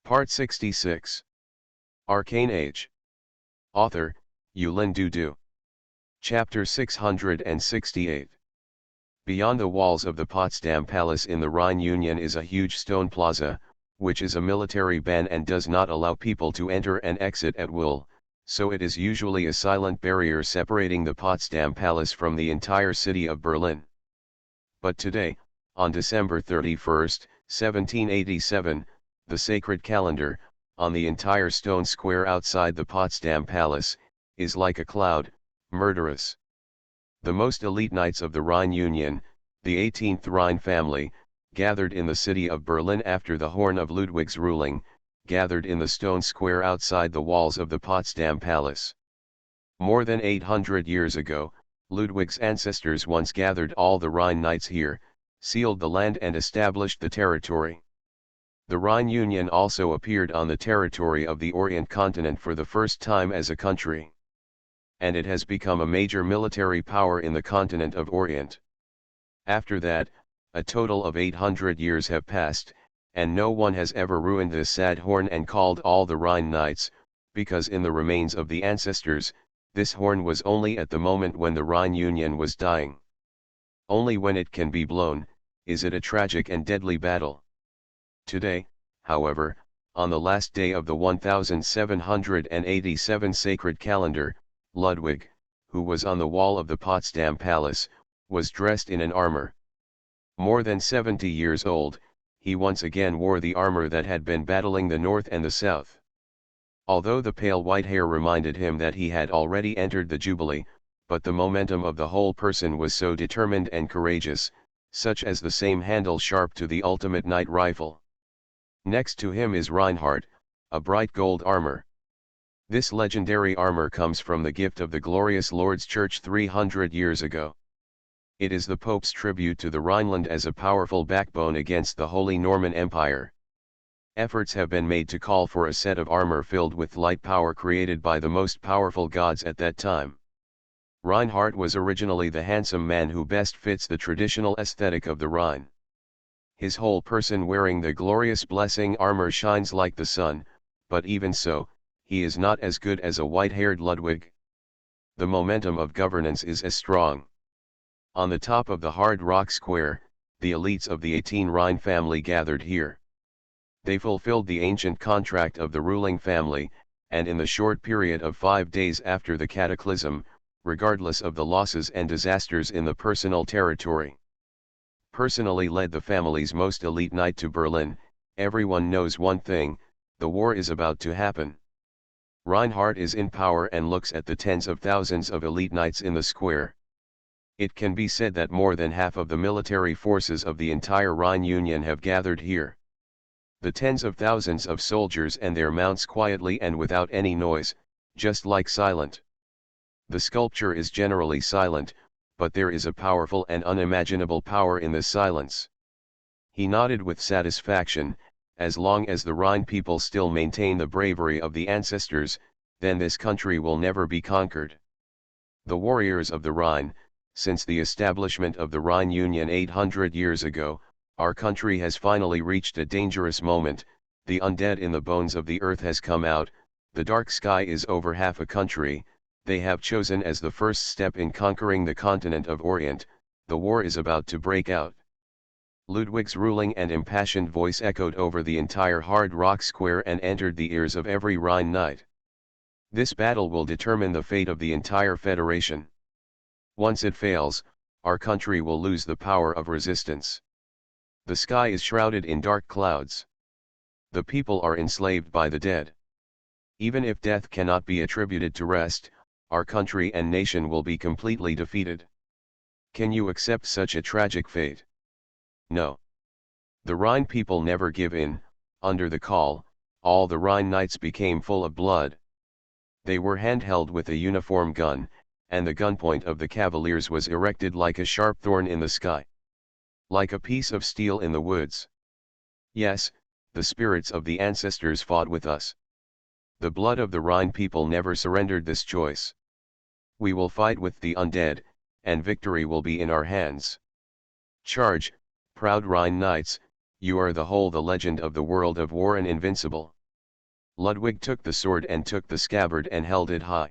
Part 66. Arcane Age. Author, Yulin Dudu. Chapter 668. Beyond the walls of the Potsdam Palace in the Rhine Union is a huge stone plaza, which is a military ban and does not allow people to enter and exit at will, so it is usually a silent barrier separating the Potsdam Palace from the entire city of Berlin. But today, on December 31, 1787, the sacred calendar, on the entire stone square outside the Potsdam Palace, is like a cloud, murderous. The most elite knights of the Rhine Union, the 18th Rhine family, gathered in the city of Berlin after the horn of Ludwig's ruling, gathered in the stone square outside the walls of the Potsdam Palace. More than 800 years ago, Ludwig's ancestors once gathered all the Rhine knights here, sealed the land and established the territory. The Rhine Union also appeared on the territory of the Orient continent for the first time as a country. And it has become a major military power in the continent of Orient. After that, a total of 800 years have passed, and no one has ever ruined this sad horn and called all the Rhine knights, because in the remains of the ancestors, this horn was only at the moment when the Rhine Union was dying. Only when it can be blown, is it a tragic and deadly battle. Today, however, on the last day of the 1787 sacred calendar, Ludwig, who was on the wall of the Potsdam Palace, was dressed in an armor. More than 70 years old, he once again wore the armor that had been battling the north and the south. Although the pale white hair reminded him that he had already entered the Jubilee, but the momentum of the whole person was so determined and courageous, such as the same handle sharp to the ultimate knight rifle. Next to him is Reinhard, a bright gold armor. This legendary armor comes from the gift of the glorious Lord's Church 300 years ago. It is the Pope's tribute to the Rhineland as a powerful backbone against the Holy Norman Empire. Efforts have been made to call for a set of armor filled with light power created by the most powerful gods at that time. Reinhard was originally the handsome man who best fits the traditional aesthetic of the Rhine. His whole person wearing the glorious blessing armor shines like the sun, but even so, he is not as good as a white-haired Ludwig. The momentum of governance is as strong. On the top of the hard rock square, the elites of the 18 Rhine family gathered here. They fulfilled the ancient contract of the ruling family, and in the short period of 5 days after the cataclysm, regardless of the losses and disasters in the personal territory, personally led the family's most elite knight to Berlin. Everyone knows one thing: the war is about to happen. Reinhard is in power and looks at the tens of thousands of elite knights in the square. It can be said that more than half of the military forces of the entire Rhine Union have gathered here. The tens of thousands of soldiers and their mounts quietly and without any noise, just like silent. The sculpture is generally silent, but there is a powerful and unimaginable power in this silence. He nodded with satisfaction. As long as the Rhine people still maintain the bravery of the ancestors, then this country will never be conquered. The warriors of the Rhine, since the establishment of the Rhine Union 800 years ago, our country has finally reached a dangerous moment. The undead in the bones of the earth has come out, the dark sky is over half a country. They have chosen as the first step in conquering the continent of Orient. The war is about to break out. Ludwig's ruling and impassioned voice echoed over the entire hard rock square and entered the ears of every Rhine knight. This battle will determine the fate of the entire federation. Once it fails, our country will lose the power of resistance. The sky is shrouded in dark clouds. The people are enslaved by the dead. Even if death cannot be attributed to rest, our country and nation will be completely defeated. Can you accept such a tragic fate? No. The Rhine people never give in. Under the call, all the Rhine knights became full of blood. They were handheld with a uniform gun, and the gunpoint of the cavaliers was erected like a sharp thorn in the sky. Like a piece of steel in the woods. Yes, the spirits of the ancestors fought with us. The blood of the Rhine people never surrendered this choice. We will fight with the undead, and victory will be in our hands. Charge, proud Rhine knights, you are the whole the legend of the world of war and invincible. Ludwig took the sword and took the scabbard and held it high.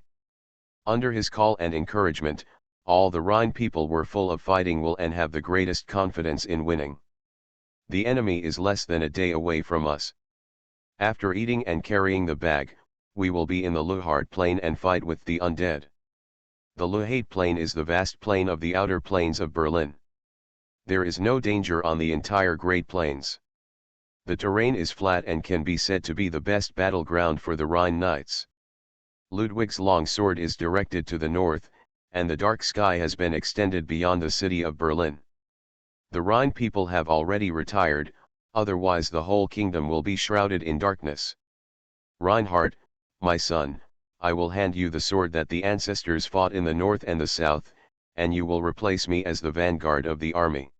Under his call and encouragement, all the Rhine people were full of fighting will and have the greatest confidence in winning. The enemy is less than a day away from us. After eating and carrying the bag, we will be in the Luhart plain and fight with the undead. The Luhate plain is the vast plain of the outer plains of Berlin. There is no danger on the entire Great Plains. The terrain is flat and can be said to be the best battleground for the Rhine knights. Ludwig's long sword is directed to the north, and the dark sky has been extended beyond the city of Berlin. The Rhine people have already retired, otherwise the whole kingdom will be shrouded in darkness. Reinhard, my son, I will hand you the sword that the ancestors fought in the north and the south, and you will replace me as the vanguard of the army.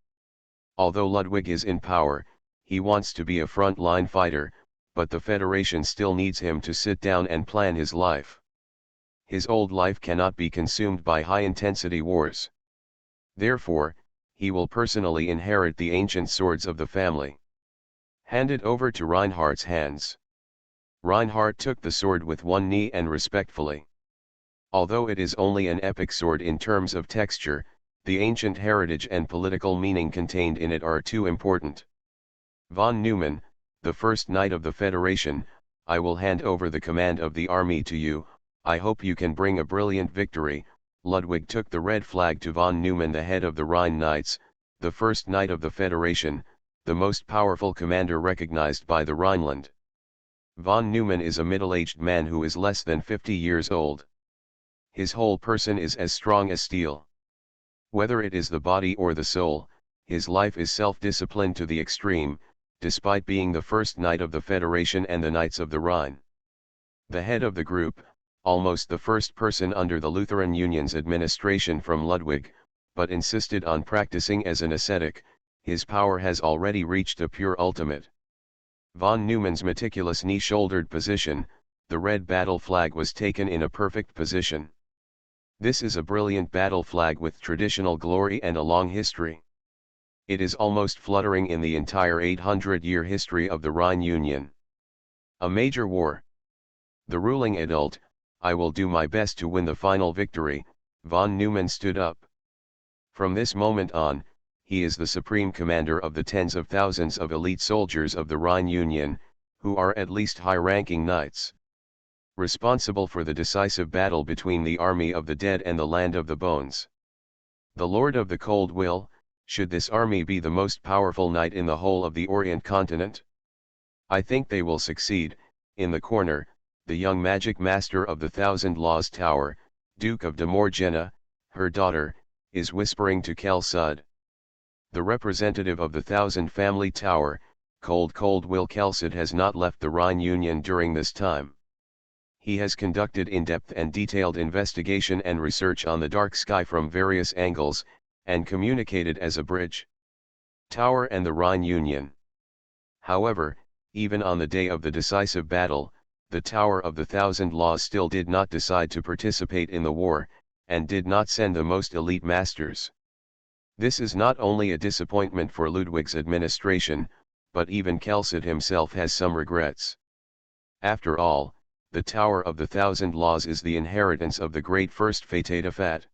Although Ludwig is in power, he wants to be a front-line fighter, but the Federation still needs him to sit down and plan his life. His old life cannot be consumed by high-intensity wars. Therefore, he will personally inherit the ancient swords of the family. Hand it over to Reinhardt's hands. Reinhardt took the sword with one knee and respectfully. Although it is only an epic sword in terms of texture, the ancient heritage and political meaning contained in it are too important. Von Neumann, the first knight of the Federation, I will hand over the command of the army to you. I hope you can bring a brilliant victory. Ludwig took the red flag to von Neumann, the head of the Rhine Knights, the first knight of the Federation, the most powerful commander recognized by the Rhineland. Von Neumann is a middle-aged man who is less than 50 years old. His whole person is as strong as steel. Whether it is the body or the soul, his life is self-disciplined to the extreme, despite being the first knight of the Federation and the Knights of the Rhine. The head of the group, almost the first person under the Lutheran Union's administration from Ludwig, but insisted on practicing as an ascetic, his power has already reached a pure ultimate. Von Neumann's meticulous knee-shouldered position, the red battle flag was taken in a perfect position. This is a brilliant battle flag with traditional glory and a long history. It is almost fluttering in the entire 800-year history of the Rhine Union. A major war. The ruling adult, I will do my best to win the final victory. Von Neumann stood up. From this moment on, he is the supreme commander of the tens of thousands of elite soldiers of the Rhine Union, who are at least high-ranking knights. Responsible for the decisive battle between the army of the dead and the land of the bones. The Lord of the Cold will, should this army be the most powerful knight in the whole of the Orient continent? I think they will succeed. In the corner, the young magic master of the Thousand Laws Tower, Duke of de Morgana, her daughter, is whispering to Kel Sud. The representative of the Thousand Family Tower, Cold Will Kelsud, has not left the Rhine Union during this time. He has conducted in-depth and detailed investigation and research on the dark sky from various angles, and communicated as a bridge. Tower and the Rhine Union. However, even on the day of the decisive battle, the Tower of the Thousand Laws still did not decide to participate in the war, and did not send the most elite masters. This is not only a disappointment for Ludwig's administration, but even Kelsud himself has some regrets. After all, the Tower of the Thousand Laws is the inheritance of the great first Fatetafat.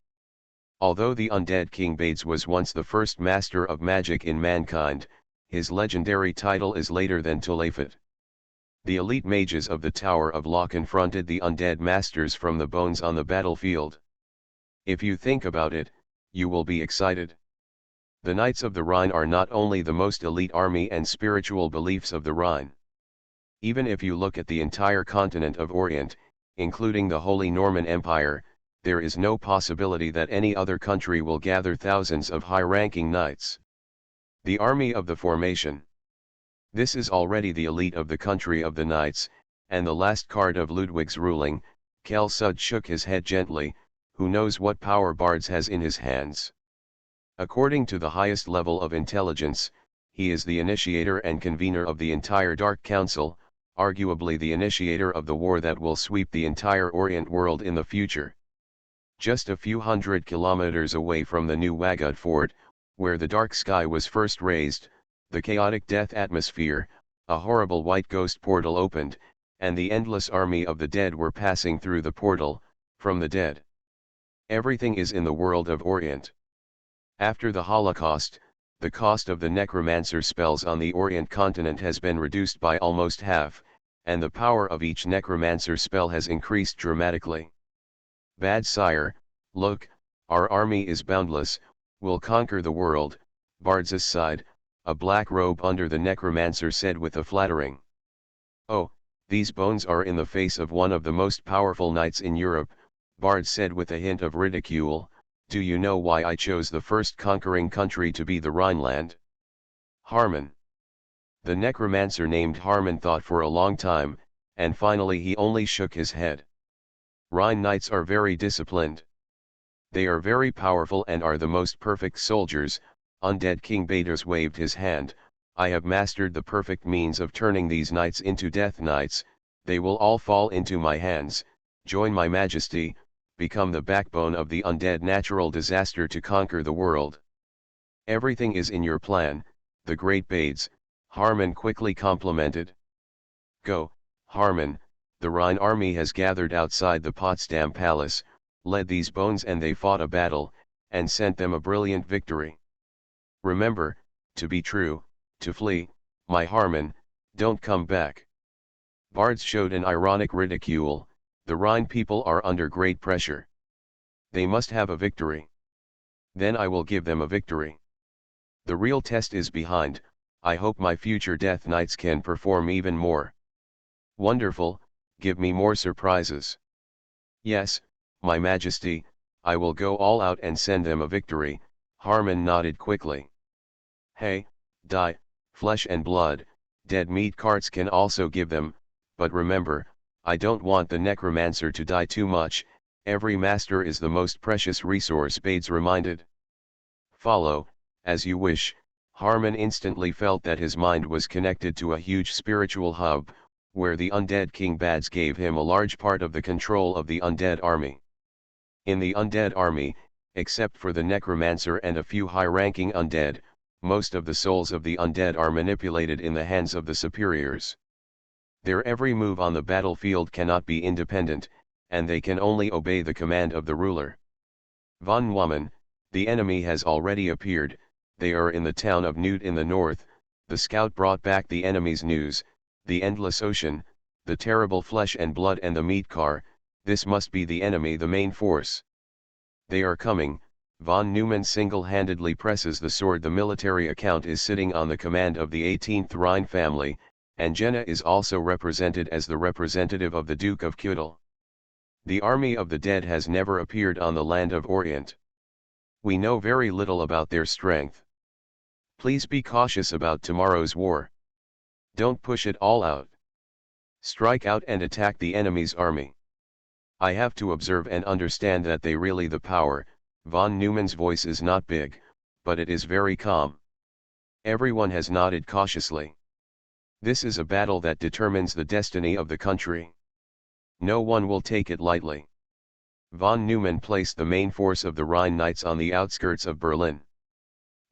Although the undead King Bades was once the first master of magic in mankind, his legendary title is later than Tulafat. The elite mages of the Tower of Law confronted the undead masters from the bones on the battlefield. If you think about it, you will be excited. The Knights of the Rhine are not only the most elite army and spiritual beliefs of the Rhine. Even if you look at the entire continent of Orient, including the Holy Norman Empire, there is no possibility that any other country will gather thousands of high-ranking knights. The Army of the Formation. This is already the elite of the country of the knights, and the last card of Ludwig's ruling. Kelsud shook his head gently. Who knows what power Bards has in his hands? According to the highest level of intelligence, he is the initiator and convener of the entire Dark Council, arguably the initiator of the war that will sweep the entire Orient world in the future. Just a few hundred kilometers away from the new Wagud fort, where the dark sky was first raised, the chaotic death atmosphere, a horrible white ghost portal opened, and the endless army of the dead were passing through the portal, from the dead. Everything is in the world of Orient. After the Holocaust, the cost of the necromancer spells on the Orient continent has been reduced by almost half, and the power of each necromancer spell has increased dramatically. Bad sire, look, our army is boundless, we'll conquer the world, Bards sighed, a black robe under the necromancer said with a flattering. Oh, these bones are in the face of one of the most powerful knights in Europe, Bard said with a hint of ridicule. Do you know why I chose the first conquering country to be the Rhineland? Harman. The necromancer named Harman thought for a long time, and finally he only shook his head. Rhine knights are very disciplined. They are very powerful and are the most perfect soldiers. Undead King Baders waved his hand. I have mastered the perfect means of turning these knights into death knights. They will all fall into my hands, join my majesty, become the backbone of the undead natural disaster to conquer the world. Everything is in your plan, the great Bades, Harman quickly complimented. Go, Harman, the Rhine army has gathered outside the Potsdam Palace, led these bones and they fought a battle, and sent them a brilliant victory. Remember, to be true, to flee, my Harman, don't come back. Bards showed an ironic ridicule. The Rhine people are under great pressure. They must have a victory. Then I will give them a victory. The real test is behind. I hope my future Death Knights can perform even more. Wonderful, give me more surprises. Yes, my majesty, I will go all out and send them a victory, Harman nodded quickly. Hey, die, flesh and blood, dead meat carts can also give them, but remember, I don't want the necromancer to die too much, every master is the most precious resource, Bades reminded. Follow, as you wish. Harman instantly felt that his mind was connected to a huge spiritual hub, where the undead King Bades gave him a large part of the control of the undead army. In the undead army, except for the necromancer and a few high-ranking undead, most of the souls of the undead are manipulated in the hands of the superiors. Their every move on the battlefield cannot be independent, and they can only obey the command of the ruler. Von Neumann, the enemy has already appeared, they are in the town of Newt in the north. The scout brought back the enemy's news, the endless ocean, the terrible flesh and blood and the meat car, this must be the enemy, the main force. They are coming. Von Neumann single-handedly presses the sword. The military account is sitting on the command of the 18th Rhine family, and Jena is also represented as the representative of the Duke of Keutel. The army of the dead has never appeared on the land of Orient. We know very little about their strength. Please be cautious about tomorrow's war. Don't push it all out. Strike out and attack the enemy's army. I have to observe and understand that they really the power. Von Neumann's voice is not big, but it is very calm. Everyone has nodded cautiously. This is a battle that determines the destiny of the country. No one will take it lightly. Von Neumann placed the main force of the Rhine Knights on the outskirts of Berlin.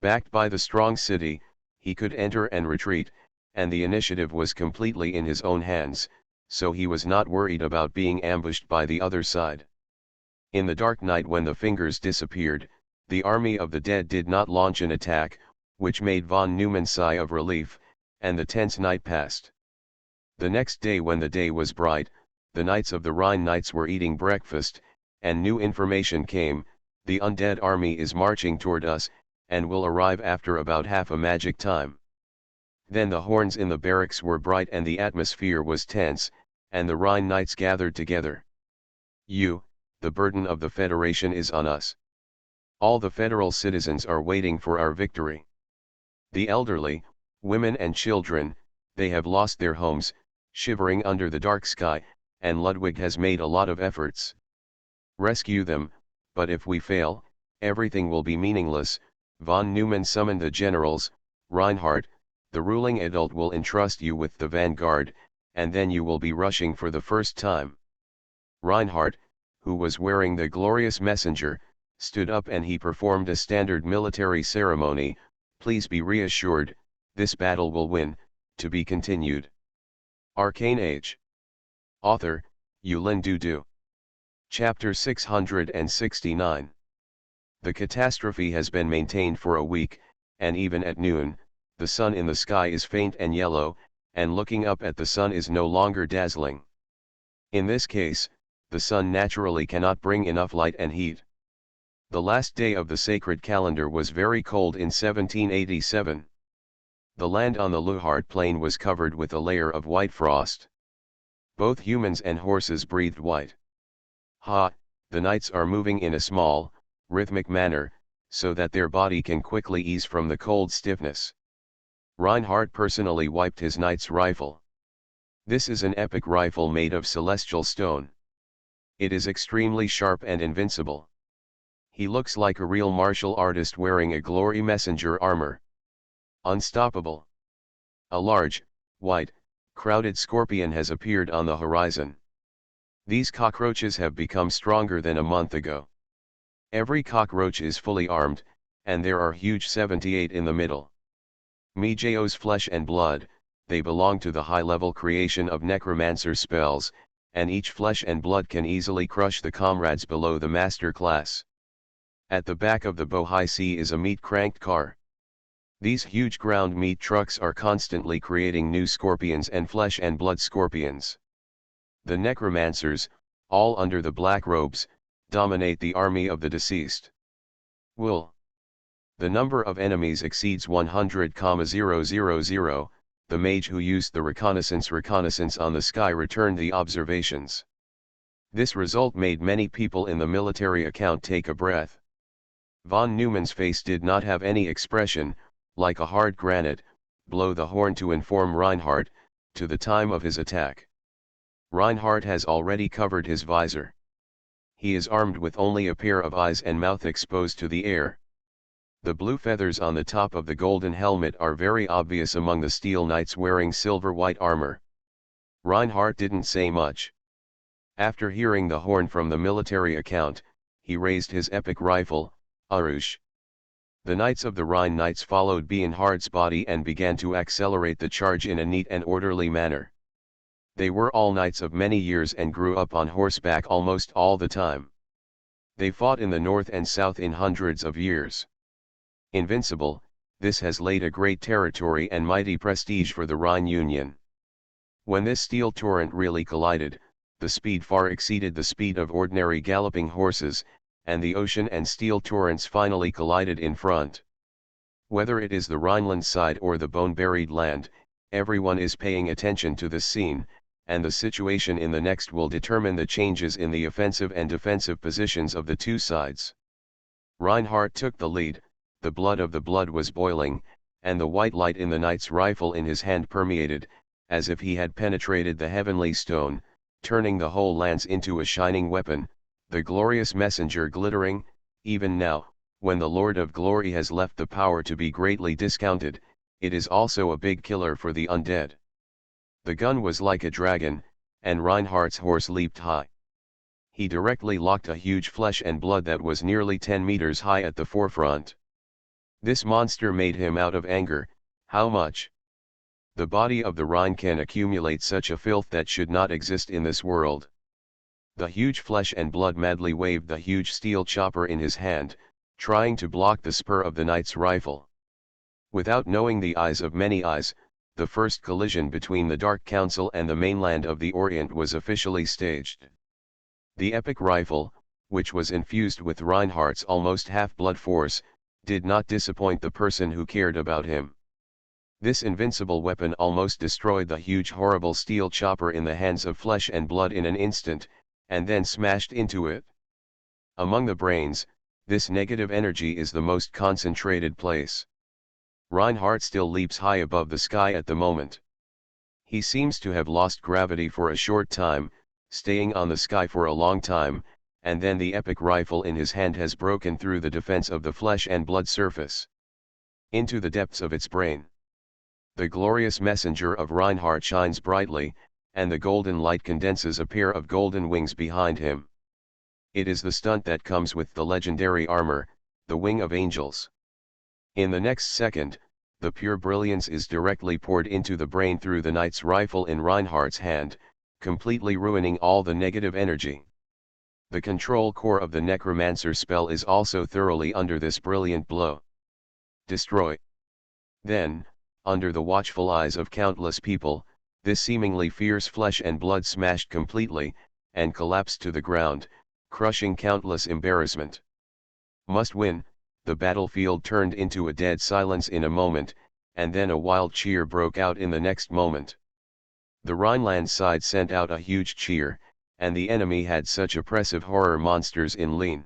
Backed by the strong city, he could enter and retreat, and the initiative was completely in his own hands, so he was not worried about being ambushed by the other side. In the dark night when the fingers disappeared, the army of the dead did not launch an attack, which made von Neumann sigh of relief, and the tense night passed. The next day when the day was bright, the knights of the Rhine Knights were eating breakfast, and new information came, the undead army is marching toward us, and will arrive after about half a magic time. Then the horns in the barracks were bright and the atmosphere was tense, and the Rhine Knights gathered together. The burden of the Federation is on us. All the federal citizens are waiting for our victory. The elderly, women and children, they have lost their homes, shivering under the dark sky, and Ludwig has made a lot of efforts. Rescue them, but if we fail, everything will be meaningless. Von Neumann summoned the generals. Reinhardt, the ruling adult will entrust you with the vanguard, and then you will be rushing for the first time. Reinhardt, who was wearing the glorious messenger, stood up and he performed a standard military ceremony. Please be reassured, this battle will win, to be continued. Arcane Age. Author, Yulin Dudu. Chapter 669. The catastrophe has been maintained for a week, and even at noon, the sun in the sky is faint and yellow, and looking up at the sun is no longer dazzling. In this case, the sun naturally cannot bring enough light and heat. The last day of the sacred calendar was very cold in 1787. The land on the Luhart plain was covered with a layer of white frost. Both humans and horses breathed white. The nights are moving in a small, rhythmic manner, so that their body can quickly ease from the cold stiffness. Reinhardt personally wiped his knight's rifle. This is an epic rifle made of celestial stone. It is extremely sharp and invincible. He looks like a real martial artist wearing a glory messenger armor. Unstoppable. A large, white, crowded scorpion has appeared on the horizon. These cockroaches have become stronger than a month ago. Every cockroach is fully armed, and there are huge 78 in the middle. Mijo's flesh and blood, they belong to the high-level creation of necromancer spells, and each flesh and blood can easily crush the comrades below the master class. At the back of the Bohai Sea is a meat-cranked car. These huge ground meat trucks are constantly creating new scorpions and flesh and blood scorpions. The necromancers, all under the black robes, dominate the army of the deceased. The number of enemies exceeds 100,000. The mage who used the reconnaissance on the sky returned the observations. This result made many people in the military account take a breath. Von Neumann's face did not have any expression, like a hard granite. Blow the horn to inform Reinhardt, to the time of his attack. Reinhardt has already covered his visor. He is armed with only a pair of eyes and mouth exposed to the air. The blue feathers on the top of the golden helmet are very obvious among the steel knights wearing silver-white armor. Reinhardt didn't say much. After hearing the horn from the military account, he raised his epic rifle, Arush. The Knights of the Rhine Knights followed Bernhardt's body and began to accelerate the charge in a neat and orderly manner. They were all knights of many years and grew up on horseback almost all the time. They fought in the north and south in hundreds of years. Invincible, this has laid a great territory and mighty prestige for the Rhine Union. When this steel torrent really collided, the speed far exceeded the speed of ordinary galloping horses, and the ocean and steel torrents finally collided in front. Whether it is the Rhineland side or the bone-buried land, everyone is paying attention to this scene, and the situation in the next will determine the changes in the offensive and defensive positions of the two sides. Reinhardt took the lead, the blood of the blood was boiling, and the white light in the knight's rifle in his hand permeated, as if he had penetrated the heavenly stone, turning the whole lance into a shining weapon, the glorious messenger glittering. Even now, when the Lord of Glory has left the power to be greatly discounted, it is also a big killer for the undead. The gun was like a dragon, and Reinhardt's horse leaped high. He directly locked a huge flesh and blood that was nearly 10 meters high at the forefront. This monster made him out of anger. How much? The body of the Rhine can accumulate such a filth that should not exist in this world. The huge flesh and blood madly waved the huge steel chopper in his hand, trying to block the spur of the knight's rifle. Without knowing the eyes of many eyes, the first collision between the Dark Council and the mainland of the Orient was officially staged. The epic rifle, which was infused with Reinhardt's almost half-blood force, did not disappoint the person who cared about him. This invincible weapon almost destroyed the huge horrible steel chopper in the hands of flesh and blood in an instant, and then smashed into it. Among the brains, this negative energy is the most concentrated place. Reinhardt still leaps high above the sky at the moment. He seems to have lost gravity for a short time, staying on the sky for a long time, and then the epic rifle in his hand has broken through the defense of the flesh and blood surface into the depths of its brain. The glorious messenger of Reinhardt shines brightly, and the golden light condenses a pair of golden wings behind him. It is the stunt that comes with the legendary armor, the wing of angels. In the next second, the pure brilliance is directly poured into the brain through the knight's rifle in Reinhardt's hand, completely ruining all the negative energy. The control core of the necromancer spell is also thoroughly under this brilliant blow. Destroy. Then, under the watchful eyes of countless people, this seemingly fierce flesh and blood smashed completely, and collapsed to the ground, crushing countless embarrassment. Must win. The battlefield turned into a dead silence in a moment, and then a wild cheer broke out in the next moment. The Rhineland side sent out a huge cheer, and the enemy had such oppressive horror monsters in lean.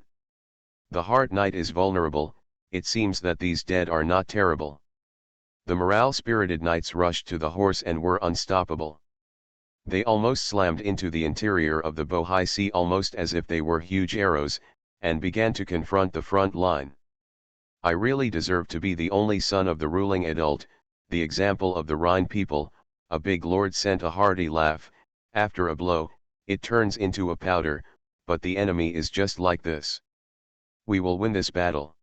The Heart Knight is vulnerable, it seems that these dead are not terrible. The morale-spirited knights rushed to the horse and were unstoppable. They almost slammed into the interior of the Bohai Sea almost as if they were huge arrows, and began to confront the front line. I really deserve to be the only son of the ruling adult, the example of the Rhine people. A big lord sent a hearty laugh. After a blow, it turns into a powder, but the enemy is just like this. We will win this battle.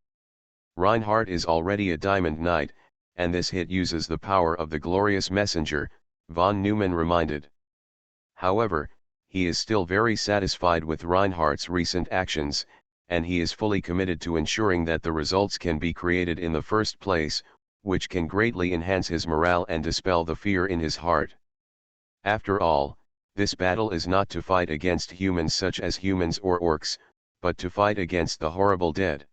Reinhardt is already a diamond knight, and this hit uses the power of the glorious messenger, von Neumann reminded. However, he is still very satisfied with Reinhardt's recent actions, and he is fully committed to ensuring that the results can be created in the first place, which can greatly enhance his morale and dispel the fear in his heart. After all, this battle is not to fight against humans such as humans or orcs, but to fight against the horrible dead.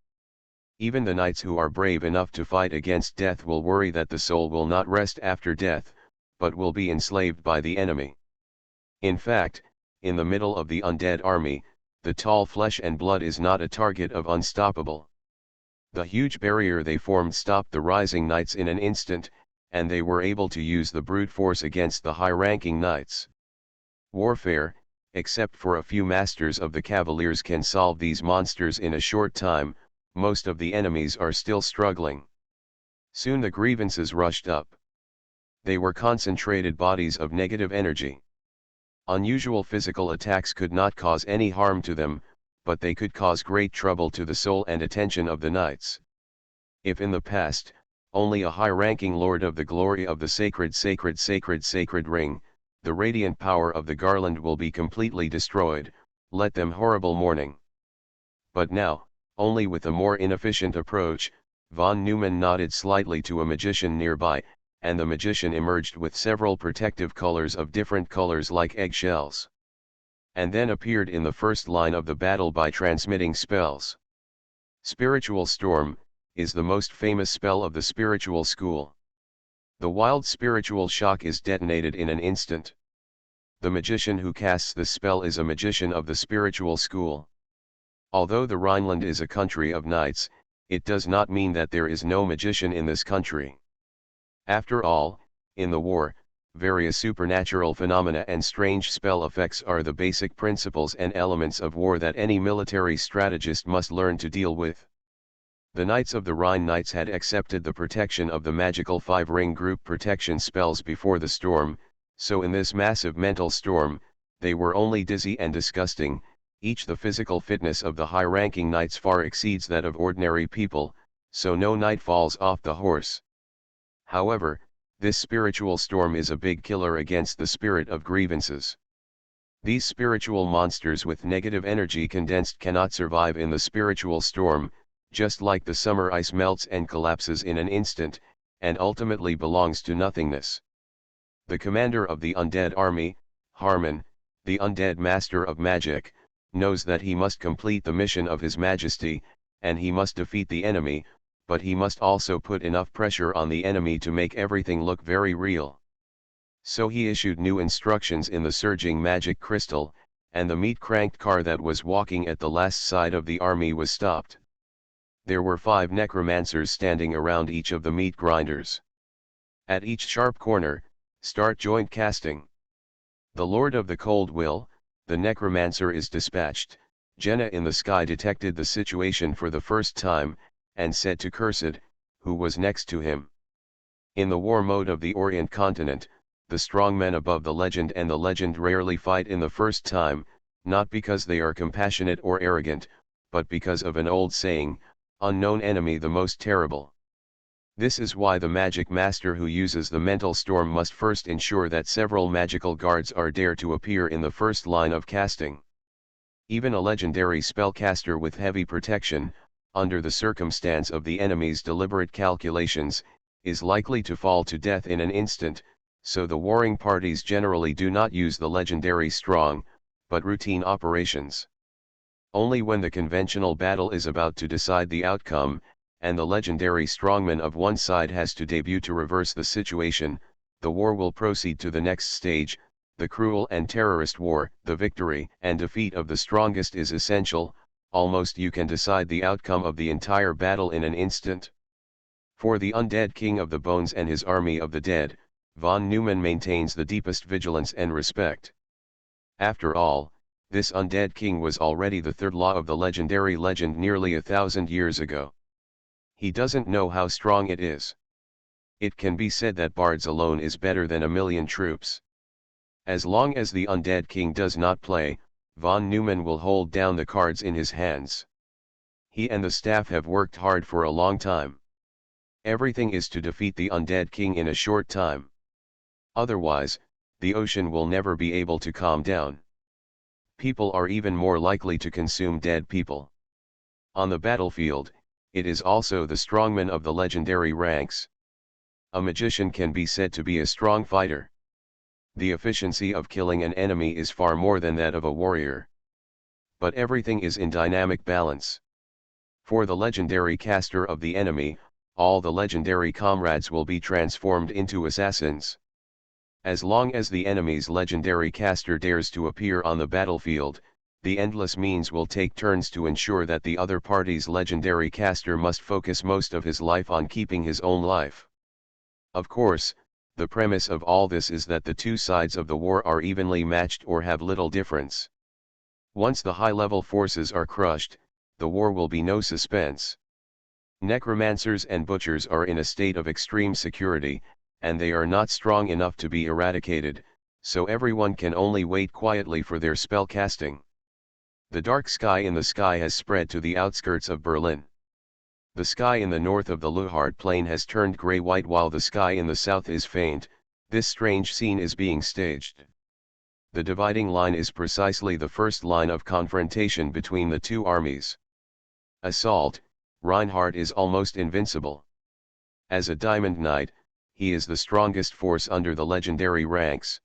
Even the knights who are brave enough to fight against death will worry that the soul will not rest after death, but will be enslaved by the enemy. In fact, in the middle of the undead army, the tall flesh and blood is not a target of unstoppable. The huge barrier they formed stopped the rising knights in an instant, and they were able to use the brute force against the high-ranking knights. Warfare, except for a few masters of the cavaliers, can solve these monsters in a short time. Most of the enemies are still struggling. Soon the grievances rushed up. They were concentrated bodies of negative energy. Unusual physical attacks could not cause any harm to them, but they could cause great trouble to the soul and attention of the knights. If in the past, only a high-ranking lord of the glory of the sacred ring, the radiant power of the garland will be completely destroyed, let them horrible mourning. But now, only with a more inefficient approach, von Neumann nodded slightly to a magician nearby, and the magician emerged with several protective colors of different colors like eggshells. And then appeared in the first line of the battle by transmitting spells. Spiritual Storm is the most famous spell of the spiritual school. The wild spiritual shock is detonated in an instant. The magician who casts this spell is a magician of the spiritual school. Although the Rhineland is a country of knights, it does not mean that there is no magician in this country. After all, in the war, various supernatural phenomena and strange spell effects are the basic principles and elements of war that any military strategist must learn to deal with. The Knights of the Rhine Knights had accepted the protection of the magical 5-ring group protection spells before the storm, so in this massive mental storm, they were only dizzy and disgusting. The physical fitness of the high-ranking knights far exceeds that of ordinary people, so no knight falls off the horse. However, this spiritual storm is a big killer against the spirit of grievances. These spiritual monsters with negative energy condensed cannot survive in the spiritual storm, just like the summer ice melts and collapses in an instant, and ultimately belongs to nothingness. The commander of the undead army, Harman, the undead master of magic, knows that he must complete the mission of His Majesty, and he must defeat the enemy, but he must also put enough pressure on the enemy to make everything look very real. So he issued new instructions in the surging magic crystal, and the meat-cranked car that was walking at the last side of the army was stopped. There were 5 necromancers standing around each of the meat grinders. At each sharp corner, start joint casting. The Lord of the Cold Will, the necromancer, is dispatched. Jenna in the sky detected the situation for the first time, and said to Cursed, who was next to him. In the war mode of the Orient continent, the strong men above the legend and the legend rarely fight in the first time, not because they are compassionate or arrogant, but because of an old saying, unknown enemy the most terrible. This is why the magic master who uses the mental storm must first ensure that several magical guards are dare to appear in the first line of casting. Even a legendary spellcaster with heavy protection, under the circumstance of the enemy's deliberate calculations, is likely to fall to death in an instant, so the warring parties generally do not use the legendary strong, but routine operations. Only when the conventional battle is about to decide the outcome, and the legendary strongman of one side has to debut to reverse the situation, the war will proceed to the next stage. The cruel and terrorist war. The victory and defeat of the strongest is essential, almost you can decide the outcome of the entire battle in an instant. For the undead king of the bones and his army of the dead, von Neumann maintains the deepest vigilance and respect. After all, this undead king was already the third law of the legendary legend nearly 1,000 years ago. He doesn't know how strong it is. It can be said that bards alone is better than 1,000,000 troops. As long as the undead king does not play, von Neumann will hold down the cards in his hands. He and the staff have worked hard for a long time. Everything is to defeat the undead king in a short time. Otherwise, the ocean will never be able to calm down. People are even more likely to consume dead people. On the battlefield, it is also the strongman of the legendary ranks. A magician can be said to be a strong fighter. The efficiency of killing an enemy is far more than that of a warrior. But everything is in dynamic balance. For the legendary caster of the enemy, all the legendary comrades will be transformed into assassins. As long as the enemy's legendary caster dares to appear on the battlefield, the endless means will take turns to ensure that the other party's legendary caster must focus most of his life on keeping his own life. Of course, the premise of all this is that the two sides of the war are evenly matched or have little difference. Once the high-level forces are crushed, the war will be no suspense. Necromancers and butchers are in a state of extreme security, and they are not strong enough to be eradicated, so everyone can only wait quietly for their spell casting. The dark sky in the sky has spread to the outskirts of Berlin. The sky in the north of the Luhard plain has turned grey-white while the sky in the south is faint. This strange scene is being staged. The dividing line is precisely the first line of confrontation between the two armies. Assault, Reinhardt is almost invincible. As a Diamond Knight, he is the strongest force under the legendary ranks.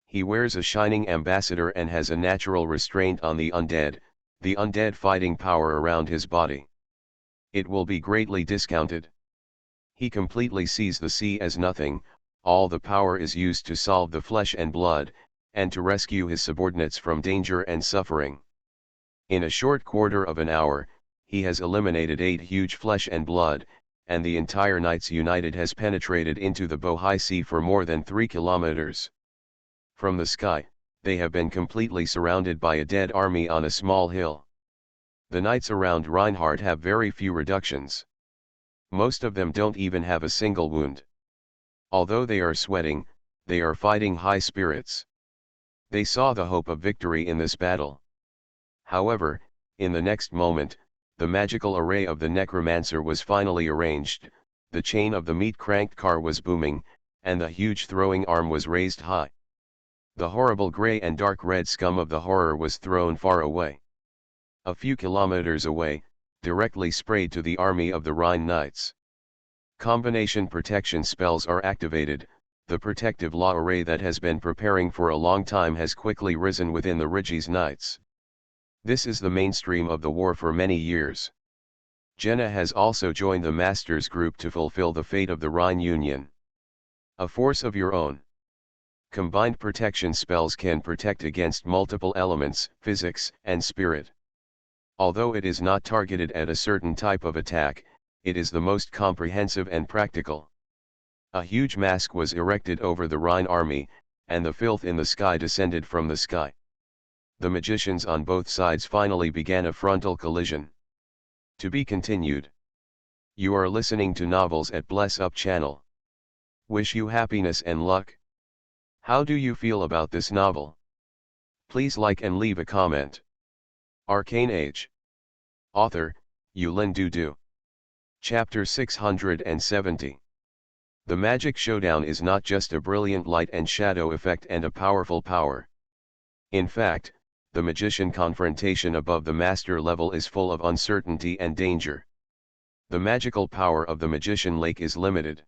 He wears a shining ambassador and has a natural restraint on the undead fighting power around his body. It will be greatly discounted. He completely sees the sea as nothing, all the power is used to solve the flesh and blood, and to rescue his subordinates from danger and suffering. In a short quarter of an hour, he has eliminated 8 huge flesh and blood, and the entire Knights United has penetrated into the Bohai Sea for more than 3 kilometers. From the sky, they have been completely surrounded by a dead army on a small hill. The knights around Reinhardt have very few reductions. Most of them don't even have a single wound. Although they are sweating, they are fighting high spirits. They saw the hope of victory in this battle. However, in the next moment, the magical array of the necromancer was finally arranged, the chain of the meat-cranked car was booming, and the huge throwing arm was raised high. The horrible grey and dark red scum of the horror was thrown far away. A few kilometers away, directly sprayed to the army of the Rhine Knights. Combination protection spells are activated. The protective law array that has been preparing for a long time has quickly risen within the Rigis Knights. This is the mainstream of the war for many years. Jenna has also joined the Masters group to fulfill the fate of the Rhine Union. A force of your own. Combined protection spells can protect against multiple elements, physics, and spirit. Although it is not targeted at a certain type of attack, it is the most comprehensive and practical. A huge mask was erected over the Rhine army, and the filth in the sky descended from the sky. The magicians on both sides finally began a frontal collision. To be continued. You are listening to Novels at Bless Up channel. Wish you happiness and luck. How do you feel about this novel? Please like and leave a comment. Arcane Age. Author, Yulin Dudu. Chapter 670. The magic showdown is not just a brilliant light and shadow effect and a powerful power. In fact, the magician confrontation above the master level is full of uncertainty and danger. The magical power of the magician lake is limited.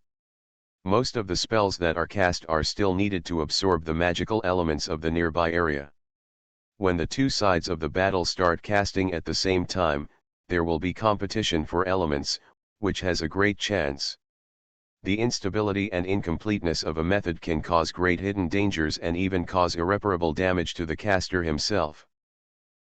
Most of the spells that are cast are still needed to absorb the magical elements of the nearby area. When the two sides of the battle start casting at the same time, there will be competition for elements, which has a great chance. The instability and incompleteness of a method can cause great hidden dangers and even cause irreparable damage to the caster himself.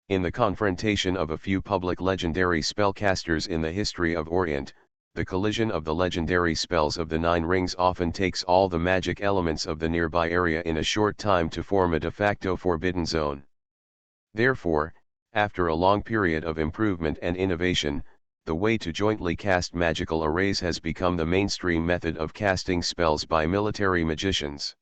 In the confrontation of a few public legendary spellcasters in the history of Orient, the collision of the legendary spells of the Nine Rings often takes all the magic elements of the nearby area in a short time to form a de facto forbidden zone. Therefore, after a long period of improvement and innovation, the way to jointly cast magical arrays has become the mainstream method of casting spells by military magicians.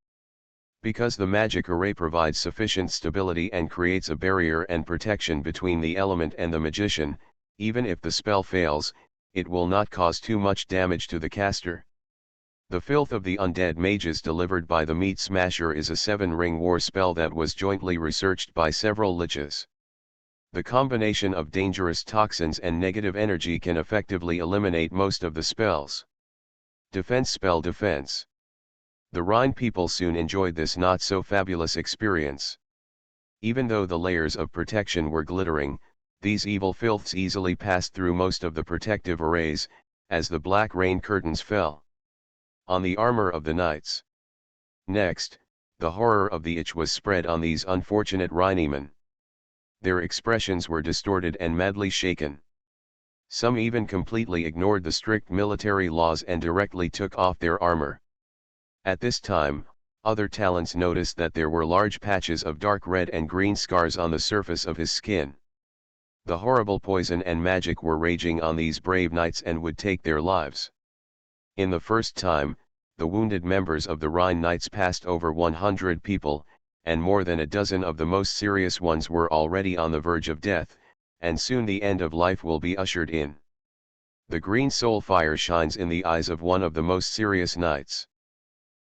Because the magic array provides sufficient stability and creates a barrier and protection between the element and the magician, even if the spell fails, it will not cause too much damage to the caster. The Filth of the Undead Mages delivered by the Meat Smasher is a 7-ring war spell that was jointly researched by several liches. The combination of dangerous toxins and negative energy can effectively eliminate most of the spells. Defense spell defense. The Rhine people soon enjoyed this not-so-fabulous experience. Even though the layers of protection were glittering, these evil filths easily passed through most of the protective arrays, as the black rain curtains fell on the armor of the knights. Next, the horror of the itch was spread on these unfortunate Rhinemen. Their expressions were distorted and madly shaken. Some even completely ignored the strict military laws and directly took off their armor. At this time, other talents noticed that there were large patches of dark red and green scars on the surface of his skin. The horrible poison and magic were raging on these brave knights and would take their lives. In the first time, the wounded members of the Rhine Knights passed over 100 people, and more than a dozen of the most serious ones were already on the verge of death, and soon the end of life will be ushered in. The green soul fire shines in the eyes of one of the most serious knights.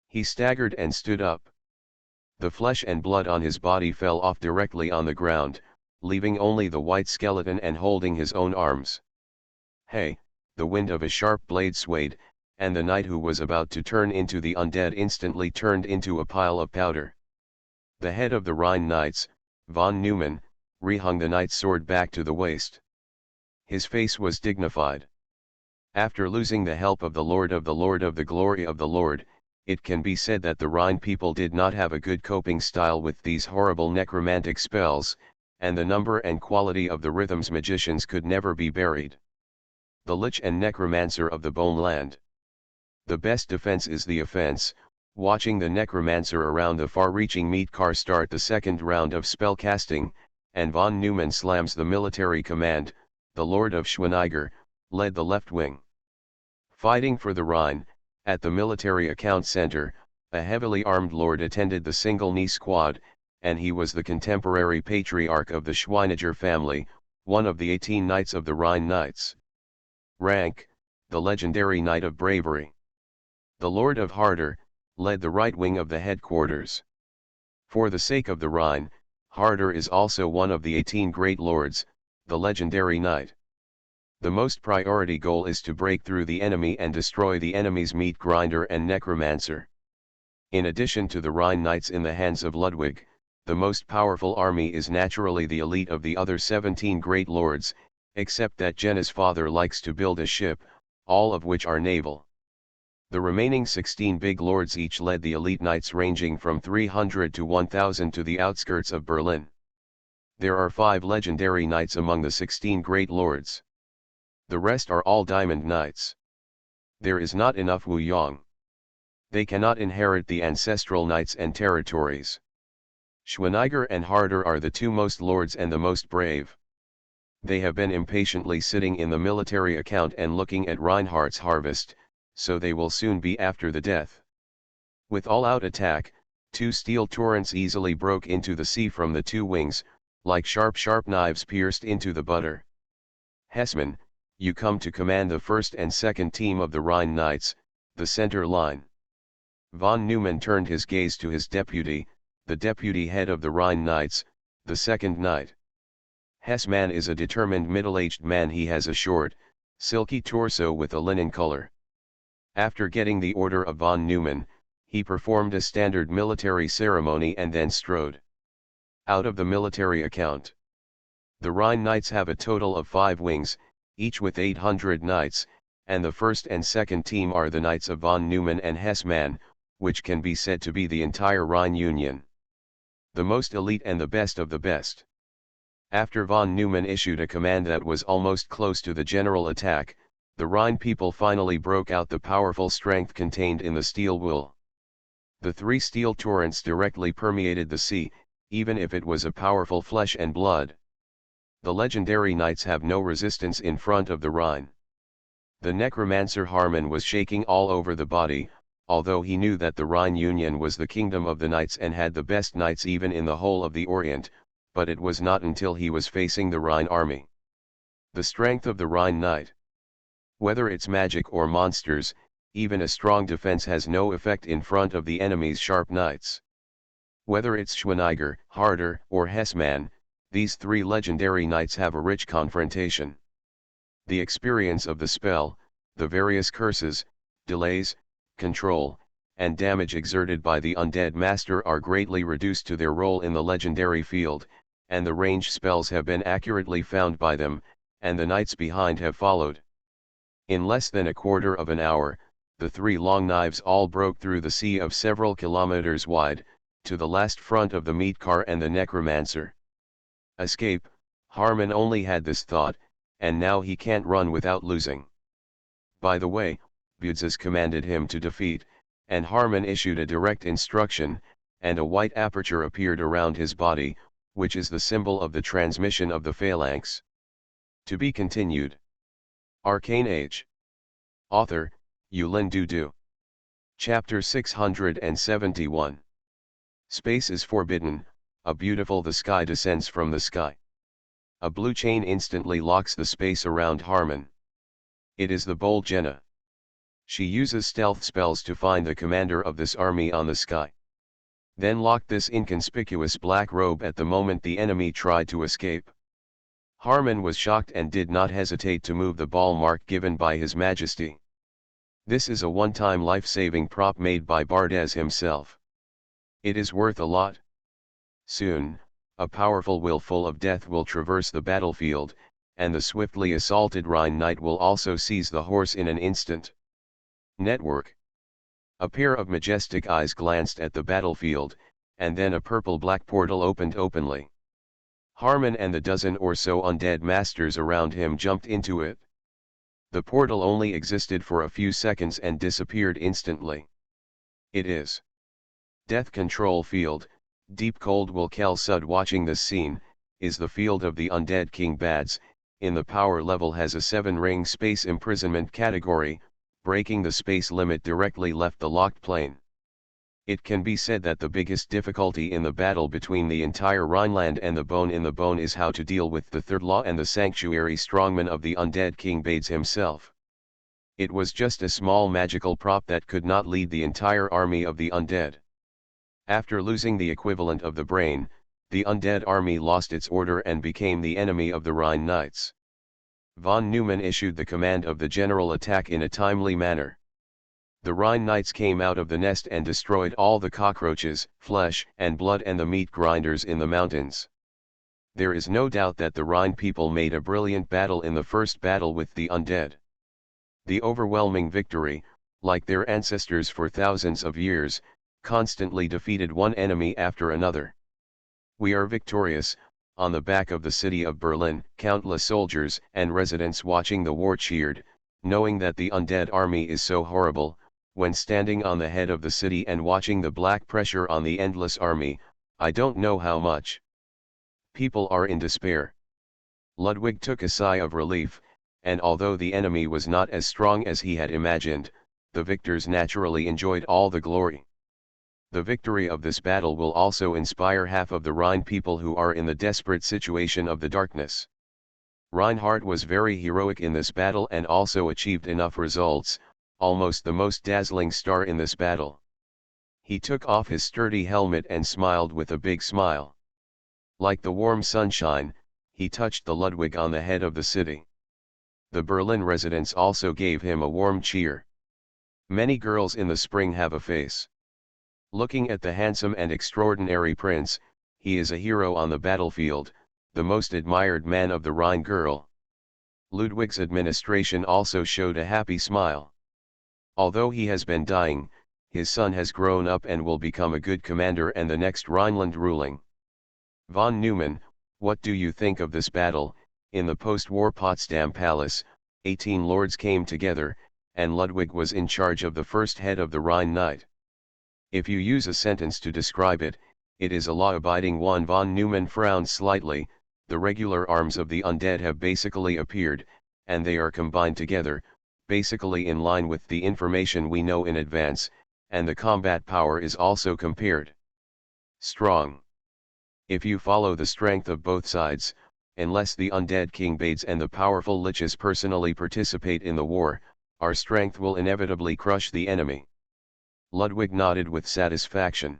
He staggered and stood up. The flesh and blood on his body fell off directly on the ground, leaving only the white skeleton and holding his own arms. Hey, the wind of a sharp blade swayed, and the knight who was about to turn into the undead instantly turned into a pile of powder. The head of the Rhine Knights, von Neumann, rehung the knight's sword back to the waist. His face was dignified. After losing the help of the Lord of the glory of the Lord, it can be said that the Rhine people did not have a good coping style with these horrible necromantic spells, and the number and quality of the rhythms magicians could never be buried. The Lich and Necromancer of the Bone Land. The best defense is the offense. Watching the necromancer around the far-reaching meat car start the second round of spell casting, and von Neumann slams the military command, the Lord of Schweineiger, led the left wing. Fighting for the Rhine, at the military account center, a heavily armed lord attended the single knee squad, and he was the contemporary patriarch of the Schweineiger family, one of the 18 knights of the Rhine Knights. Rank, the legendary Knight of Bravery. The Lord of Harder, led the right wing of the headquarters. For the sake of the Rhine, Harder is also one of the 18 great lords, the legendary knight. The most priority goal is to break through the enemy and destroy the enemy's meat grinder and necromancer. In addition to the Rhine knights in the hands of Ludwig, the most powerful army is naturally the elite of the other 17 great lords, except that Jenna's father likes to build a ship, all of which are naval. The remaining 16 big lords each led the elite knights ranging from 300 to 1000 to the outskirts of Berlin. There are 5 legendary knights among the 16 great lords. The rest are all diamond knights. There is not enough Wu Yang. They cannot inherit the ancestral knights and territories. Schweineiger and Harder are the 2 most lords and the most brave. They have been impatiently sitting in the military account and looking at Reinhardt's harvest, so they will soon be after the death. With all-out attack, 2 steel torrents easily broke into the sea from the 2 wings, like sharp knives pierced into the butter. Hessman, you come to command the first and second team of the Rhine Knights, the center line. Von Neumann turned his gaze to his deputy, the deputy head of the Rhine Knights, the second knight. Hessman is a determined middle-aged man. He has a short, silky torso with a linen color. After getting the order of von Neumann, he performed a standard military ceremony and then strode out of the military account. The Rhine Knights have a total of 5 wings, each with 800 knights, and the first and second team are the knights of von Neumann and Hessman, which can be said to be the entire Rhine Union. The most elite and the best of the best. After von Neumann issued a command that was almost close to the general attack, the Rhine people finally broke out the powerful strength contained in the steel wool. The 3 steel torrents directly permeated the sea, even if it was a powerful flesh and blood. The legendary knights have no resistance in front of the Rhine. The necromancer Harman was shaking all over the body, although he knew that the Rhine Union was the kingdom of the knights and had the best knights even in the whole of the Orient, but it was not until he was facing the Rhine army. The strength of the Rhine knight. Whether it's magic or monsters, even a strong defense has no effect in front of the enemy's sharp knights. Whether it's Schweineiger, Harder, or Hessman, these 3 legendary knights have a rich confrontation. The experience of the spell, the various curses, delays, control, and damage exerted by the undead master are greatly reduced to their role in the legendary field, and the range spells have been accurately found by them, and the knights behind have followed. In less than a quarter of an hour, the 3 long knives all broke through the sea of several kilometers wide, to the last front of the meat car and the necromancer. Escape, Harman only had this thought, and now he can't run without losing. By the way, Budzes commanded him to defeat, and Harman issued a direct instruction, and a white aperture appeared around his body, which is the symbol of the transmission of the phalanx. To be continued. Arcane Age. Author, Yulin Dudu. Chapter 671. Space is forbidden, a beautiful the sky descends from the sky. A blue chain instantly locks the space around Harman. It is the bold Jenna. She uses stealth spells to find the commander of this army on the sky. Then locked this inconspicuous black robe at the moment the enemy tried to escape. Harman was shocked and did not hesitate to move the ball mark given by His Majesty. This is a one-time life-saving prop made by Bardes himself. It is worth a lot. Soon, a powerful will full of death will traverse the battlefield, and the swiftly assaulted Rhine knight will also seize the horse in an instant. Network. A pair of majestic eyes glanced at the battlefield, and then a purple-black portal opened openly. Harman and the dozen or so undead masters around him jumped into it. The portal only existed for a few seconds and disappeared instantly. It is Death Control Field. Deep Cold will Kel Sud watching this scene, is the field of the undead King Bads, in the power level has a 7-ring space imprisonment category, breaking the space limit directly left the locked plane. It can be said that the biggest difficulty in the battle between the entire Rhineland and the Bone in the Bone is how to deal with the Third Law and the sanctuary strongman of the undead King Bades himself. It was just a small magical prop that could not lead the entire army of the undead. After losing the equivalent of the brain, the undead army lost its order and became the enemy of the Rhine Knights. Von Neumann issued the command of the general attack in a timely manner. The Rhine Knights came out of the nest and destroyed all the cockroaches, flesh and blood and the meat grinders in the mountains. There is no doubt that the Rhine people made a brilliant battle in the first battle with the undead. The overwhelming victory, like their ancestors for thousands of years, constantly defeated one enemy after another. We are victorious. On the back of the city of Berlin, countless soldiers and residents watching the war cheered, knowing that the undead army is so horrible. When standing on the head of the city and watching the black pressure on the endless army, I don't know how much. People are in despair. Ludwig took a sigh of relief, and although the enemy was not as strong as he had imagined, the victors naturally enjoyed all the glory. The victory of this battle will also inspire half of the Rhine people who are in the desperate situation of the darkness. Reinhardt was very heroic in this battle and also achieved enough results, almost the most dazzling star in this battle. He took off his sturdy helmet and smiled with a big smile. Like the warm sunshine, he touched the Ludwig on the head of the city. The Berlin residents also gave him a warm cheer. Many girls in the spring have a face. Looking at the handsome and extraordinary prince, he is a hero on the battlefield, the most admired man of the Rhine girl. Ludwig's administration also showed a happy smile. Although he has been dying, his son has grown up and will become a good commander and the next Rhineland ruling. Von Neumann, what do you think of this battle? In the post-war Potsdam Palace, 18 lords came together, and Ludwig was in charge of the first head of the Rhine Knight. If you use a sentence to describe it, it is a law-abiding one. Von Neumann frowned slightly. The regular arms of the undead have basically appeared, and they are combined together, basically in line with the information we know in advance, and the combat power is also compared. Strong. If you follow the strength of both sides, unless the undead King Bades and the powerful Liches personally participate in the war, our strength will inevitably crush the enemy. Ludwig nodded with satisfaction.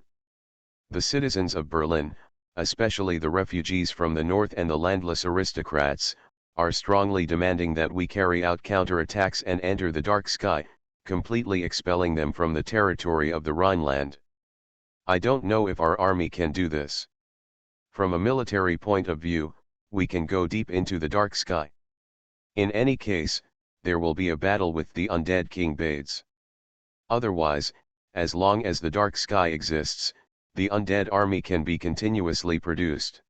The citizens of Berlin, especially the refugees from the north and the landless aristocrats, are strongly demanding that we carry out counterattacks and enter the dark sky, completely expelling them from the territory of the Rhineland. I don't know if our army can do this. From a military point of view, we can go deep into the dark sky. In any case, there will be a battle with the undead King Bades. Otherwise, as long as the dark sky exists, the undead army can be continuously produced.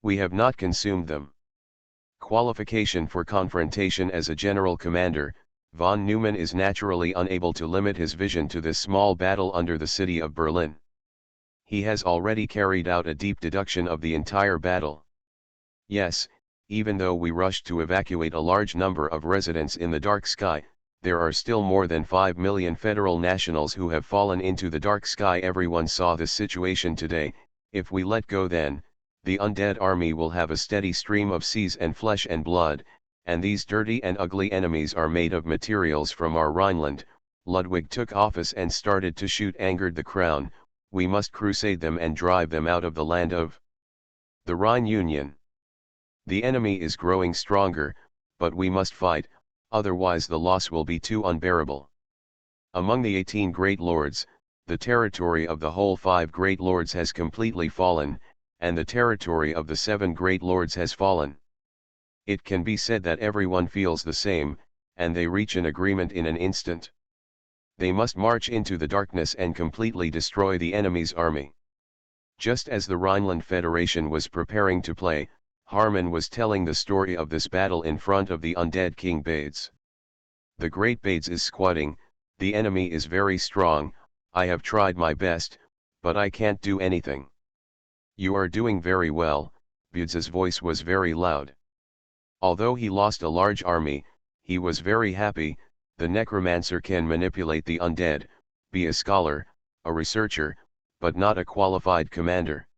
We have not consumed them. Qualification for confrontation. As a general commander, von Neumann is naturally unable to limit his vision to this small battle under the city of Berlin. He has already carried out a deep deduction of the entire battle. Yes, even though we rushed to evacuate a large number of residents in the dark sky, there are still more than 5 million federal nationals who have fallen into the dark sky. Everyone saw this situation today. If we let go, then the undead army will have a steady stream of seas and flesh and blood, and these dirty and ugly enemies are made of materials from our Rhineland. Ludwig took office and started to shoot. Angered the crown, we must crusade them and drive them out of the land of the Rhine Union. The enemy is growing stronger, but we must fight, otherwise the loss will be too unbearable. Among the 18 great lords, the territory of the whole 5 great lords has completely fallen, and the territory of the 7 great lords has fallen. It can be said that everyone feels the same, and they reach an agreement in an instant. They must march into the darkness and completely destroy the enemy's army. Just as the Rhineland Federation was preparing to play, Harman was telling the story of this battle in front of the undead King Bades. The great Bades is squatting. The enemy is very strong. I have tried my best, but I can't do anything. You are doing very well. Bades's voice was very loud. Although he lost a large army, he was very happy. The necromancer can manipulate the undead, be a scholar, a researcher, but not a qualified commander.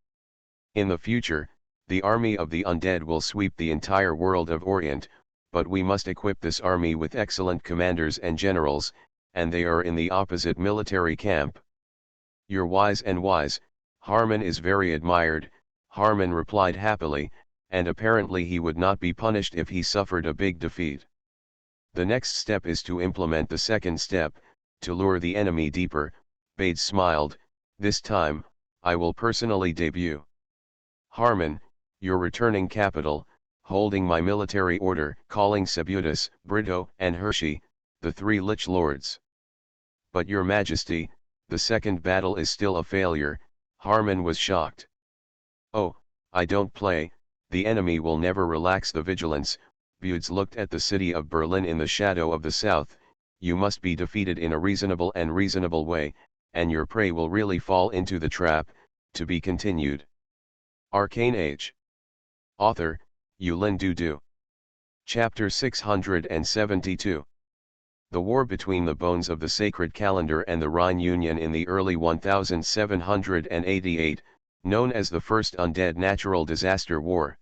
In the future, the army of the undead will sweep the entire world of Orient, but we must equip this army with excellent commanders and generals, and they are in the opposite military camp. You're wise and wise. Harman is very admired. Harman replied happily, and apparently he would not be punished if he suffered a big defeat. The next step is to implement the second step, to lure the enemy deeper. Bades smiled. This time, I will personally debut. Harman, you're returning capital, holding my military order, calling Sebutus, Brito, and Hershey, the 3 Lich lords. But your majesty, the second battle is still a failure. Harman was shocked. Oh, I don't play. The enemy will never relax the vigilance. Bades looked at the city of Berlin in the shadow of the south. You must be defeated in a reasonable way, and your prey will really fall into the trap. To be continued. Arcane Age. Author, Yulin Dudu. Chapter 672. The war between the bones of the sacred calendar and the Rhine Union in the early 1788, known as the First Undead Natural Disaster War.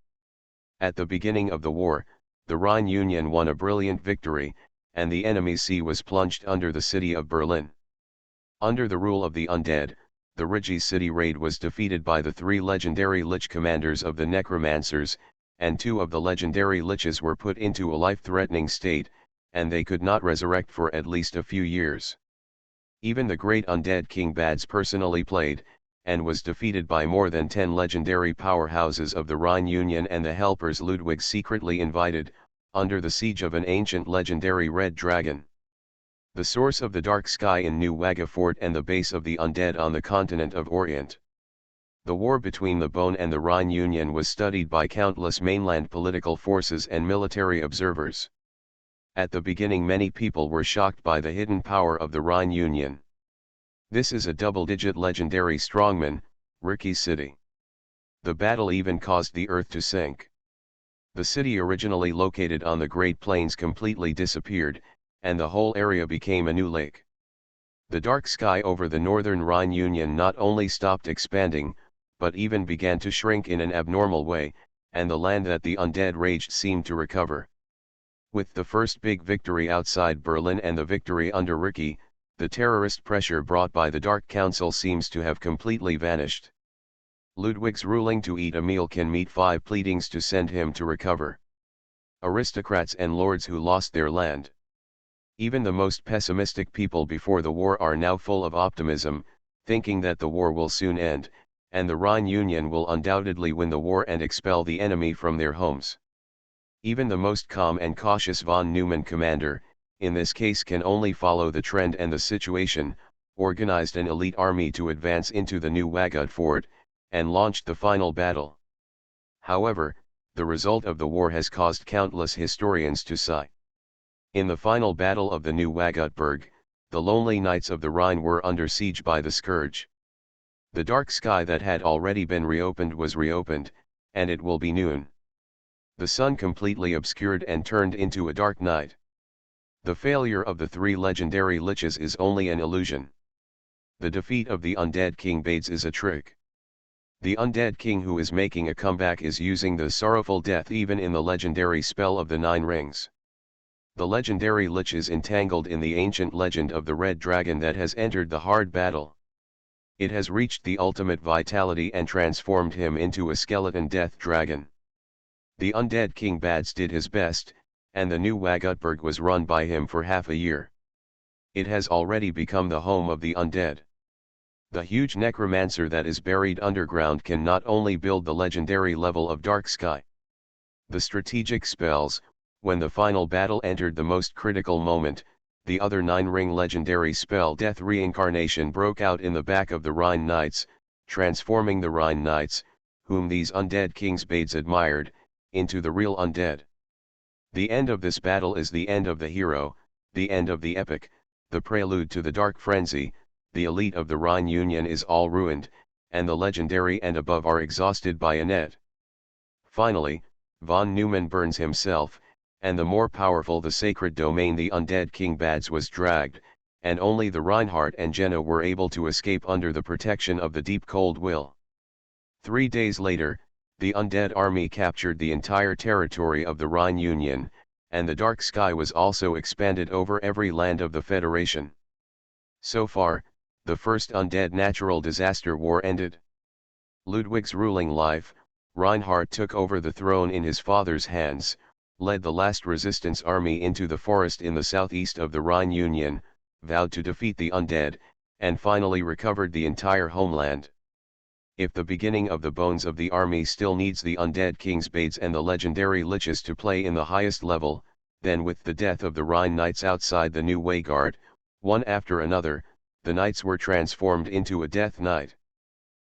At the beginning of the war, the Rhine Union won a brilliant victory, and the enemy's sea was plunged under the city of Berlin. Under the rule of the undead, the Rigi city raid was defeated by the 3 legendary lich commanders of the necromancers, and 2 of the legendary liches were put into a life-threatening state, and they could not resurrect for at least a few years. Even the great undead King Bads personally played, and was defeated by more than 10 legendary powerhouses of the Rhine Union and the helpers Ludwig secretly invited, under the siege of an ancient legendary red dragon. The source of the dark sky in New Waga Fort and the base of the undead on the continent of Orient. The war between the Bone and the Rhine Union was studied by countless mainland political forces and military observers. At the beginning many people were shocked by the hidden power of the Rhine Union. This is a double-digit legendary strongman, Riki city. The battle even caused the earth to sink. The city originally located on the Great Plains completely disappeared, and the whole area became a new lake. The dark sky over the northern Rhine Union not only stopped expanding, but even began to shrink in an abnormal way, and the land that the undead raged seemed to recover. With the first big victory outside Berlin and the victory under Riki, the terrorist pressure brought by the Dark Council seems to have completely vanished. Ludwig's ruling to eat a meal can meet 5 pleadings to send him to recover. Aristocrats and lords who lost their land. Even the most pessimistic people before the war are now full of optimism, thinking that the war will soon end, and the Rhine Union will undoubtedly win the war and expel the enemy from their homes. Even the most calm and cautious von Neumann commander, in this case can only follow the trend and the situation, organized an elite army to advance into the new Waga fort, and launched the final battle. However, the result of the war has caused countless historians to sigh. In the final battle of the new Wagatburg, the lonely knights of the Rhine were under siege by the scourge. The dark sky that had already been reopened was reopened, and it will be noon. The sun completely obscured and turned into a dark night. The failure of the 3 legendary liches is only an illusion. The defeat of the undead King Bades is a trick. The undead king who is making a comeback is using the sorrowful death even in the legendary spell of the 9 rings. The legendary lich is entangled in the ancient legend of the red dragon that has entered the hard battle. It has reached the ultimate vitality and transformed him into a skeleton death dragon. The undead King Bads did his best, and the new Wagatburg was run by him for half a year. It has already become the home of the undead. The huge necromancer that is buried underground can not only build the legendary level of dark sky. The strategic spells, when the final battle entered the most critical moment, the other 9-ring legendary spell Death Reincarnation broke out in the back of the Rhine Knights, transforming the Rhine Knights, whom these undead Kings Bades admired, into the real undead. The end of this battle is the end of the hero, the end of the epic, the prelude to the dark frenzy. The elite of the Rhine Union is all ruined, and the legendary and above are exhausted by Annette. Finally, von Neumann burns himself, and the more powerful the sacred domain the undead King Bads was dragged, and only the Reinhardt and Jenna were able to escape under the protection of the deep cold will. 3 days later, the undead army captured the entire territory of the Rhine Union, and the dark sky was also expanded over every land of the Federation. So far, the first undead natural disaster war ended. Ludwig's ruling life, Reinhardt took over the throne in his father's hands, led the last resistance army into the forest in the southeast of the Rhine Union, vowed to defeat the undead, and finally recovered the entire homeland. If the beginning of the bones of the army still needs the undead Kings Bades and the legendary liches to play in the highest level, then with the death of the Rhine Knights outside the new Waygard, one after another, the knights were transformed into a death knight.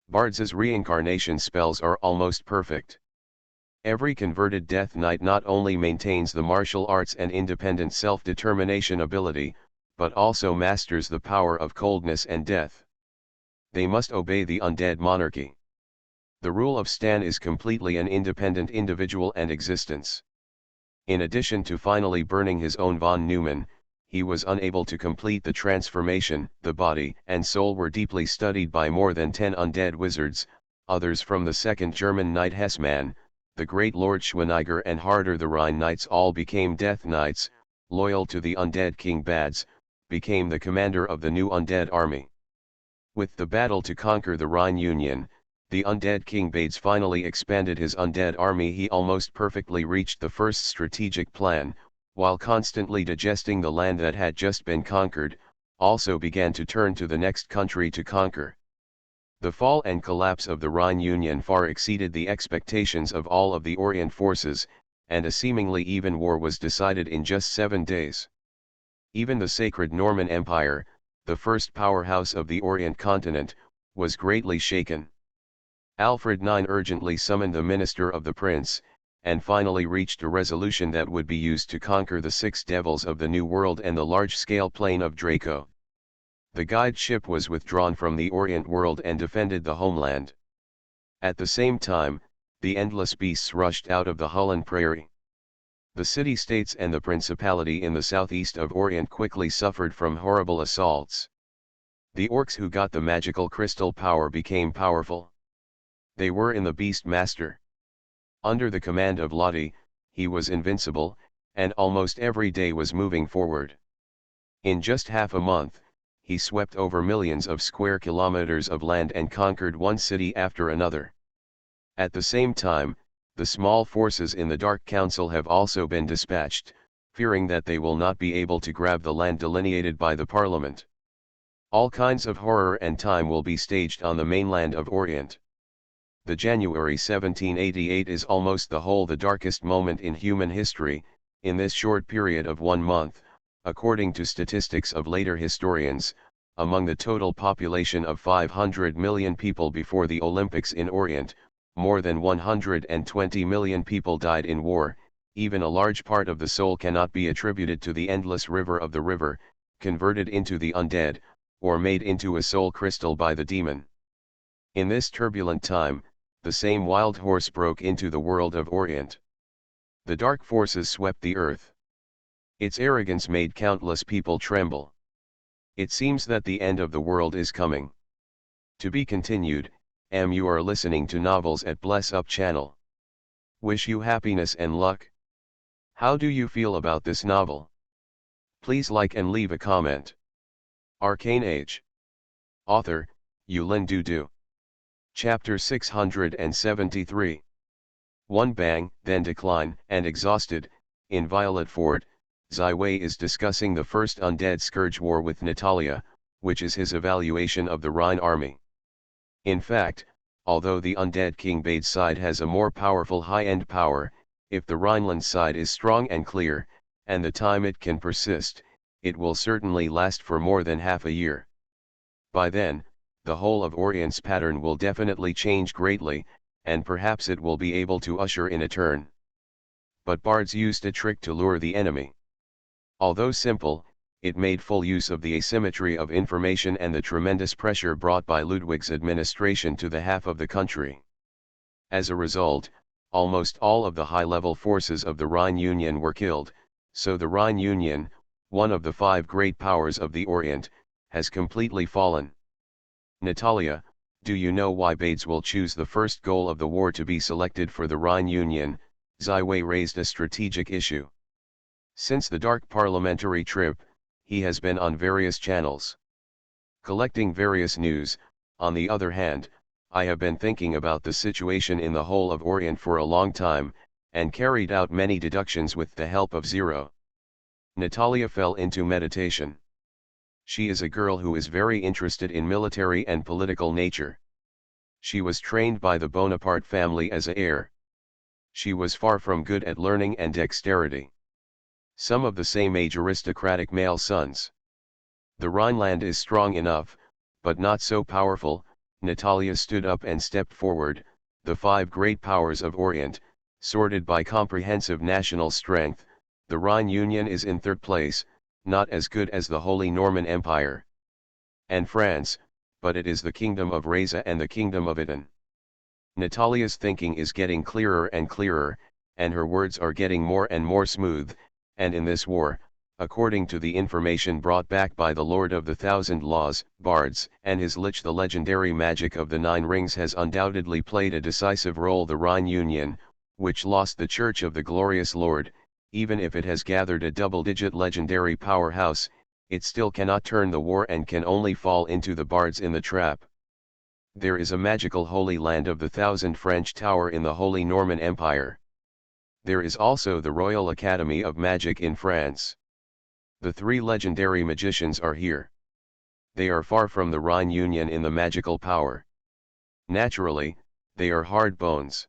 Bards' reincarnation spells are almost perfect. Every converted death knight not only maintains the martial arts and independent self-determination ability, but also masters the power of coldness and death. They must obey the undead monarchy. The rule of Stan is completely an independent individual and existence. In addition to finally burning his own von Neumann, he was unable to complete the transformation. The body and soul were deeply studied by more than 10 undead wizards, others from the 2nd German Knight Hessmann, the great Lord Schweineiger and Harder the Rhine Knights all became Death Knights, loyal to the undead King Bads, became the commander of the new undead army. With the battle to conquer the Rhine Union, the undead King Bades finally expanded his undead army. He almost perfectly reached the first strategic plan, while constantly digesting the land that had just been conquered, also began to turn to the next country to conquer. The fall and collapse of the Rhine Union far exceeded the expectations of all of the Orient forces, and a seemingly even war was decided in just 7 days. Even the sacred Norman Empire, the first powerhouse of the Orient continent, was greatly shaken. Alfred IX urgently summoned the minister of the prince, and finally reached a resolution that would be used to conquer the 6 devils of the New World and the large-scale plain of Draco. The guide ship was withdrawn from the Orient world and defended the homeland. At the same time, the endless beasts rushed out of the Hullen prairie. The city-states and the principality in the southeast of Orient quickly suffered from horrible assaults. The orcs who got the magical crystal power became powerful. They were in the Beast Master. Under the command of Lottie, he was invincible, and almost every day was moving forward. In just half a month, he swept over millions of square kilometers of land and conquered one city after another. At the same time, the small forces in the Dark Council have also been dispatched, fearing that they will not be able to grab the land delineated by the Parliament. All kinds of horror and time will be staged on the mainland of Orient. The January 1788 is almost the darkest moment in human history. In this short period of 1 month, according to statistics of later historians, among the total population of 500 million people before the Olympics in Orient, more than 120 million people died in war. Even a large part of the soul cannot be attributed to the endless river of the river, converted into the undead, or made into a soul crystal by the demon. In this turbulent time, the same wild horse broke into the world of Orient. The dark forces swept the earth. Its arrogance made countless people tremble. It seems that the end of the world is coming. To be continued. You are listening to Novels at Bless Up channel. Wish you happiness and luck. How do you feel about this novel? Please like and leave a comment. Arcane Age. Author, Yulin Dudu. Chapter 673. One bang, then decline, and exhausted. In Violet Fort, Ziwei is discussing the first undead scourge war with Natalia, which is his evaluation of the Rhine army. In fact, although the undead King Bade side has a more powerful high-end power, if the Rhineland side is strong and clear, and the time it can persist, it will certainly last for more than half a year. By then, the whole of Orient's pattern will definitely change greatly, and perhaps it will be able to usher in a turn. But bards used a trick to lure the enemy. Although simple, it made full use of the asymmetry of information and the tremendous pressure brought by Ludwig's administration to the half of the country. As a result, almost all of the high-level forces of the Rhine Union were killed, so the Rhine Union, one of the 5 great powers of the Orient, has completely fallen. Natalia, do you know why Bades will choose the first goal of the war to be selected for the Rhine Union? Ziwei raised a strategic issue. Since the dark parliamentary trip, he has been on various channels, collecting various news. On the other hand, I have been thinking about the situation in the whole of Orient for a long time, and carried out many deductions with the help of Zero. Natalia fell into meditation. She is a girl who is very interested in military and political nature. She was trained by the Bonaparte family as a heir. She was far from good at learning and dexterity. Some of the same age aristocratic male sons. The Rhineland is strong enough, but not so powerful. Natalia stood up and stepped forward. The 5 great powers of Orient, sorted by comprehensive national strength, the Rhine Union is in 3rd place, not as good as the Holy Norman Empire and France, but it is the Kingdom of Reza and the Kingdom of Itan. Natalia's thinking is getting clearer and clearer, and her words are getting more and more smooth. And in this war, according to the information brought back by the Lord of the Thousand Laws, Bards, and his lich, the legendary magic of the 9 rings has undoubtedly played a decisive role. The Rhine Union, which lost the Church of the Glorious Lord. Even if it has gathered a double-digit legendary powerhouse, it still cannot turn the war and can only fall into the bards in the trap. There is a magical Holy Land of the Thousand French Tower in the Holy Norman Empire. There is also the Royal Academy of Magic in France. The three legendary magicians are here. They are far from the Rhine Union in the magical power. Naturally, they are hard bones.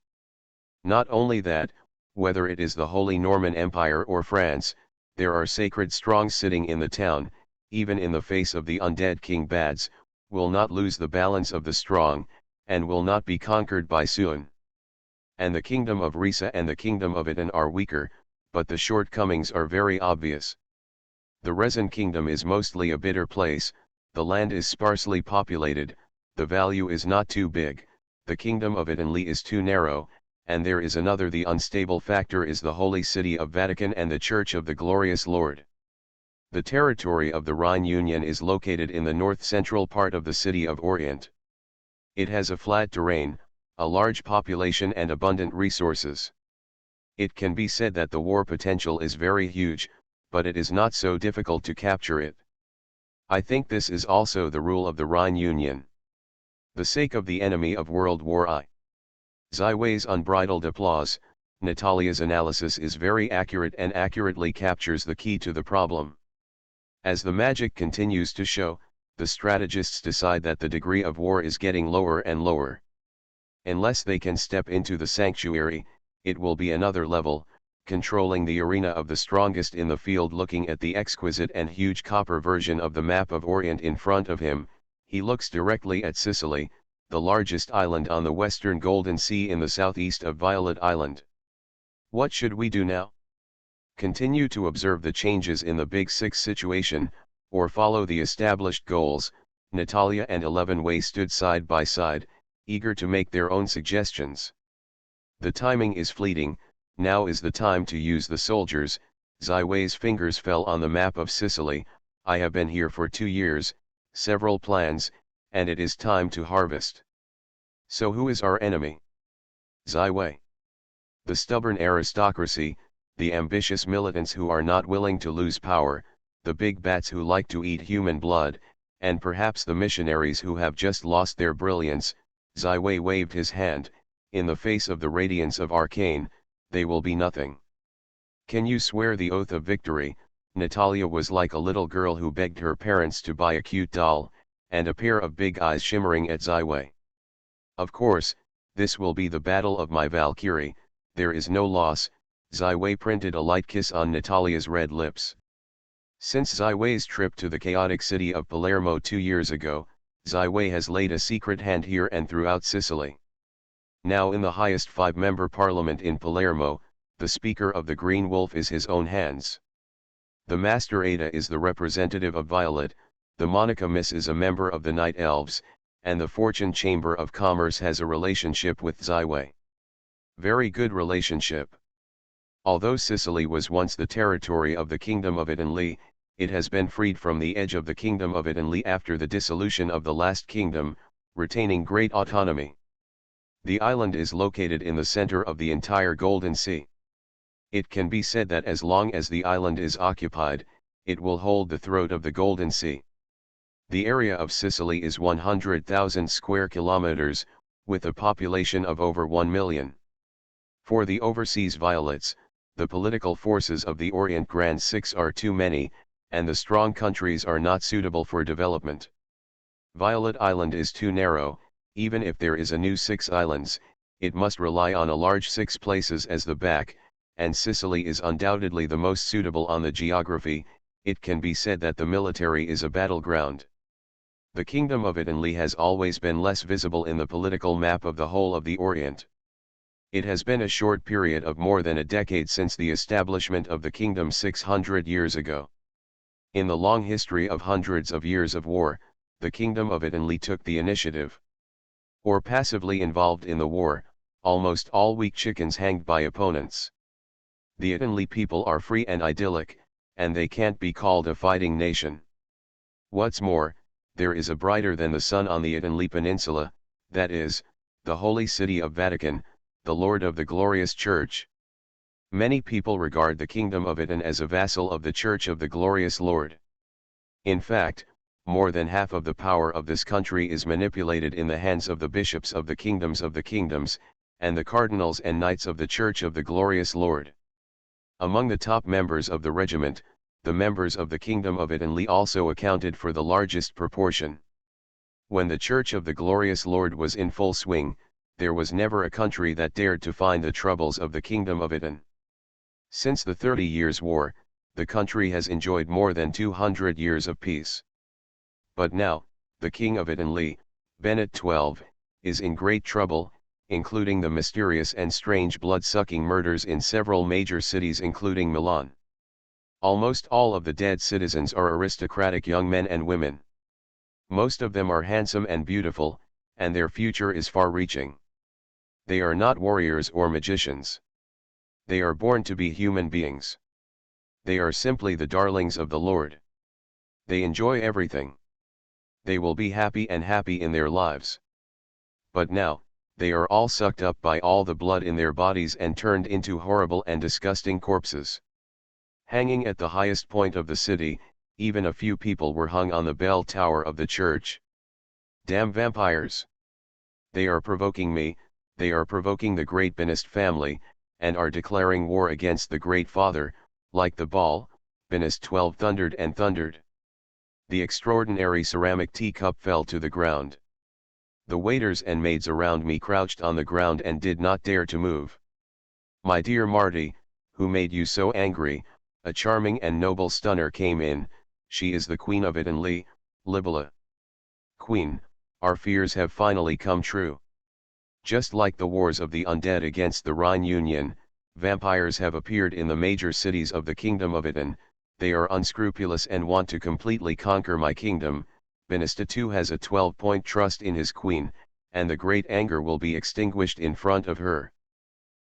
Not only that, whether it is the Holy Norman Empire or France, there are sacred strongs sitting in the town, even in the face of the undead King Bads, will not lose the balance of the strong, and will not be conquered by Suan. And the kingdom of Risa and the kingdom of Itan are weaker, but the shortcomings are very obvious. The Resin kingdom is mostly a bitter place, the land is sparsely populated, the value is not too big, the kingdom of Itanli is too narrow, and there is another. The unstable factor is the holy city of Vatican and the Church of the Glorious Lord. The territory of the Rhine Union is located in the north-central part of the city of Orient. It has a flat terrain, a large population and abundant resources. It can be said that the war potential is very huge, but it is not so difficult to capture it. I think this is also the rule of the Rhine Union. The sake of the enemy of World War I. Ziwei's unbridled applause. Natalia's analysis is very accurate and accurately captures the key to the problem. As the magic continues to show, the strategists decide that the degree of war is getting lower and lower. Unless they can step into the sanctuary, it will be another level, controlling the arena of the strongest in the field. Looking at the exquisite and huge copper version of the map of Orient in front of him, he looks directly at Sicily, the largest island on the western Golden Sea in the southeast of Violet Island. What should we do now? Continue to observe the changes in the Big Six situation, or follow the established goals? Natalia and 11 Wei stood side by side, eager to make their own suggestions. The timing is fleeting, now is the time to use the soldiers. Ziwei's fingers fell on the map of Sicily. I have been here for 2 years, several plans, and it is time to harvest. So who is our enemy? Ziwei. The stubborn aristocracy, the ambitious militants who are not willing to lose power, the big bats who like to eat human blood, and perhaps the missionaries who have just lost their brilliance. Ziwei waved his hand. In the face of the radiance of Arcane, they will be nothing. Can you swear the oath of victory? Natalia was like a little girl who begged her parents to buy a cute doll, and a pair of big eyes shimmering at Ziwei. Of course, this will be the battle of my Valkyrie, there is no loss. Ziwei printed a light kiss on Natalia's red lips. Since Ziwei's trip to the chaotic city of Palermo 2 years ago, Ziwei has laid a secret hand here and throughout Sicily. Now in the highest 5-member parliament in Palermo, the Speaker of the Green Wolf is his own hands. The Master Ada is the representative of Violet, the Monica Miss is a member of the Night Elves, and the Fortune Chamber of Commerce has a relationship with Ziwei. Very good relationship. Although Sicily was once the territory of the Kingdom of Itanli, it has been freed from the edge of the Kingdom of Itanli after the dissolution of the last kingdom, retaining great autonomy. The island is located in the center of the entire Golden Sea. It can be said that as long as the island is occupied, it will hold the throat of the Golden Sea. The area of Sicily is 100,000 square kilometers, with a population of over 1 million. For the overseas violets, the political forces of the Orient Grand Six are too many, and the strong countries are not suitable for development. Violet Island is too narrow. Even if there is a new 6 islands, it must rely on a large 6 places as the back, and Sicily is undoubtedly the most suitable on the geography. It can be said that the military is a battleground. The Kingdom of Itanli has always been less visible in the political map of the whole of the Orient. It has been a short period of more than a decade since the establishment of the kingdom 600 years ago. In the long history of hundreds of years of war, the Kingdom of Itanli took the initiative. Or passively involved in the war, almost all weak chickens hanged by opponents. The Itanli people are free and idyllic, and they can't be called a fighting nation. What's more, there is a brighter than the sun on the Itanli Peninsula, that is, the holy city of Vatican, the Lord of the glorious Church. Many people regard the kingdom of Itan as a vassal of the Church of the glorious Lord. In fact, more than half of the power of this country is manipulated in the hands of the bishops of the kingdoms, and the cardinals and knights of the Church of the glorious Lord. Among the top members of the regiment, the members of the kingdom of Italy also accounted for the largest proportion. When the Church of the glorious Lord was in full swing, there was never a country that dared to find the troubles of the kingdom of Italy. Since the 30 Years' War, the country has enjoyed more than 200 years of peace. But now, the King of Italy, Benedict XII, is in great trouble, including the mysterious and strange blood-sucking murders in several major cities including Milan. Almost all of the dead citizens are aristocratic young men and women. Most of them are handsome and beautiful, and their future is far-reaching. They are not warriors or magicians. They are born to be human beings. They are simply the darlings of the Lord. They enjoy everything. They will be happy in their lives. But now, they are all sucked up by all the blood in their bodies and turned into horrible and disgusting corpses. Hanging at the highest point of the city, even a few people were hung on the bell tower of the church. Damn vampires! They are provoking me, they are provoking the great Benest family, and are declaring war against the Great Father, like the ball. Benest 12 thundered and thundered. The extraordinary ceramic teacup fell to the ground. The waiters and maids around me crouched on the ground and did not dare to move. My dear Marty, who made you so angry? A charming and noble stunner came in. She is the Queen of Italy, Libella. Queen, our fears have finally come true. Just like the wars of the undead against the Rhine Union, vampires have appeared in the major cities of the Kingdom of Italy. They are unscrupulous and want to completely conquer my kingdom. Benest II has a 12-point trust in his queen, and the great anger will be extinguished in front of her.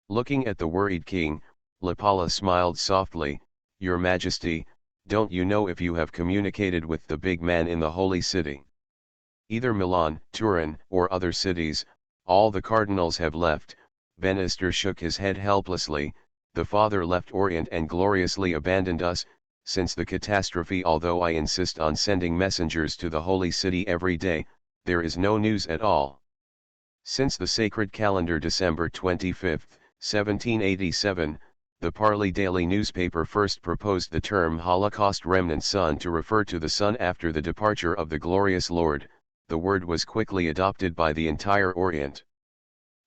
Looking at the worried king, Lipala smiled softly. Your Majesty, don't you know if you have communicated with the big man in the holy city? Either Milan, Turin, or other cities, all the cardinals have left. Benest shook his head helplessly. The Father left Orient and gloriously abandoned us. Since the catastrophe, although I insist on sending messengers to the holy city every day, there is no news at all. Since the sacred calendar December 25, 1787, the Parley daily newspaper first proposed the term Holocaust remnant son to refer to the sun after the departure of the glorious Lord, the word was quickly adopted by the entire Orient.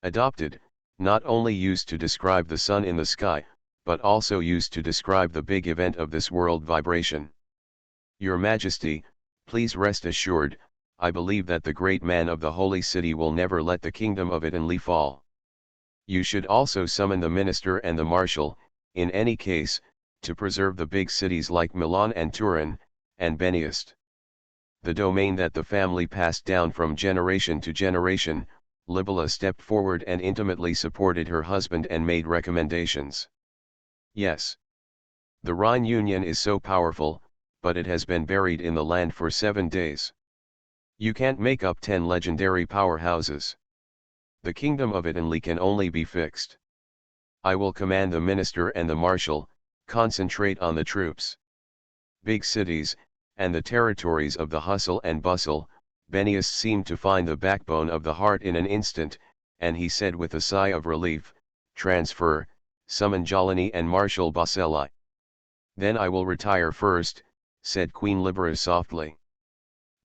Adopted, not only used to describe the sun in the sky, but also used to describe the big event of this world vibration. Your Majesty, please rest assured, I believe that the great man of the holy city will never let the kingdom of Italy fall. You should also summon the minister and the marshal, in any case, to preserve the big cities like Milan and Turin, and Benest. The domain that the family passed down from generation to generation. Libella stepped forward and intimately supported her husband and made recommendations. Yes. The Rhine Union is so powerful, but it has been buried in the land for 7 days. You can't make up 10 legendary powerhouses. The kingdom of Italy can only be fixed. I will command the minister and the marshal, concentrate on the troops. Big cities, and the territories of the hustle and bustle. Benest seemed to find the backbone of the heart in an instant, and he said with a sigh of relief, transfer, summon Giuliani and Marshal Baselli. Then I will retire first, said Queen Libera softly.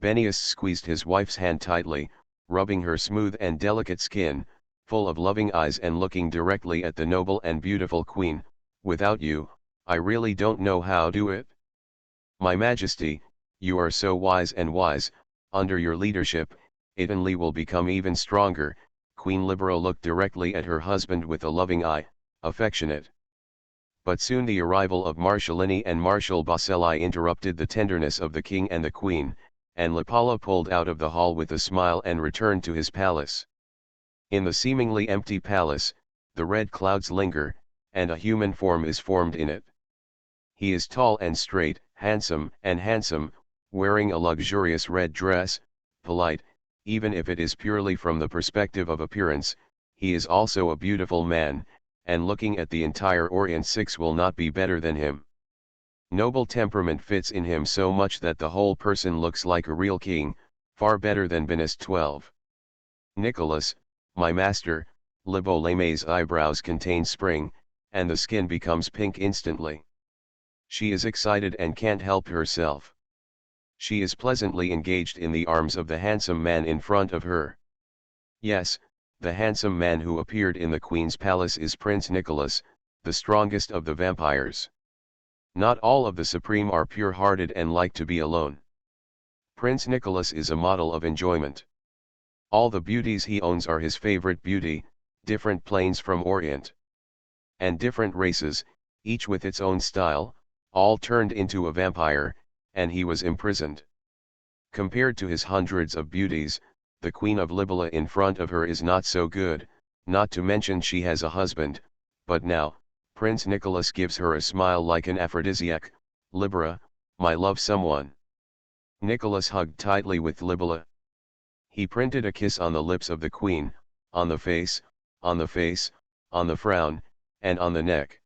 Benest squeezed his wife's hand tightly, rubbing her smooth and delicate skin, full of loving eyes and looking directly at the noble and beautiful queen. Without you, I really don't know how to do it. My Majesty, you are so wise and wise. Under your leadership, Italy will become even stronger. Queen Libera looked directly at her husband with a loving eye, affectionate. But soon the arrival of Marshalini and Marshal Baselli interrupted the tenderness of the king and the queen, and Lipala pulled out of the hall with a smile and returned to his palace. In the seemingly empty palace, the red clouds linger, and a human form is formed in it. He is tall and straight, handsome, wearing a luxurious red dress, polite, even if it is purely from the perspective of appearance. he is also a beautiful man, and looking at the entire Orient 6 will not be better than him. Noble temperament fits in him so much that the whole person looks like a real king, far better than Benest 12. Nicholas, my master, Liboleme's eyebrows contain spring, and the skin becomes pink instantly. She is excited and can't help herself. She is pleasantly engaged in the arms of the handsome man in front of her. Yes, the handsome man who appeared in the Queen's palace is Prince Nicholas, the strongest of the vampires. Not all of the supreme are pure-hearted and like to be alone. Prince Nicholas is a model of enjoyment. All the beauties he owns are his favorite beauty, different planes from Orient. And different races, each with its own style, all turned into a vampire, and he was imprisoned. Compared to his hundreds of beauties, the Queen of Libella in front of her is not so good, not to mention she has a husband, but now, Prince Nicholas gives her a smile like an aphrodisiac. Libera, my love someone. Nicholas hugged tightly with Libella. He printed a kiss on the lips of the Queen, on the face, on the face, on the frown, and on the neck.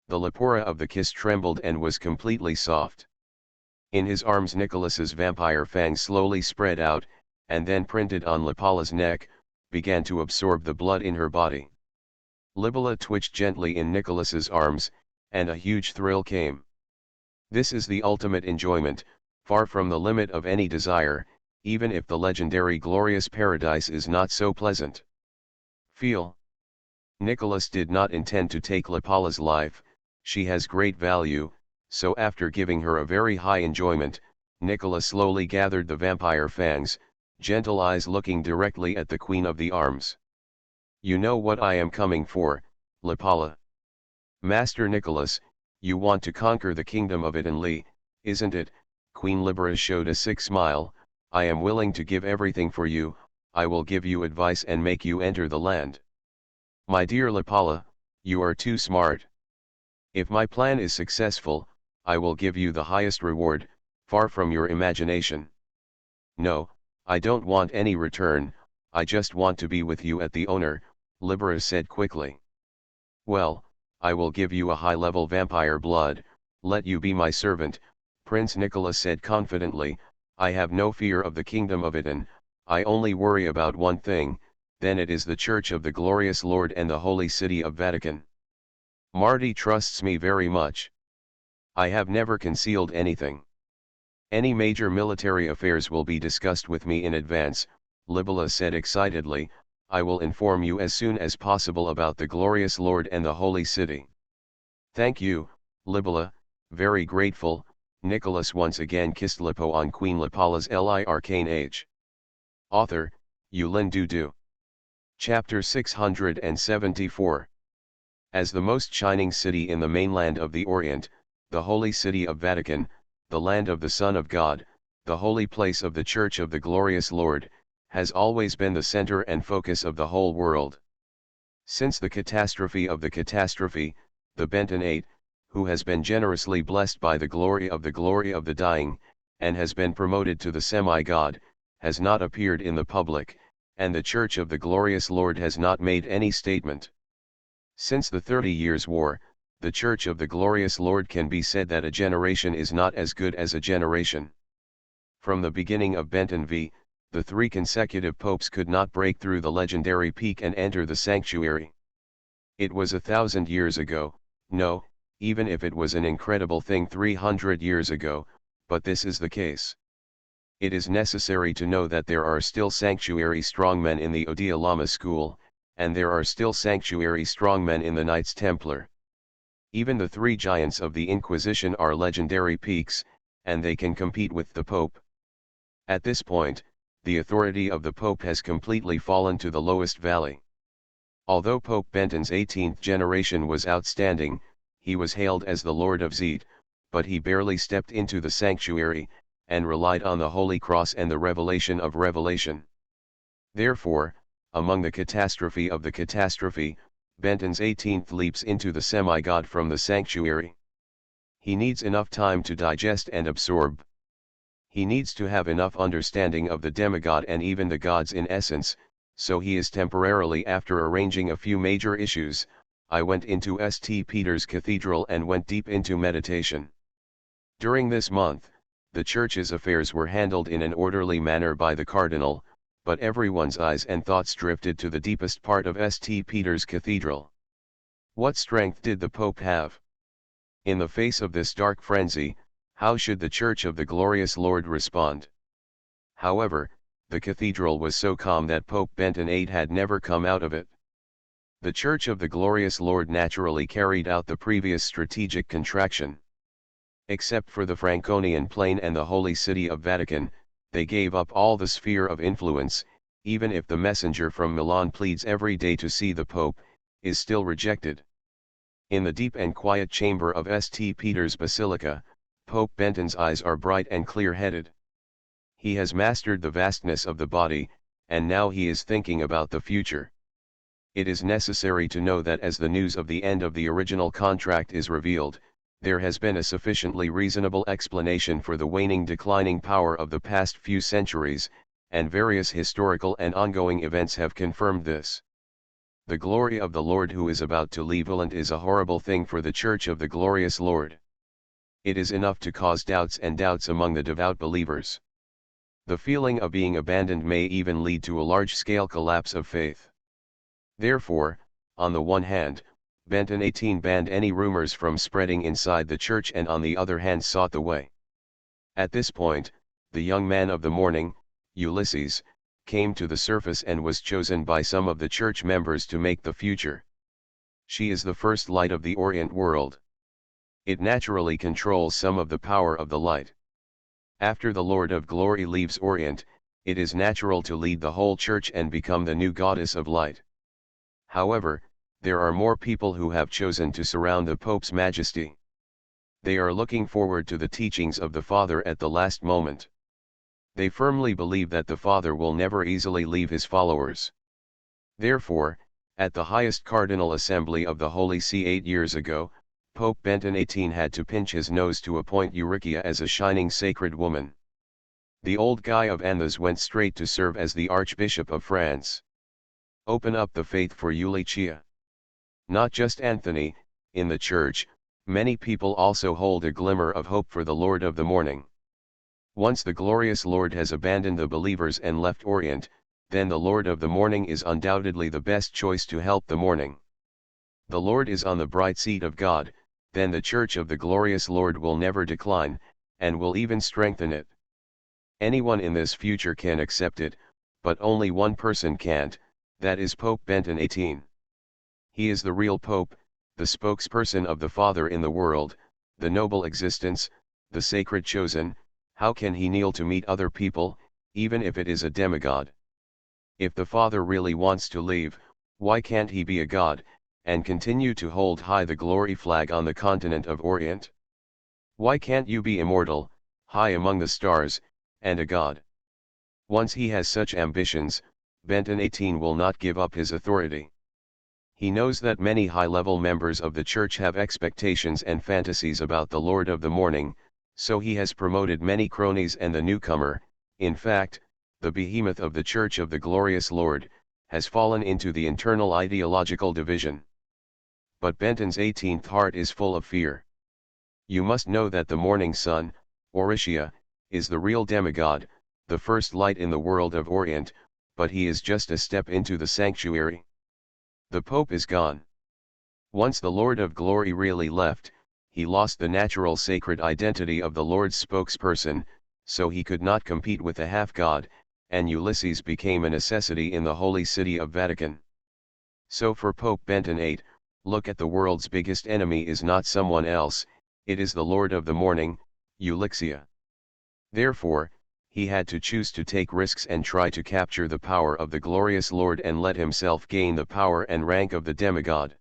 The lepora of the kiss trembled and was completely soft. In his arms Nicholas's vampire fangs slowly spread out, and then printed on Lipala's neck, began to absorb the blood in her body. Libella twitched gently in Nicholas's arms, and a huge thrill came. This is the ultimate enjoyment, far from the limit of any desire, even if the legendary glorious paradise is not so pleasant. Feel. Nicholas did not intend to take Lipala's life, she has great value, so after giving her a very high enjoyment, Nicholas slowly gathered the vampire fangs, gentle eyes looking directly at the Queen of the Arms. You know what I am coming for, Lipala. Master Nicholas, you want to conquer the kingdom of Italy, isn't it? Queen Libera showed a sick smile. I am willing to give everything for you, I will give you advice and make you enter the land. My dear Lipala, you are too smart. If my plan is successful, I will give you the highest reward, far from your imagination. No, I don't want any return, I just want to be with you at the owner, Libera said quickly. Well, I will give you a high-level vampire blood, let you be my servant, Prince Nicholas said confidently. I have no fear of the kingdom of Italy, I only worry about one thing, then it is the Church of the Glorious Lord and the Holy City of Vatican. Marty trusts me very much. I have never concealed anything. Any major military affairs will be discussed with me in advance, Libella said excitedly. I will inform you as soon as possible about the Glorious Lord and the Holy City. Thank you, Libella, very grateful. Nicholas once again kissed Lipo on Queen Lipala's Arcane Age. Author, Yulin Dudu. Chapter 674. As the most shining city in the mainland of the Orient, the Holy City of Vatican, the land of the Son of God, the holy place of the Church of the Glorious Lord, has always been the center and focus of the whole world. Since the catastrophe of the Benton 8, who has been generously blessed by the glory of the dying, and has been promoted to the semi-god, has not appeared in the public, and the Church of the Glorious Lord has not made any statement. Since the 30 Years' War, the Church of the Glorious Lord can be said that a generation is not as good as a generation. From the beginning of Benton v, the 3 consecutive popes could not break through the legendary peak and enter the sanctuary. It was 1,000 years ago, no, even if it was an incredible thing 300 years ago, but this is the case. It is necessary to know that there are still sanctuary strongmen in the Odia Lama school, and there are still sanctuary strongmen in the Knights Templar. Even the 3 giants of the Inquisition are legendary peaks, and they can compete with the Pope. At this point, the authority of the Pope has completely fallen to the lowest valley. Although Pope Benton's 18th generation was outstanding, he was hailed as the Lord of Zete, but he barely stepped into the sanctuary, and relied on the Holy Cross and the revelation of revelation. Therefore, among the catastrophe of the catastrophe, Benton's 18th leaps into the semi-god from the sanctuary. He needs enough time to digest and absorb. He needs to have enough understanding of the demigod and even the gods in essence, so he is temporarily. After arranging a few major issues, I went into St. Peter's Cathedral and went deep into meditation. During this month, the church's affairs were handled in an orderly manner by the cardinal, but everyone's eyes and thoughts drifted to the deepest part of St. Peter's Cathedral. What strength did the Pope have? In the face of this dark frenzy, how should the Church of the Glorious Lord respond? However, the cathedral was so calm that Pope Benton VIII had never come out of it. The Church of the Glorious Lord naturally carried out the previous strategic contraction. Except for the Franconian Plain and the Holy City of Vatican, they gave up all the sphere of influence. Even if the messenger from Milan pleads every day to see the Pope, is still rejected. In the deep and quiet chamber of St. Peter's Basilica, Pope Benton's eyes are bright and clear-headed. He has mastered the vastness of the body, and now he is thinking about the future. It is necessary to know that as the news of the end of the original contract is revealed, there has been a sufficiently reasonable explanation for the waning declining power of the past few centuries, and various historical and ongoing events have confirmed this. The glory of the Lord who is about to leave Ireland is a horrible thing for the Church of the Glorious Lord. It is enough to cause doubts and doubts among the devout believers. The feeling of being abandoned may even lead to a large-scale collapse of faith. Therefore, on the one hand, Benton XVIII banned any rumors from spreading inside the church and on the other hand sought the way. At this point, the young man of the morning, Ulysses, came to the surface and was chosen by some of the church members to make the future. She is the first light of the Orient world. It naturally controls some of the power of the light. After the Lord of Glory leaves Orient, it is natural to lead the whole church and become the new goddess of light. However, there are more people who have chosen to surround the Pope's Majesty. They are looking forward to the teachings of the Father at the last moment. They firmly believe that the Father will never easily leave his followers. Therefore, at the highest cardinal assembly of the Holy See 8 years ago, Pope Benton XVIII had to pinch his nose to appoint Eurychia as a shining sacred woman. The old Guy of Anthos went straight to serve as the Archbishop of France. Open up the faith for Eulychia. Not just Anthony, in the Church, many people also hold a glimmer of hope for the Lord of the Morning. Once the glorious Lord has abandoned the believers and left Orient, then the Lord of the Morning is undoubtedly the best choice to help the morning. The Lord is on the bright seat of God, then the Church of the glorious Lord will never decline, and will even strengthen it. Anyone in this future can accept it, but only one person can't, that is Pope Benton XVIII. He is the real Pope, the spokesperson of the Father in the world, the noble existence, the sacred chosen. How can he kneel to meet other people, even if it is a demigod? If the Father really wants to leave, why can't he be a god, and continue to hold high the glory flag on the continent of Orient? Why can't you be immortal, high among the stars, and a god? Once he has such ambitions, Benton XVIII will not give up his authority. He knows that many high-level members of the Church have expectations and fantasies about the Lord of the Morning, so he has promoted many cronies and the newcomer, in fact, the behemoth of the Church of the Glorious Lord, has fallen into the internal ideological division. But Benton's 18th heart is full of fear. You must know that the morning sun, Orishia, is the real demigod, the first light in the world of Orient, but he is just a step into the sanctuary. The Pope is gone. Once the Lord of Glory really left, he lost the natural sacred identity of the Lord's spokesperson, so he could not compete with the half-god, and Ulysses became a necessity in the Holy City of Vatican. So for Pope Benton VIII, look at the world's biggest enemy is not someone else, it is the Lord of the Morning, Eulychia. Therefore, he had to choose to take risks and try to capture the power of the glorious Lord and let himself gain the power and rank of the demigod.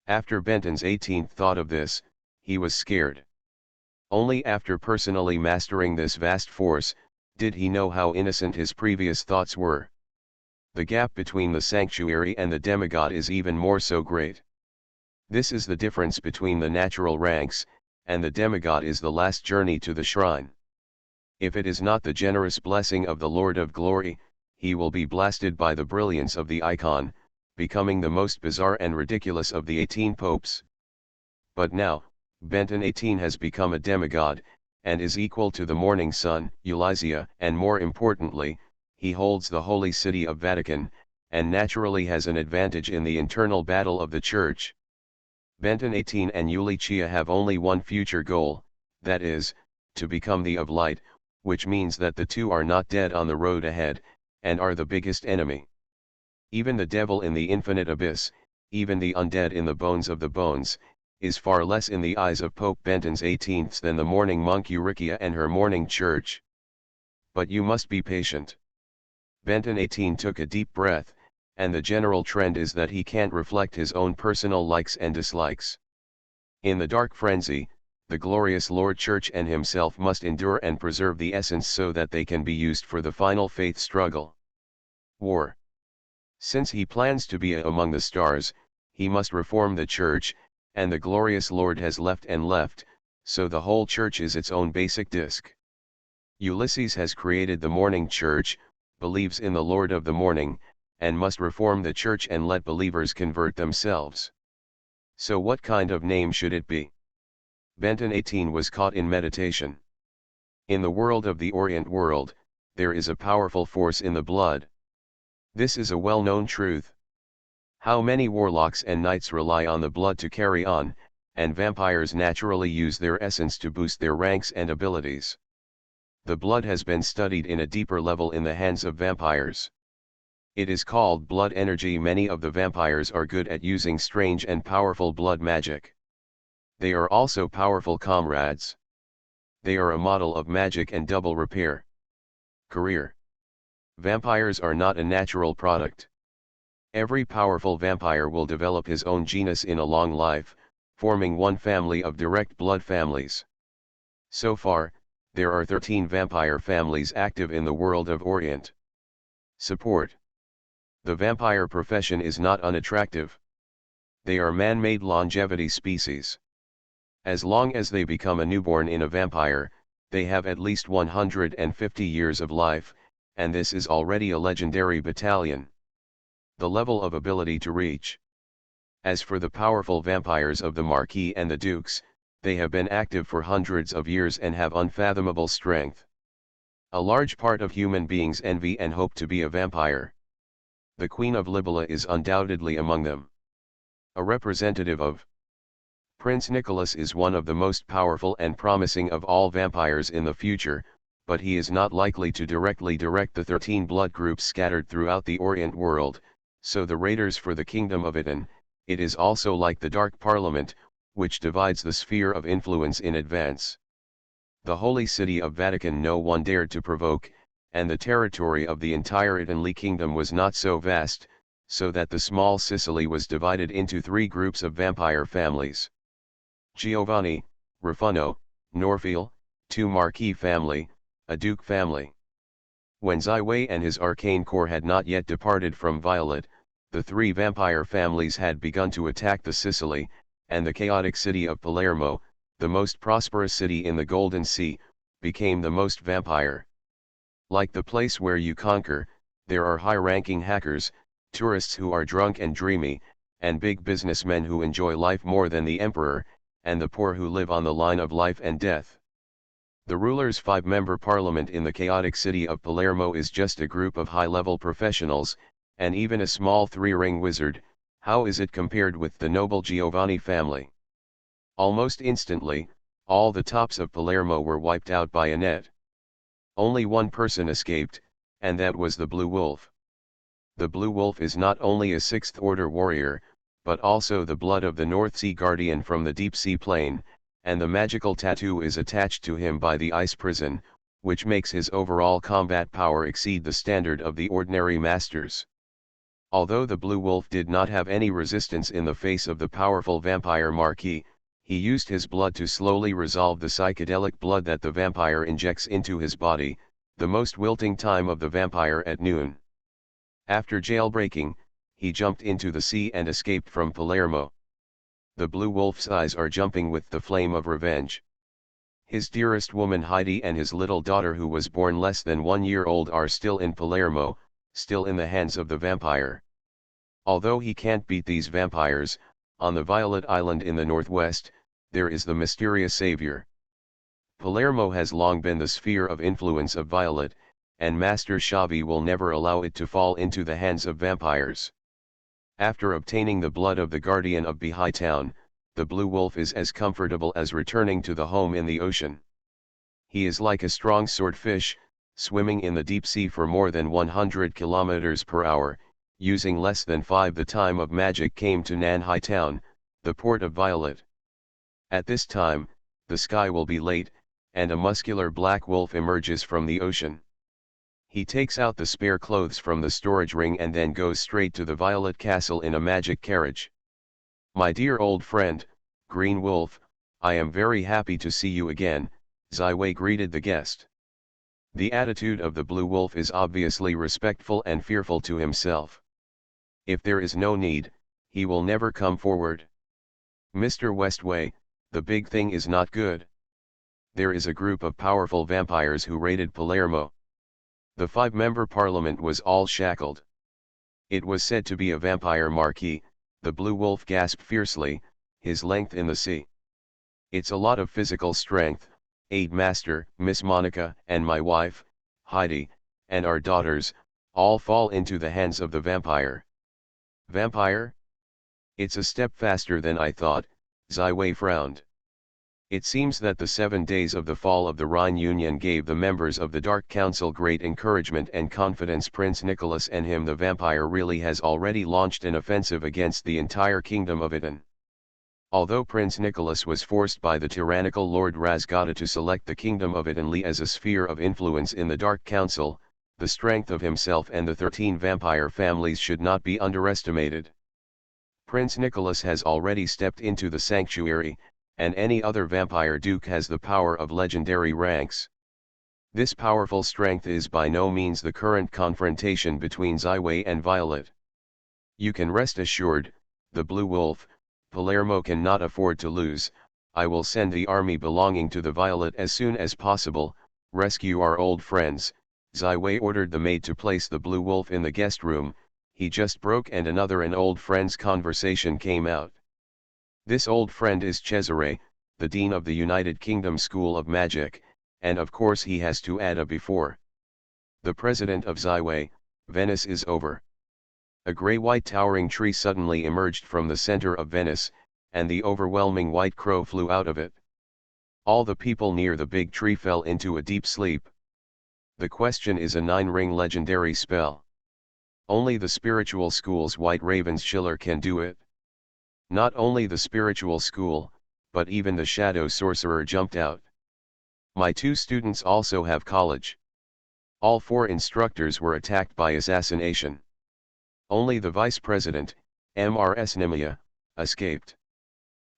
After Benton's 18th thought of this, he was scared. Only after personally mastering this vast force, did he know how innocent his previous thoughts were. The gap between the sanctuary and the demigod is even more so great. This is the difference between the natural ranks, and the demigod is the last journey to the shrine. If it is not the generous blessing of the Lord of Glory, he will be blasted by the brilliance of the icon, becoming the most bizarre and ridiculous of the 18 popes. But now, Benton 18 has become a demigod, and is equal to the morning sun, Eulizia, and more importantly, he holds the holy city of Vatican, and naturally has an advantage in the internal battle of the Church. Benton 18 and Eulizia have only one future goal, that is, to become the of light, which means that the two are not dead on the road ahead, and are the biggest enemy. Even the devil in the infinite abyss, even the undead in the bones of the bones, is far less in the eyes of Pope Benton's 18th than the morning monk Eurychia and her morning church. But you must be patient. Benton 18 took a deep breath, and the general trend is that he can't reflect his own personal likes and dislikes. In the dark frenzy, the glorious Lord Church and himself must endure and preserve the essence so that they can be used for the final faith struggle. War. Since he plans to be among the stars, he must reform the Church, and the glorious Lord has left and left, so the whole Church is its own basic disk. Ulysses has created the morning Church, believes in the Lord of the morning, and must reform the Church and let believers convert themselves. So what kind of name should it be? Benton 18 was caught in meditation. In the world of the Orient world, there is a powerful force in the blood. This is a well-known truth. How many warlocks and knights rely on the blood to carry on, and vampires naturally use their essence to boost their ranks and abilities. The blood has been studied in a deeper level in the hands of vampires. It is called blood energy. Many of the vampires are good at using strange and powerful blood magic. They are also powerful comrades. They are a model of magic and double repair. Career. Vampires are not a natural product. Every powerful vampire will develop his own genus in a long life, forming one family of direct blood families. So far, there are 13 vampire families active in the world of Orient. Support. The vampire profession is not unattractive. They are man-made longevity species. As long as they become a newborn in a vampire, they have at least 150 years of life, and this is already a legendary battalion. The level of ability to reach. As for the powerful vampires of the Marquis and the Dukes, they have been active for hundreds of years and have unfathomable strength. A large part of human beings envy and hope to be a vampire. The Queen of Libya is undoubtedly among them. A representative of Prince Nicholas is one of the most powerful and promising of all vampires in the future, but he is not likely to directly direct the 13 blood groups scattered throughout the Orient world, so the raiders for the Kingdom of Itan. It is also like the Dark Parliament, which divides the sphere of influence in advance. The holy city of Vatican no one dared to provoke, and the territory of the entire Itanly kingdom was not so vast, so that the small Sicily was divided into 3 groups of vampire families. Giovanni, Raffaello, Norfil, 2 Marquis family, a Duke family. When Ziwei and his arcane core had not yet departed from Violet, the 3 vampire families had begun to attack the Sicily, and the chaotic city of Palermo, the most prosperous city in the Golden Sea, became the most vampire. Like the place where you conquer, there are high-ranking hackers, tourists who are drunk and dreamy, and big businessmen who enjoy life more than the emperor, and the poor who live on the line of life and death. The ruler's 5-member parliament in the chaotic city of Palermo is just a group of high-level professionals, and even a small 3-ring wizard. How is it compared with the noble Giovanni family? Almost instantly, all the tops of Palermo were wiped out by a net. Only one person escaped, and that was the Blue Wolf. The Blue Wolf is not only a 6th-order warrior, but also the blood of the North Sea guardian from the deep sea plane, and the magical tattoo is attached to him by the ice prison, which makes his overall combat power exceed the standard of the ordinary masters. Although the Blue Wolf did not have any resistance in the face of the powerful vampire Marquis, he used his blood to slowly resolve the psychedelic blood that the vampire injects into his body, the most wilting time of the vampire at noon. After jailbreaking, he jumped into the sea and escaped from Palermo. The Blue Wolf's eyes are jumping with the flame of revenge. His dearest woman Heidi and his little daughter who was born less than 1 year old are still in Palermo, still in the hands of the vampire. Although he can't beat these vampires, on the Violet Island in the northwest, there is the mysterious savior. Palermo has long been the sphere of influence of Violet, and Master Xavi will never allow it to fall into the hands of vampires. After obtaining the blood of the guardian of Bahi Town, the blue wolf is as comfortable as returning to the home in the ocean. He is like a strong swordfish, swimming in the deep sea for more than 100 kilometers per hour, using less than 5 the time of magic came to Nanhai Town, the port of Violet. At this time, the sky will be late, and a muscular black wolf emerges from the ocean. He takes out the spare clothes from the storage ring and then goes straight to the Violet Castle in a magic carriage. "My dear old friend, Green Wolf, I am very happy to see you again," Ziwei greeted the guest. The attitude of the blue wolf is obviously respectful and fearful to himself. If there is no need, he will never come forward. "Mr. Westway, the big thing is not good. There is a group of powerful vampires who raided Palermo." The 5-member parliament was all shackled. "It was said to be a vampire marquis," the blue wolf gasped fiercely, his length in the sea. "It's a lot of physical strength, Aid Master, Miss Monica, and my wife, Heidi, and our daughters, all fall into the hands of the vampire." "Vampire? It's a step faster than I thought," Ziwei frowned. It seems that the 7 days of the fall of the Rhine Union gave the members of the Dark Council great encouragement and confidence. Prince Nicholas and him the vampire really has already launched an offensive against the entire kingdom of Italy. Although Prince Nicholas was forced by the tyrannical Lord Razgada to select the kingdom of Italy as a sphere of influence in the Dark Council, the strength of himself and the 13 vampire families should not be underestimated. Prince Nicholas has already stepped into the sanctuary, and any other vampire duke has the power of legendary ranks. This powerful strength is by no means the current confrontation between Ziwei and Violet. "You can rest assured, the Blue Wolf, Palermo cannot afford to lose. I will send the army belonging to the Violet as soon as possible, rescue our old friends." Ziwei ordered the maid to place the Blue Wolf in the guest room. He just broke and an old friend's conversation came out. This old friend is Cesare, the dean of the United Kingdom School of Magic, and of course he has to add a before. "The president of Ziwei, Venice is over." A grey-white towering tree suddenly emerged from the center of Venice, and the overwhelming white crow flew out of it. All the people near the big tree fell into a deep sleep. The question is a 9-ring legendary spell. Only the spiritual school's White Raven's Schiller can do it. Not only the spiritual school, but even the shadow sorcerer jumped out. "My 2 students also have college." All 4 instructors were attacked by assassination. Only the vice president, Mrs. Nimia, escaped.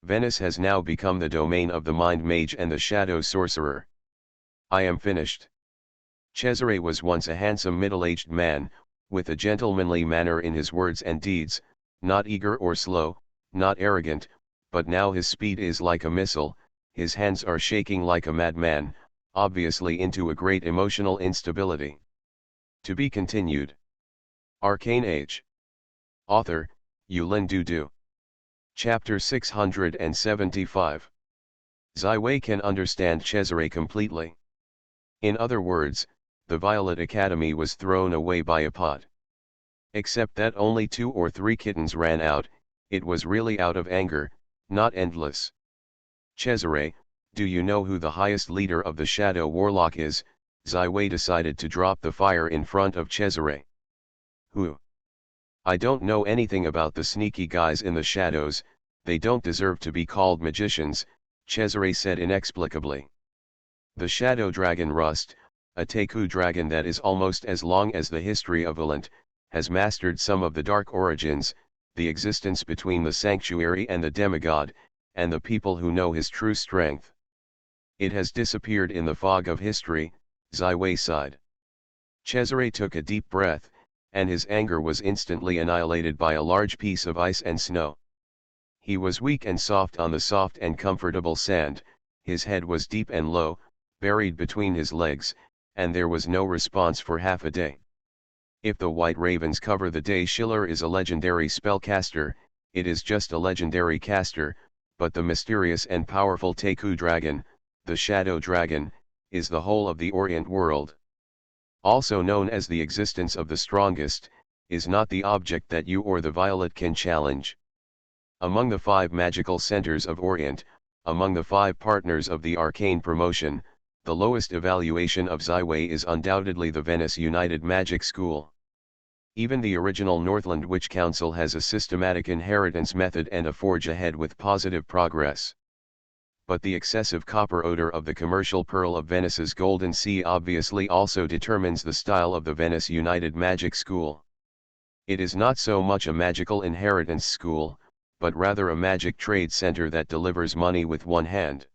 Venice has now become the domain of the mind mage and the shadow sorcerer. "I am finished." Cesare was once a handsome middle-aged man, with a gentlemanly manner in his words and deeds, not eager or slow, not arrogant, but now his speed is like a missile, his hands are shaking like a madman, obviously into a great emotional instability. To be continued. Arcane Age. Author, Yulin Dudu. Chapter 675. Ziwei can understand Cesare completely. In other words, the Violet Academy was thrown away by a pot. Except that only 2 or 3 kittens ran out, it was really out of anger, not endless. "Cesare, do you know who the highest leader of the Shadow Warlock is?" Ziwei decided to drop the fire in front of Cesare. "Who? I don't know anything about the sneaky guys in the shadows, they don't deserve to be called magicians," Cesare said inexplicably. "The Shadow Dragon Rust, a Teku dragon that is almost as long as the history of Valant, has mastered some of the dark origins, the existence between the sanctuary and the demigod, and the people who know his true strength. It has disappeared in the fog of history," Ziwei sighed. Cesare took a deep breath, and his anger was instantly annihilated by a large piece of ice and snow. He was weak and soft on the soft and comfortable sand, his head was deep and low, buried between his legs, and there was no response for half a day. If the white ravens cover the day, Schiller is a legendary spellcaster. It is just a legendary caster, but the mysterious and powerful Teku dragon, the shadow dragon, is the whole of the Orient world. Also known as the existence of the strongest, is not the object that you or the violet can challenge. Among the 5 magical centers of Orient, among the 5 partners of the Arcane promotion, the lowest evaluation of Zaiwei is undoubtedly the Venice United Magic School. Even the original Northland Witch Council has a systematic inheritance method and a forge ahead with positive progress. But the excessive copper odor of the commercial pearl of Venice's Golden Sea obviously also determines the style of the Venice United Magic School. It is not so much a magical inheritance school, but rather a magic trade center that delivers money with one hand.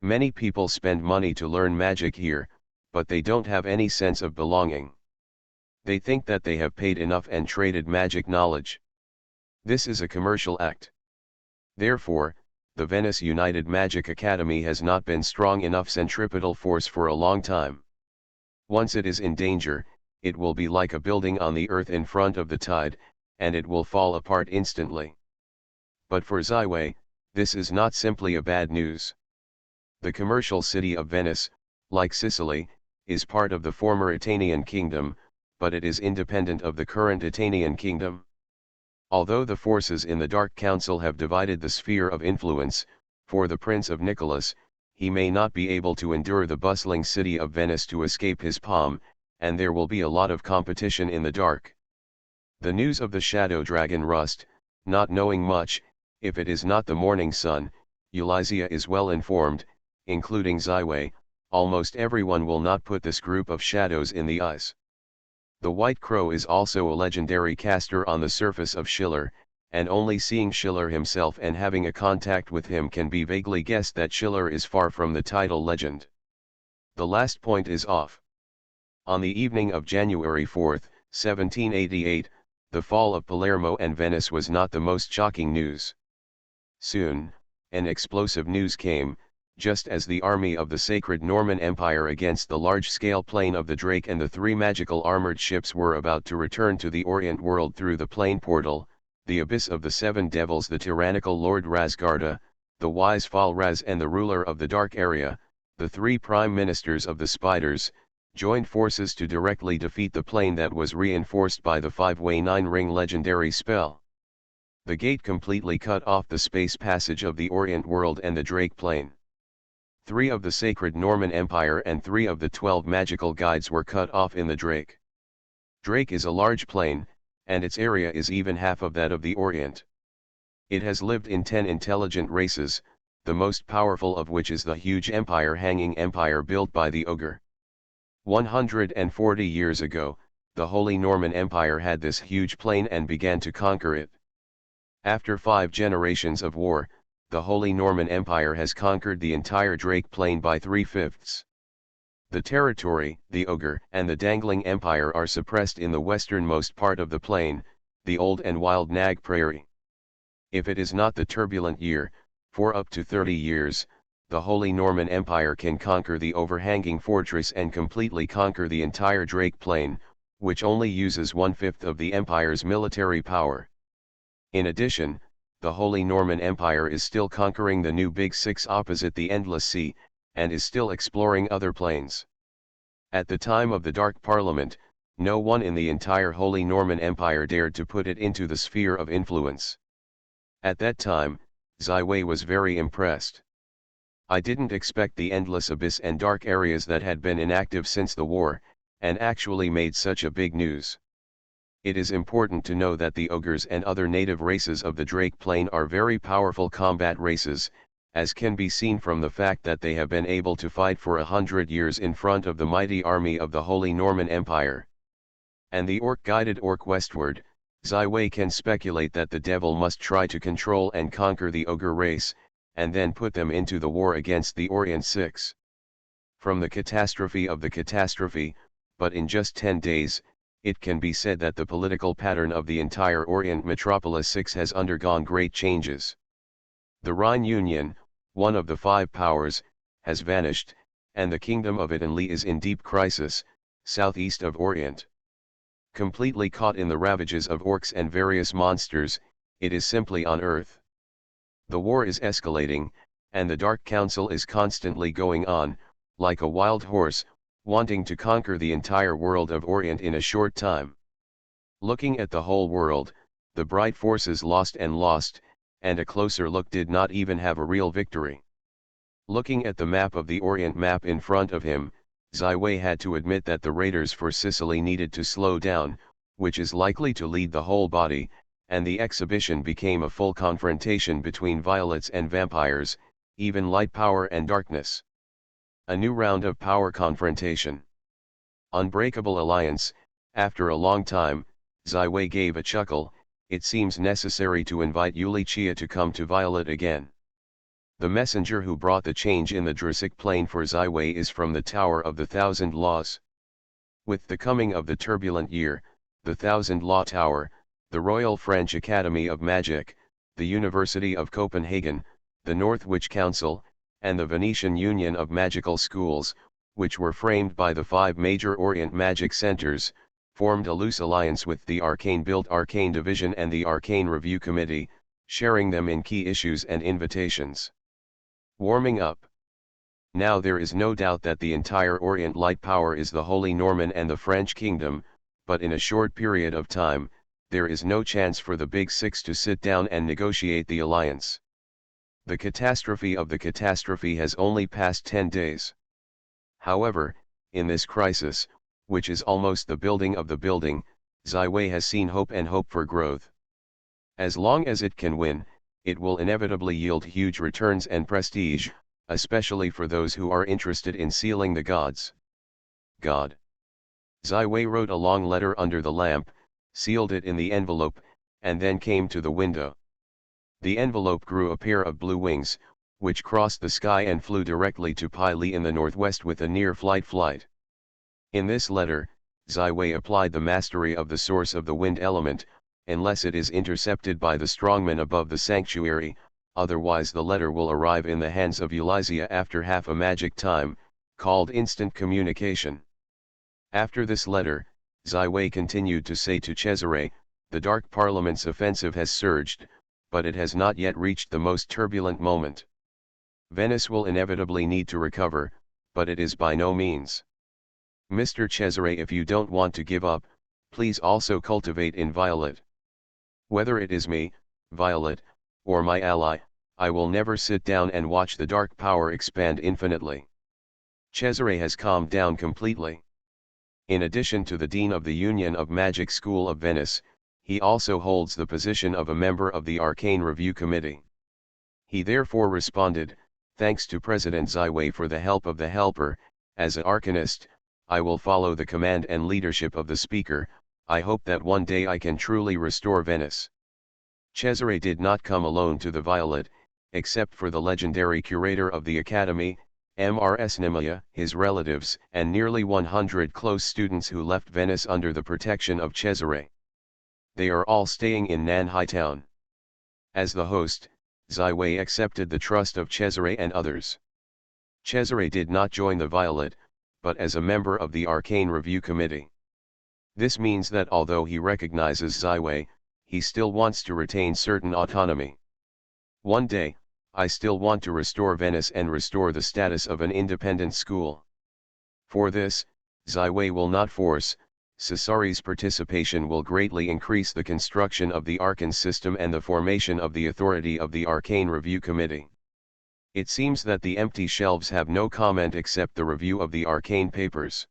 Many people spend money to learn magic here, but they don't have any sense of belonging. They think that they have paid enough and traded magic knowledge. This is a commercial act. Therefore, the Venice United Magic Academy has not been strong enough centripetal force for a long time. Once it is in danger, it will be like a building on the earth in front of the tide, and it will fall apart instantly. But for Zaiwei, this is not simply a bad news. The commercial city of Venice, like Sicily, is part of the former Itanian kingdom, but it is independent of the current Itanian kingdom. Although the forces in the Dark Council have divided the sphere of influence, for the Prince of Nicholas, he may not be able to endure the bustling city of Venice to escape his palm, and there will be a lot of competition in the dark. The news of the shadow dragon Rust, not knowing much, if it is not the morning sun, Eulizia is well informed, including Zaiwei. Almost everyone will not put this group of shadows in the eyes. The White Crow is also a legendary caster on the surface of Schiller, and only seeing Schiller himself and having a contact with him can be vaguely guessed that Schiller is far from the title legend. The last point is off. On the evening of January 4, 1788, the fall of Palermo and Venice was not the most shocking news. Soon, an explosive news came, just as the army of the sacred Norman Empire against the large-scale plane of the Drake and the 3 magical armored ships were about to return to the Orient world through the plane portal, the abyss of the 7 devils, the tyrannical Lord Razgarda, the wise Fal Raz and the ruler of the dark area, the 3 prime ministers of the spiders, joined forces to directly defeat the plane that was reinforced by the 5-way 9-ring legendary spell. The gate completely cut off the space passage of the Orient world and the Drake plane. 3 of the sacred Norman Empire and 3 of the 12 magical guides were cut off in the Drake. Drake is a large plane, and its area is even half of that of the Orient. It has lived in 10 intelligent races, the most powerful of which is the huge hanging empire built by the ogre. 140 years ago, the Holy Norman Empire had this huge plane and began to conquer it. After 5 generations of war, the Holy Norman Empire has conquered the entire Drake Plain by 3/5. The territory, the Ogre, and the Dangling Empire are suppressed in the westernmost part of the plain, the Old and Wild Nag Prairie. If it is not the turbulent year, for up to 30 years, the Holy Norman Empire can conquer the overhanging fortress and completely conquer the entire Drake Plain, which only uses 1/5 of the Empire's military power. In addition, the Holy Norman Empire is still conquering the new Big Six opposite the Endless Sea, and is still exploring other planes. At the time of the Dark Parliament, no one in the entire Holy Norman Empire dared to put it into the sphere of influence. At that time, Zaiwei was very impressed. I didn't expect the endless abyss and dark areas that had been inactive since the war, and actually made such a big news. It is important to know that the ogres and other native races of the Drake Plain are very powerful combat races, as can be seen from the fact that they have been able to fight for 100 years in front of the mighty army of the Holy Norman Empire. And the orc-guided orc westward, Zaiwei can speculate that the devil must try to control and conquer the ogre race, and then put them into the war against the Orient Six. From the catastrophe of the catastrophe, but in just 10 days, it can be said that the political pattern of the entire Orient Metropolis 6 has undergone great changes. The Rhine Union, one of the 5 powers, has vanished, and the kingdom of Italy is in deep crisis, southeast of Orient. Completely caught in the ravages of orcs and various monsters, it is simply on Earth. The war is escalating, and the Dark Council is constantly going on, like a wild horse, wanting to conquer the entire world of Orient in a short time. Looking at the whole world, the bright forces lost, and a closer look did not even have a real victory. Looking at the map of the Orient map in front of him, Zaiwei had to admit that the raiders for Sicily needed to slow down, which is likely to lead the whole body, and the exhibition became a full confrontation between violets and vampires, even light power and darkness. A new round of power confrontation. Unbreakable alliance. After a long time, Zaiwei gave a chuckle. It seems necessary to invite Yuli Chia to come to Violet again. The messenger who brought the change in the Drasic plane for Zaiwei is from the Tower of the Thousand Laws. With the coming of the turbulent year, the Thousand Law Tower, the Royal French Academy of Magic, the University of Copenhagen, the Northwich Council, and the Venetian Union of Magical Schools, which were framed by the 5 major Orient magic centers, formed a loose alliance with the Arcane-built Arcane Division and the Arcane Review Committee, sharing them in key issues and invitations. Warming up. Now there is no doubt that the entire Orient light power is the Holy Norman and the French Kingdom, but in a short period of time, there is no chance for the Big Six to sit down and negotiate the alliance. The catastrophe of the catastrophe has only passed 10 days. However, in this crisis, which is almost the building of the building, Zaiwei has seen hope and hope for growth. As long as it can win, it will inevitably yield huge returns and prestige, especially for those who are interested in sealing the gods. God. Zaiwei wrote a long letter under the lamp, sealed it in the envelope, and then came to the window. The envelope grew a pair of blue wings, which crossed the sky and flew directly to Pai Li in the northwest with a near-flight flight. In this letter, Zaiwei applied the mastery of the source of the wind element, unless it is intercepted by the strongman above the sanctuary, otherwise the letter will arrive in the hands of Eulizia after half a magic time, called instant communication. After this letter, Zaiwei continued to say to Cesare, the Dark Parliament's offensive has surged, but it has not yet reached the most turbulent moment. Venice will inevitably need to recover, but it is by no means. Mr. Cesare, if you don't want to give up, please also cultivate in Violet. Whether it is me, Violet, or my ally, I will never sit down and watch the dark power expand infinitely. Cesare has calmed down completely. In addition to the Dean of the Union of Magic School of Venice, he also holds the position of a member of the Arcane Review Committee. He therefore responded, thanks to President Zaiwei for the help of the helper, as an arcanist, I will follow the command and leadership of the speaker. I hope that one day I can truly restore Venice. Cesare did not come alone to the Violet, except for the legendary curator of the Academy, Mrs. Nimia, his relatives, and nearly 100 close students who left Venice under the protection of Cesare. They are all staying in Nanhai town. As the host, Zaiwei accepted the trust of Cesare and others. Cesare did not join the Violet, but as a member of the Arcane Review Committee. This means that although he recognizes Zaiwei, he still wants to retain certain autonomy. One day, I still want to restore Venice and restore the status of an independent school. For this, Zaiwei will not force. Cesare's participation will greatly increase the construction of the Arcane system and the formation of the authority of the Arcane Review Committee. It seems that the empty shelves have no comment except the review of the arcane papers.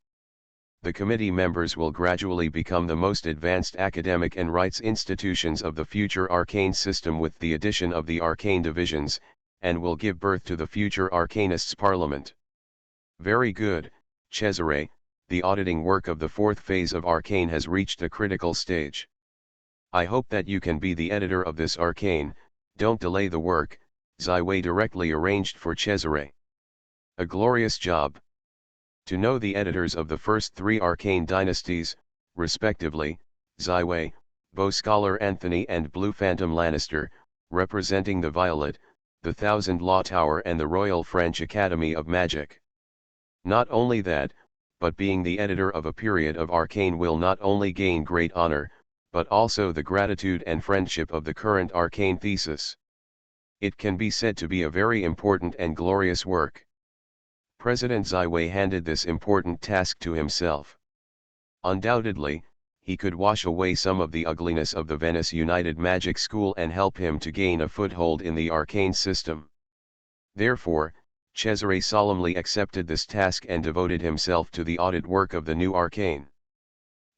The committee members will gradually become the most advanced academic and rights institutions of the future arcane system with the addition of the arcane divisions, and will give birth to the future arcanists' parliament. Very good, Cesare, the auditing work of the fourth phase of arcane has reached a critical stage. I hope that you can be the editor of this arcane. Don't delay the work, Zaiwei directly arranged for Cesare. A glorious job. To know the editors of the first 3 arcane dynasties, respectively, Zaiwei, Bow Scholar Anthony and Blue Phantom Lannister, representing the Violet, the Thousand Law Tower and the Royal French Academy of Magic. Not only that, but being the editor of a period of Arcane will not only gain great honor, but also the gratitude and friendship of the current Arcane thesis. It can be said to be a very important and glorious work. President Ziwei handed this important task to himself. Undoubtedly, he could wash away some of the ugliness of the Venice United Magic School and help him to gain a foothold in the arcane system. Therefore, Cesare solemnly accepted this task and devoted himself to the audit work of the new arcane.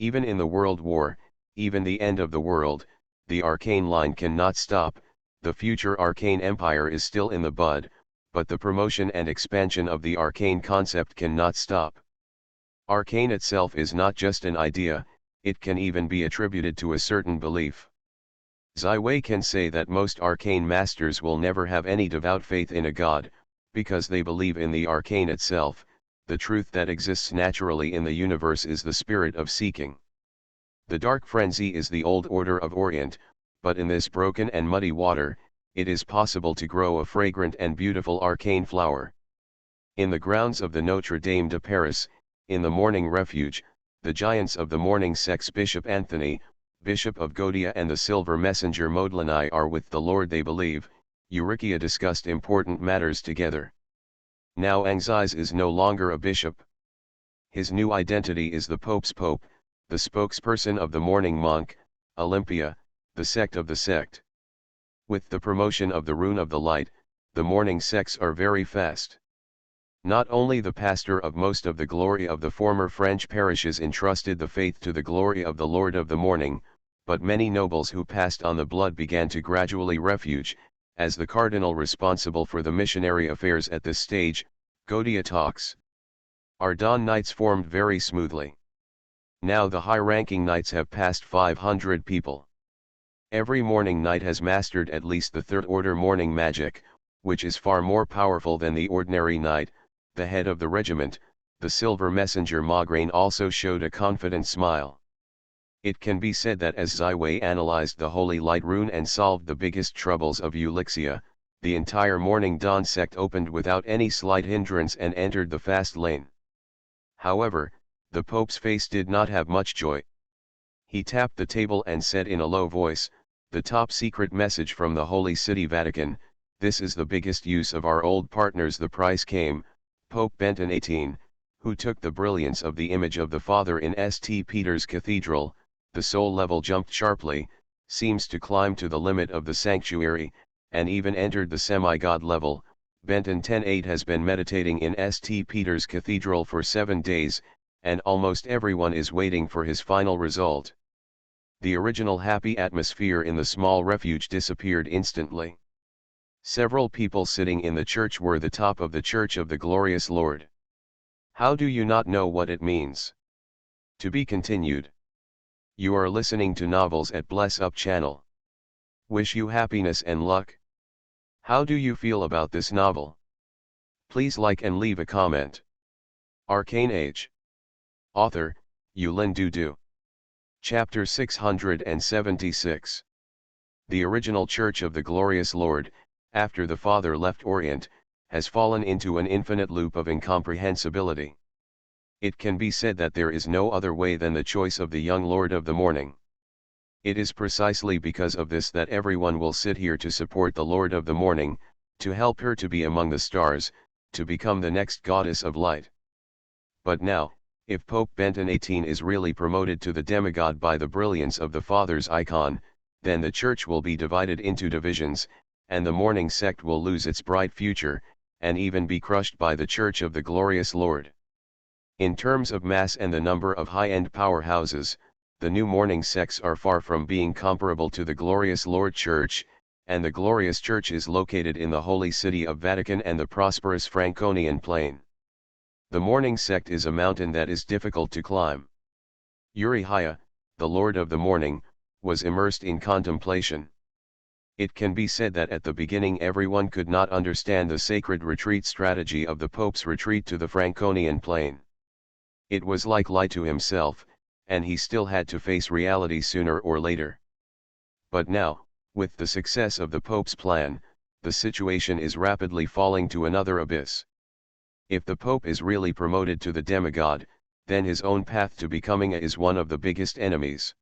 Even in the World War, even the end of the world, the arcane line cannot stop. The future arcane empire is still in the bud, but the promotion and expansion of the arcane concept cannot stop. Arcane itself is not just an idea, it can even be attributed to a certain belief. Ziwei can say that most arcane masters will never have any devout faith in a god, because they believe in the arcane itself. The truth that exists naturally in the universe is the spirit of seeking. The dark frenzy is the old order of Orient, but in this broken and muddy water, it is possible to grow a fragrant and beautiful arcane flower. In the grounds of the Notre Dame de Paris, in the Morning Refuge, the giants of the Morning Sex Bishop Anthony, Bishop of Godia and the Silver Messenger Modlani are with the Lord they believe. Eurychia discussed important matters together. Now Anxize is no longer a bishop. His new identity is the Pope's Pope, the spokesperson of the Morning Monk, Olympia, the sect of the sect. With the promotion of the Rune of the Light, the morning sects are very fast. Not only the pastor of most of the glory of the former French parishes entrusted the faith to the glory of the Lord of the Morning, but many nobles who passed on the blood began to gradually refuge, as the cardinal responsible for the missionary affairs at this stage, Godia talks. Our dawn nights formed very smoothly. Now the high-ranking knights have passed 500 people. Every morning knight has mastered at least the third-order morning magic, which is far more powerful than the ordinary knight. The head of the regiment, the silver messenger Magraine also showed a confident smile. It can be said that as Ziwei analyzed the Holy Light rune and solved the biggest troubles of Ulixia, the entire Morning Dawn sect opened without any slight hindrance and entered the fast lane. However, the Pope's face did not have much joy. He tapped the table and said in a low voice, "The top secret message from the Holy City Vatican, this is the biggest use of our old partners." The price came. Pope Benton XVIII, who took the brilliance of the image of the Father in St. Peter's Cathedral, the soul level jumped sharply, seems to climb to the limit of the sanctuary, and even entered the semi-god level. Benton X has been meditating in St. Peter's Cathedral for 7 days, and almost everyone is waiting for his final result. The original happy atmosphere in the small refuge disappeared instantly. Several people sitting in the church were the top of the Church of the Glorious Lord. How do you not know what it means? To be continued. You are listening to Novels at Bless Up channel. Wish you happiness and luck. How do you feel about this novel? Please like and leave a comment. Arcane Age. Author, Yulin Dudu. Chapter 676. The original Church of the Glorious Lord, after the Father left Orient, has fallen into an infinite loop of incomprehensibility. It can be said that there is no other way than the choice of the young Lord of the Morning. It is precisely because of this that everyone will sit here to support the Lord of the Morning, to help her to be among the stars, to become the next goddess of light. But now, if Pope Benton XVIII is really promoted to the demigod by the brilliance of the Father's icon, then the Church will be divided into divisions, and the Morning sect will lose its bright future, and even be crushed by the Church of the Glorious Lord. In terms of mass and the number of high-end powerhouses, the new Morning sects are far from being comparable to the Glorious Lord Church, and the Glorious Church is located in the holy city of Vatican and the prosperous Franconian plain. The Morning sect is a mountain that is difficult to climb. Uriah, the Lord of the Morning, was immersed in contemplation. It can be said that at the beginning everyone could not understand the sacred retreat strategy of the Pope's retreat to the Franconian plain. It was like lie to himself, and he still had to face reality sooner or later. But now, with the success of the Pope's plan, the situation is rapidly falling to another abyss. If the Pope is really promoted to the demigod, then his own path to becoming a is one of the biggest enemies.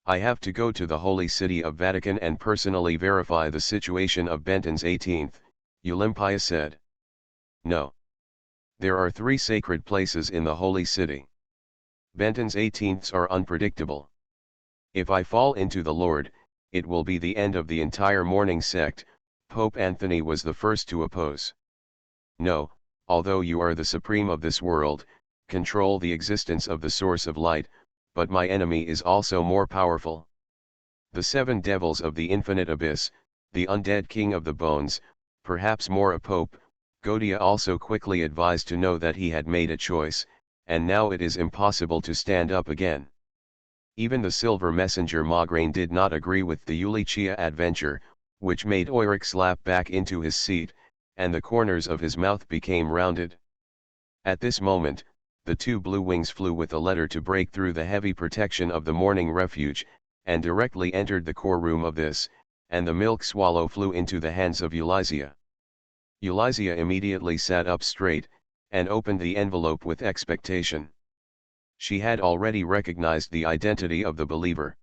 I have to go to the holy city of Vatican and personally verify the situation of Benton's 18th, Olympia said. No. There are 3 sacred places in the holy city. Benton's 18ths are unpredictable. If I fall into the Lord, it will be the end of the entire morning sect, Pope Anthony was the first to oppose. No, although you are the supreme of this world, control the existence of the source of light, but my enemy is also more powerful. The 7 devils of the infinite abyss, the undead king of the bones, perhaps more a pope, Godia also quickly advised to know that he had made a choice, and now it is impossible to stand up again. Even the silver messenger Mograine did not agree with the Ulicia adventure, which made Oiric slap back into his seat, and the corners of his mouth became rounded. At this moment, the 2 blue wings flew with a letter to break through the heavy protection of the morning refuge, and directly entered the core room of this, and the milk swallow flew into the hands of Ulicia. Ulicia immediately sat up straight, and opened the envelope with expectation. She had already recognized the identity of the believer.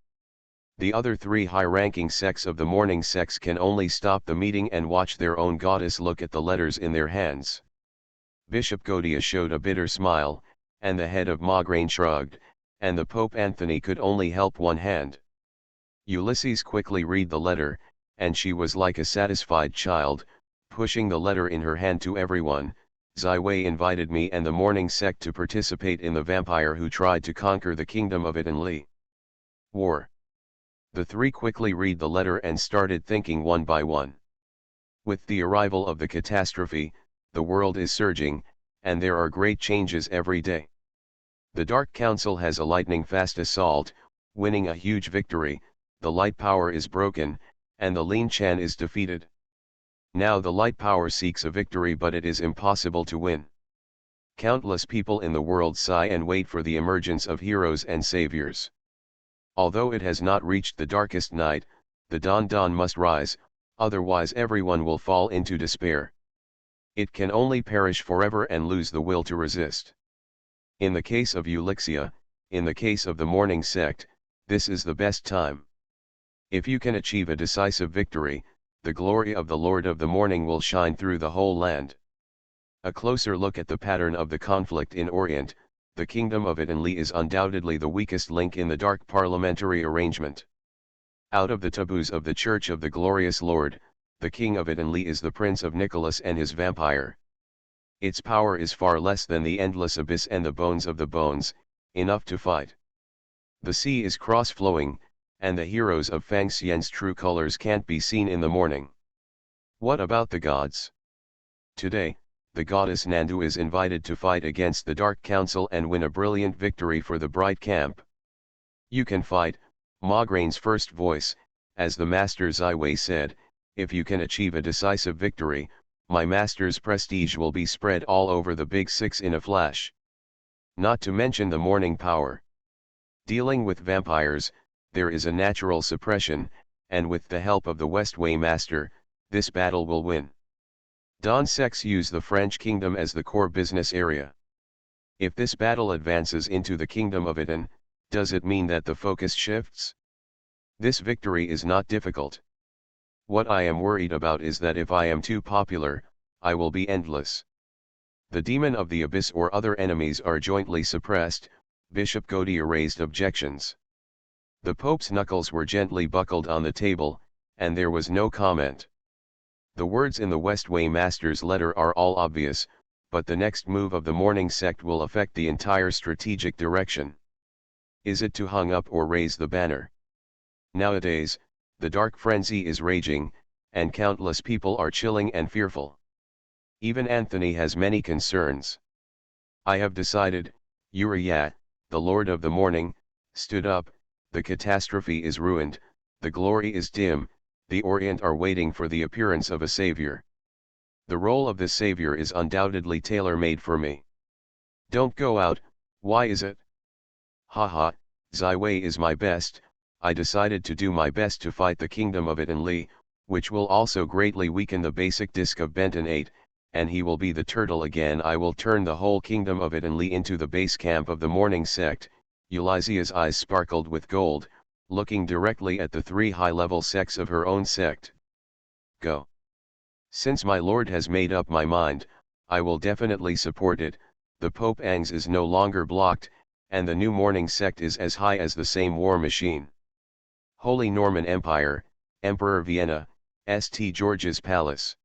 The other 3 high-ranking sects of the morning sects can only stop the meeting and watch their own goddess look at the letters in their hands. Bishop Godia showed a bitter smile, and the head of Mograine shrugged, and the Pope Anthony could only help one hand. Ulysses quickly read the letter, and she was like a satisfied child, pushing the letter in her hand to everyone. Ziwei invited me and the morning sect to participate in the vampire who tried to conquer the kingdom of Italy. War. The 3 quickly read the letter and started thinking one by one. With the arrival of the catastrophe, the world is surging, and there are great changes every day. The Dark Council has a lightning-fast assault, winning a huge victory, the light power is broken, and the Lin Chan is defeated. Now the light power seeks a victory, but it is impossible to win. Countless people in the world sigh and wait for the emergence of heroes and saviors. Although it has not reached the darkest night, the dawn must rise, otherwise everyone will fall into despair. It can only perish forever and lose the will to resist. In the case of Ulicia, in the case of the morning sect, this is the best time. If you can achieve a decisive victory, the glory of the Lord of the Morning will shine through the whole land. A closer look at the pattern of the conflict in Orient, the kingdom of Italy is undoubtedly the weakest link in the dark parliamentary arrangement. Out of the taboos of the Church of the Glorious Lord, the king of Italy is the Prince of Nicholas and his vampire. Its power is far less than the endless abyss and the bones of the bones, enough to fight. The sea is cross-flowing, and the heroes of Fang Xian's true colors can't be seen in the morning. What about the gods? Today, the goddess Nandu is invited to fight against the Dark Council and win a brilliant victory for the Bright Camp. You can fight, Mograine's first voice, as the Master Ziwei said, if you can achieve a decisive victory, my master's prestige will be spread all over the Big Six in a flash. Not to mention the morning power. Dealing with vampires, there is a natural suppression, and with the help of the Westway Master, this battle will win. Don Sex use the French kingdom as the core business area. If this battle advances into the kingdom of Iton, does it mean that the focus shifts? This victory is not difficult. What I am worried about is that if I am too popular, I will be endless. The demon of the abyss or other enemies are jointly suppressed. Bishop Godia raised objections. The Pope's knuckles were gently buckled on the table, and there was no comment. The words in the Westway Master's letter are all obvious, but the next move of the morning sect will affect the entire strategic direction. Is it to hung up or raise the banner? Nowadays, the dark frenzy is raging, and countless people are chilling and fearful. Even Anthony has many concerns. I have decided, Uriah, the Lord of the Morning, stood up, the catastrophe is ruined, the glory is dim, the Orient are waiting for the appearance of a savior. The role of this savior is undoubtedly tailor-made for me. Don't go out, why is it? Haha, Ziwei is my best. I decided to do my best to fight the kingdom of Iton Li, which will also greatly weaken the basic disc of Benton 8, and he will be the turtle again. I will turn the whole kingdom of Italy into the base camp of the morning sect. Eulysia's eyes sparkled with gold, looking directly at the three high-level sects of her own sect. Go. Since my lord has made up my mind, I will definitely support it. The Pope Angs is no longer blocked, and the new morning sect is as high as the same war machine. Holy Norman Empire, Emperor Vienna, St. George's Palace.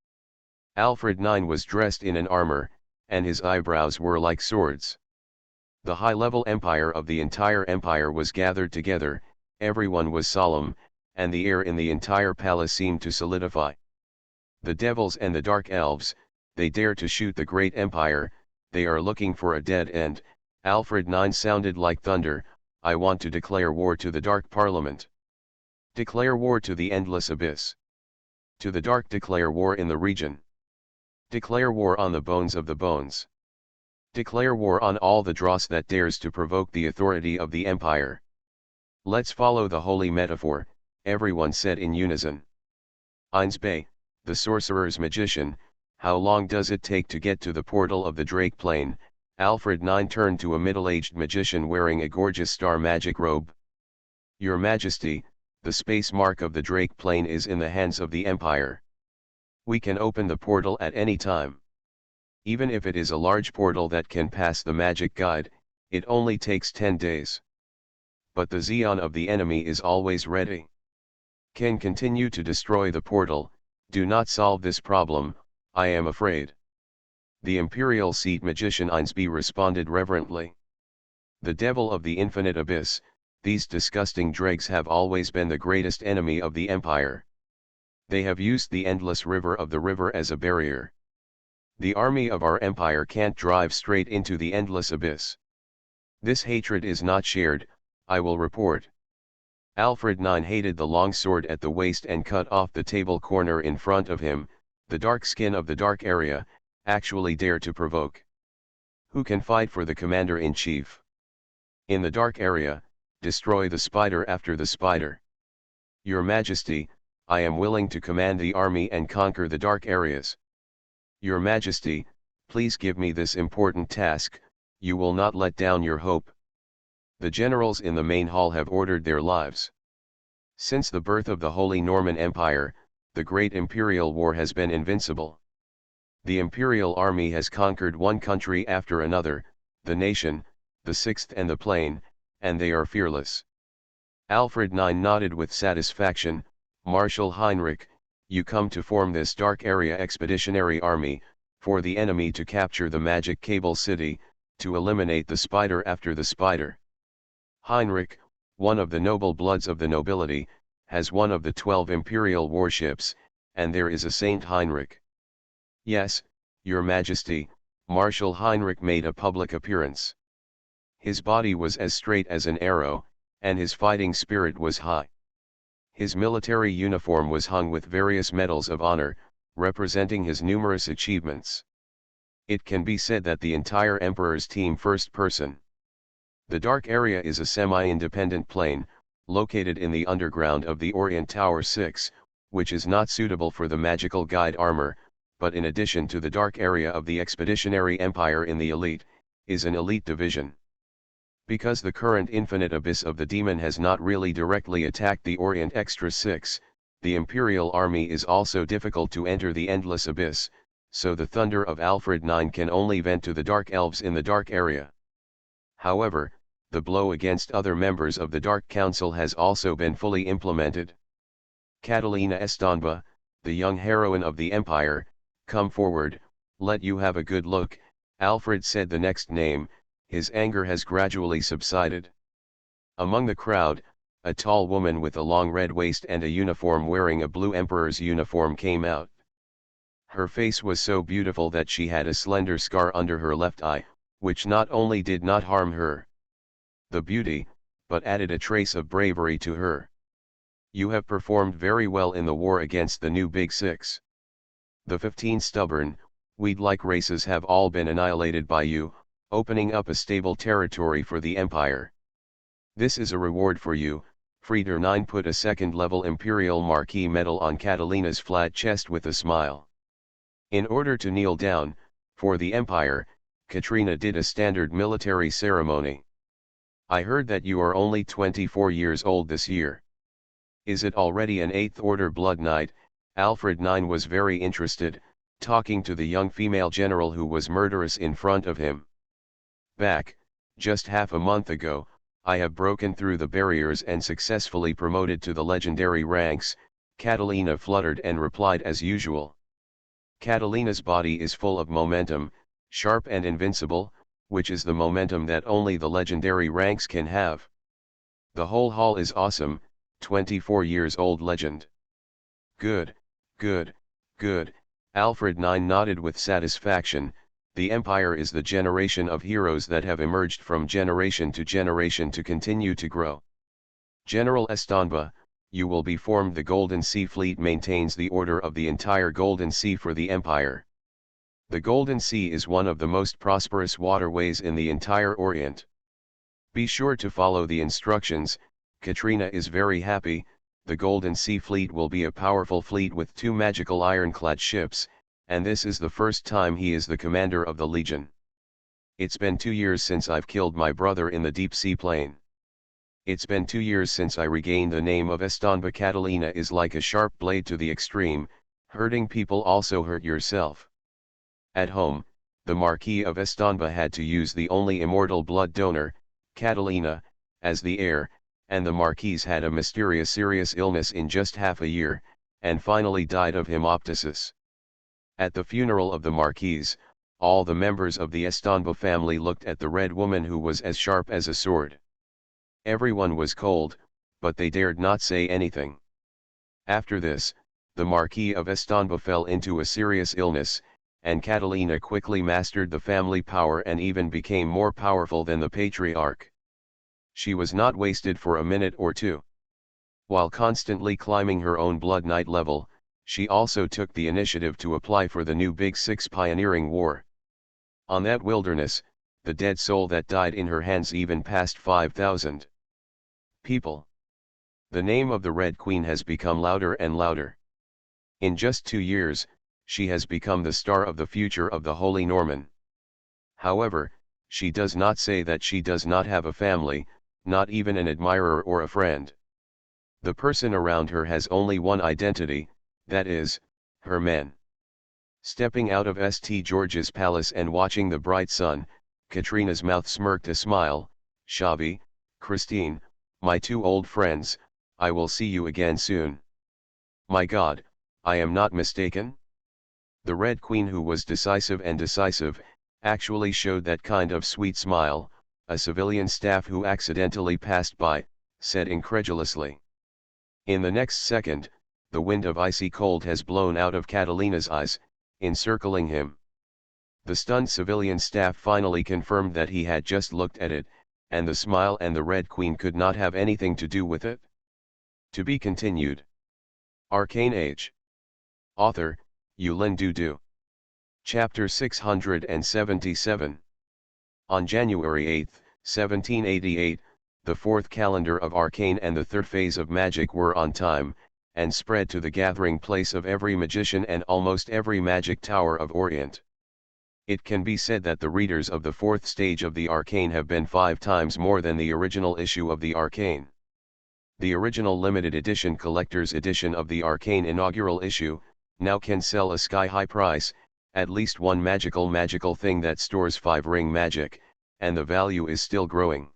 Alfred IX was dressed in an armor, and his eyebrows were like swords. The high-level empire of the entire empire was gathered together, everyone was solemn, and the air in the entire palace seemed to solidify. The devils and the dark elves, they dare to shoot the great empire, they are looking for a dead end. Alfred IX sounded like thunder. I want to declare war to the dark parliament. Declare war to the endless abyss. To the dark declare war in the region. Declare war on the bones of the bones. Declare war on all the dross that dares to provoke the authority of the empire. Let's follow the holy metaphor, everyone said in unison. Eins Bay, the sorcerer's magician, how long does it take to get to the portal of the Drake Plane? Alfred IX turned to a middle-aged magician wearing a gorgeous star magic robe. Your Majesty, the space mark of the Drake Plane is in the hands of the empire. We can open the portal at any time. Even if it is a large portal that can pass the magic guide, it only takes 10 days. But the Xeon of the enemy is always ready. Can continue to destroy the portal, do not solve this problem, I am afraid. The imperial seat magician Einsby responded reverently. The devil of the infinite abyss, these disgusting dregs have always been the greatest enemy of the empire. They have used the endless river of the river as a barrier. The army of our empire can't drive straight into the endless abyss. This hatred is not shared, I will report. Alfred IX hated the long sword at the waist and cut off the table corner in front of him. The dark skin of the dark area, actually dare to provoke. Who can fight for the commander-in-chief? In the dark area, destroy the spider after the spider. Your Majesty, I am willing to command the army and conquer the dark areas. Your Majesty, please give me this important task, you will not let down your hope. The generals in the main hall have ordered their lives. Since the birth of the Holy Norman Empire, the Great Imperial War has been invincible. The Imperial Army has conquered one country after another, the nation, the Sixth and the Plain, and they are fearless. Alfred IX nodded with satisfaction. Marshal Heinrich, you come to form this dark area expeditionary army, for the enemy to capture the magic cable city, to eliminate the spider after the spider. Heinrich, one of the noble bloods of the nobility, has one of the 12 imperial warships, and there is a Saint Heinrich. Yes, Your Majesty, Marshal Heinrich made a public appearance. His body was as straight as an arrow, and his fighting spirit was high. His military uniform was hung with various medals of honor, representing his numerous achievements. It can be said that the entire emperor's team first person. The dark area is a semi-independent plane, located in the underground of the Orient Tower 6, which is not suitable for the magical guide armor, but in addition to the dark area of the expeditionary empire in the elite, is an elite division. Because the current infinite abyss of the demon has not really directly attacked the Orient Extra 6, the Imperial Army is also difficult to enter the endless abyss, so the thunder of Alfred IX can only vent to the Dark Elves in the dark area. However, the blow against other members of the Dark Council has also been fully implemented. Catalina Estanba, the young heroine of the Empire, come forward, let you have a good look. Alfred said the next name. His anger has gradually subsided. Among the crowd, a tall woman with a long red waist and a uniform wearing a blue emperor's uniform came out. Her face was so beautiful that she had a slender scar under her left eye, which not only did not harm her, the beauty, but added a trace of bravery to her. You have performed very well in the war against the new Big Six. The 15 stubborn, weed-like races have all been annihilated by you, opening up a stable territory for the empire. This is a reward for you. Frieder IX put a second-level Imperial Marquis medal on Catalina's flat chest with a smile. In order to kneel down, for the Empire, Katrina did a standard military ceremony. I heard that you are only 24 years old this year. Is it already an 8th Order Blood Knight? Alfred IX was very interested, talking to the young female general who was murderous in front of him. Back, just half a month ago, I have broken through the barriers and successfully promoted to the legendary ranks, Catalina fluttered and replied as usual. Catalina's body is full of momentum, sharp and invincible, which is the momentum that only the legendary ranks can have. The whole hall is awesome, 24 years old legend. Good, good, good, Alfred IX nodded with satisfaction. The Empire is the generation of heroes that have emerged from generation to continue to grow. General Estanba, you will be formed. The Golden Sea Fleet maintains the order of the entire Golden Sea for the Empire. The Golden Sea is one of the most prosperous waterways in the entire Orient. Be sure to follow the instructions. Katrina is very happy. The Golden Sea Fleet will be a powerful fleet with 2 magical ironclad ships, and this is the first time he is the commander of the Legion. It's been 2 years since I've killed my brother in the deep sea plane. It's been 2 years since I regained the name of Estanba. Catalina is like a sharp blade to the extreme, hurting people also hurt yourself. At home, the Marquis of Estanba had to use the only immortal blood donor, Catalina, as the heir, and the Marquise had a mysterious serious illness in just half a year, and finally died of hemoptysis. At the funeral of the Marquise, all the members of the Estanba family looked at the red woman who was as sharp as a sword. Everyone was cold, but they dared not say anything. After this, the Marquis of Estanba fell into a serious illness, and Catalina quickly mastered the family power and even became more powerful than the patriarch. She was not wasted for a minute or two. While constantly climbing her own Blood Knight level, she also took the initiative to apply for the new Big Six pioneering war. On that wilderness, the dead soul that died in her hands even passed 5,000 people. The name of the Red Queen has become louder and louder. In just 2 years, she has become the star of the future of the Holy Norman. However, she does not say that she does not have a family, not even an admirer or a friend. The person around her has only one identity, that is, her men. Stepping out of St. George's Palace and watching the bright sun, Katrina's mouth smirked a smile. Xavi, Christine, my 2 old friends, I will see you again soon. My God, I am not mistaken? The Red Queen, who was decisive, actually showed that kind of sweet smile. A civilian staff who accidentally passed by, said incredulously. In the next second, the wind of icy cold has blown out of Catalina's eyes, encircling him. The stunned civilian staff finally confirmed that he had just looked at it, and the smile and the Red Queen could not have anything to do with it. To be continued. Arcane Age. Author, Yulin Dudu. Chapter 677. On January 8, 1788, the 4th calendar of Arcane and the 3rd phase of magic were on time, and spread to the gathering place of every magician and almost every magic tower of Orient. It can be said that the readers of the 4th stage of the Arcane have been 5 times more than the original issue of the Arcane. The original limited edition collector's edition of the Arcane inaugural issue, now can sell a sky-high price, at least one magical thing that stores 5 ring magic, and the value is still growing.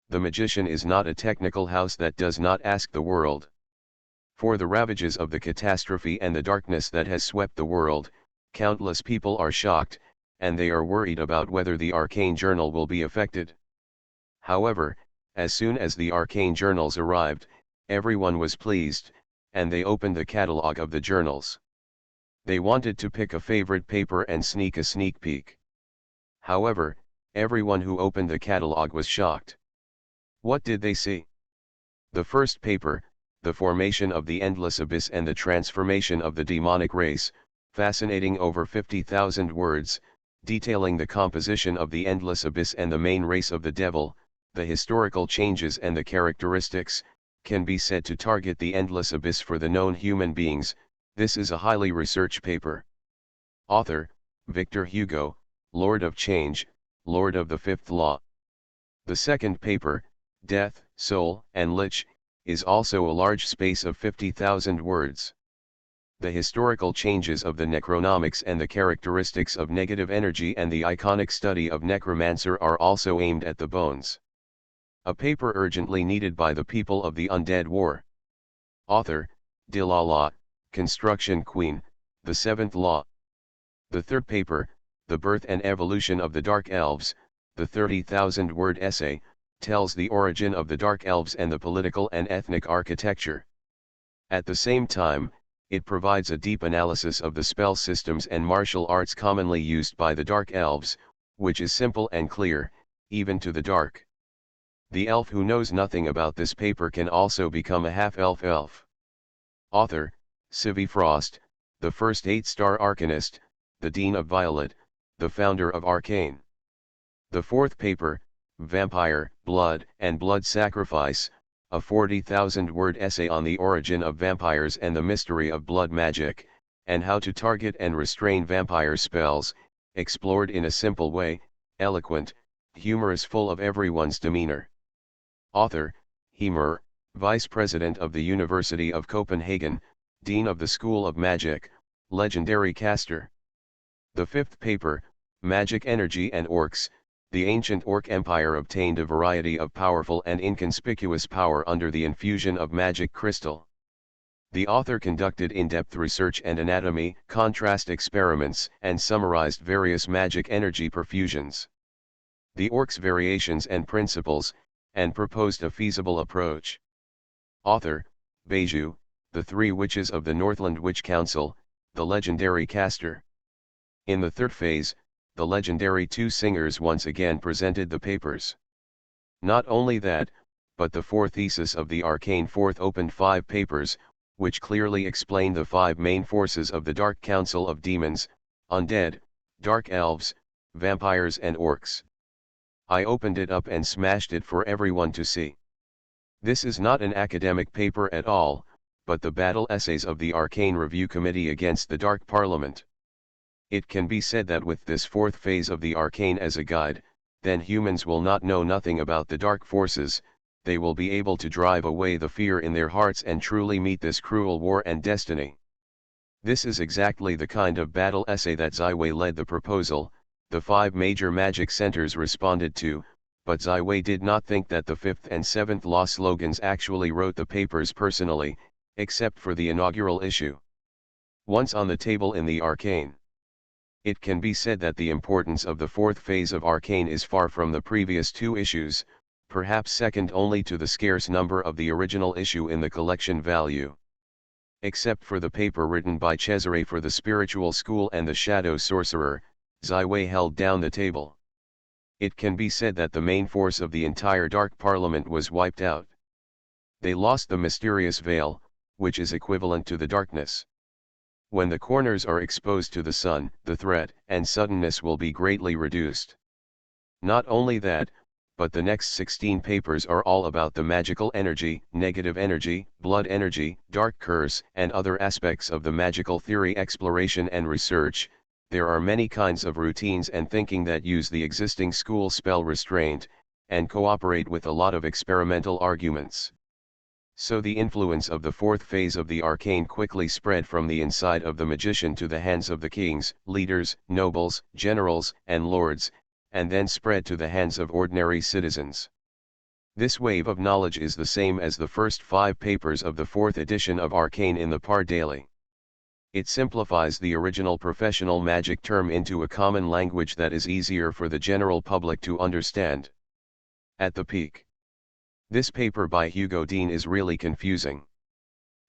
The magician is not a technical house that does not ask the world. For the ravages of the catastrophe and the darkness that has swept the world, countless people are shocked, and they are worried about whether the Arcane Journal will be affected. However, as soon as the Arcane Journals arrived, everyone was pleased, and they opened the catalog of the journals. They wanted to pick a favorite paper and sneak a sneak peek. However, everyone who opened the catalog was shocked. What did they see? The first paper, The Formation of the Endless Abyss and the Transformation of the Demonic Race, fascinating, over 50,000 words, detailing the composition of the Endless Abyss and the main race of the Devil, the historical changes and the characteristics, can be said to target the Endless Abyss for the known human beings. This is a highly researched paper. Author, Victor Hugo, Lord of Change, Lord of the Fifth Law. The second paper, Death, Soul, and Lich, is also a large space of 50,000 words. The historical changes of the necronomics and the characteristics of negative energy and the iconic study of necromancer are also aimed at the bones. A paper urgently needed by the people of the Undead War. Author, Delilah, Construction Queen, The Seventh Law. The third paper, The Birth and Evolution of the Dark Elves, the 30,000-word essay, tells the origin of the Dark Elves and the political and ethnic architecture. At the same time, it provides a deep analysis of the spell systems and martial arts commonly used by the Dark Elves, which is simple and clear, even to the dark. The elf who knows nothing about this paper can also become a half-elf elf. Author, Civi Frost, the first 8-star Arcanist, the Dean of Violet, the founder of Arcane. The fourth paper, Vampire, Blood, and Blood Sacrifice, a 40,000-word essay on the origin of vampires and the mystery of blood magic, and how to target and restrain vampire spells, explored in a simple way, eloquent, humorous, full of everyone's demeanor. Author, Hemer, Vice President of the University of Copenhagen, Dean of the School of Magic, legendary caster. The fifth paper, Magic Energy and Orcs, the ancient Orc Empire obtained a variety of powerful and inconspicuous power under the infusion of magic crystal. The author conducted in-depth research and anatomy, contrast experiments, and summarized various magic energy perfusions. The Orcs' variations and principles, and proposed a feasible approach. Author, Beju, the Three Witches of the Northland Witch Council, the legendary caster. In the third phase, the legendary two singers once again presented the papers. Not only that, but the fourth thesis of the Arcane Fourth opened 5 papers, which clearly explain the 5 main forces of the Dark Council of Demons, Undead, Dark Elves, Vampires and Orcs. I opened it up and smashed it for everyone to see. This is not an academic paper at all, but the battle essays of the Arcane Review Committee against the Dark Parliament. It can be said that with this fourth phase of the Arcane as a guide, then humans will not know nothing about the dark forces, they will be able to drive away the fear in their hearts and truly meet this cruel war and destiny. This is exactly the kind of battle essay that Ziwei led the proposal, the 5 major magic centers responded to, but Ziwei did not think that the 5th and 7th law slogans actually wrote the papers personally, except for the inaugural issue. Once on the table in the Arcane. It can be said that the importance of the fourth phase of Arcane is far from the previous 2 issues, perhaps second only to the scarce number of the original issue in the collection value. Except for the paper written by Cesare for the Spiritual School and the Shadow Sorcerer, Ziwei held down the table. It can be said that the main force of the entire Dark Parliament was wiped out. They lost the mysterious veil, which is equivalent to the darkness. When the corners are exposed to the sun, the threat and suddenness will be greatly reduced. Not only that, but the next 16 papers are all about the magical energy, negative energy, blood energy, dark curse, and other aspects of the magical theory exploration and research. There are many kinds of routines and thinking that use the existing school spell restraint, and cooperate with a lot of experimental arguments. So the influence of the fourth phase of the Arcane quickly spread from the inside of the magician to the hands of the kings, leaders, nobles, generals, and lords, and then spread to the hands of ordinary citizens. This wave of knowledge is the same as the first 5 papers of the 4th edition of Arcane in the Par Daily. It simplifies the original professional magic term into a common language that is easier for the general public to understand. At the peak. This paper by Hugo Dean is really confusing.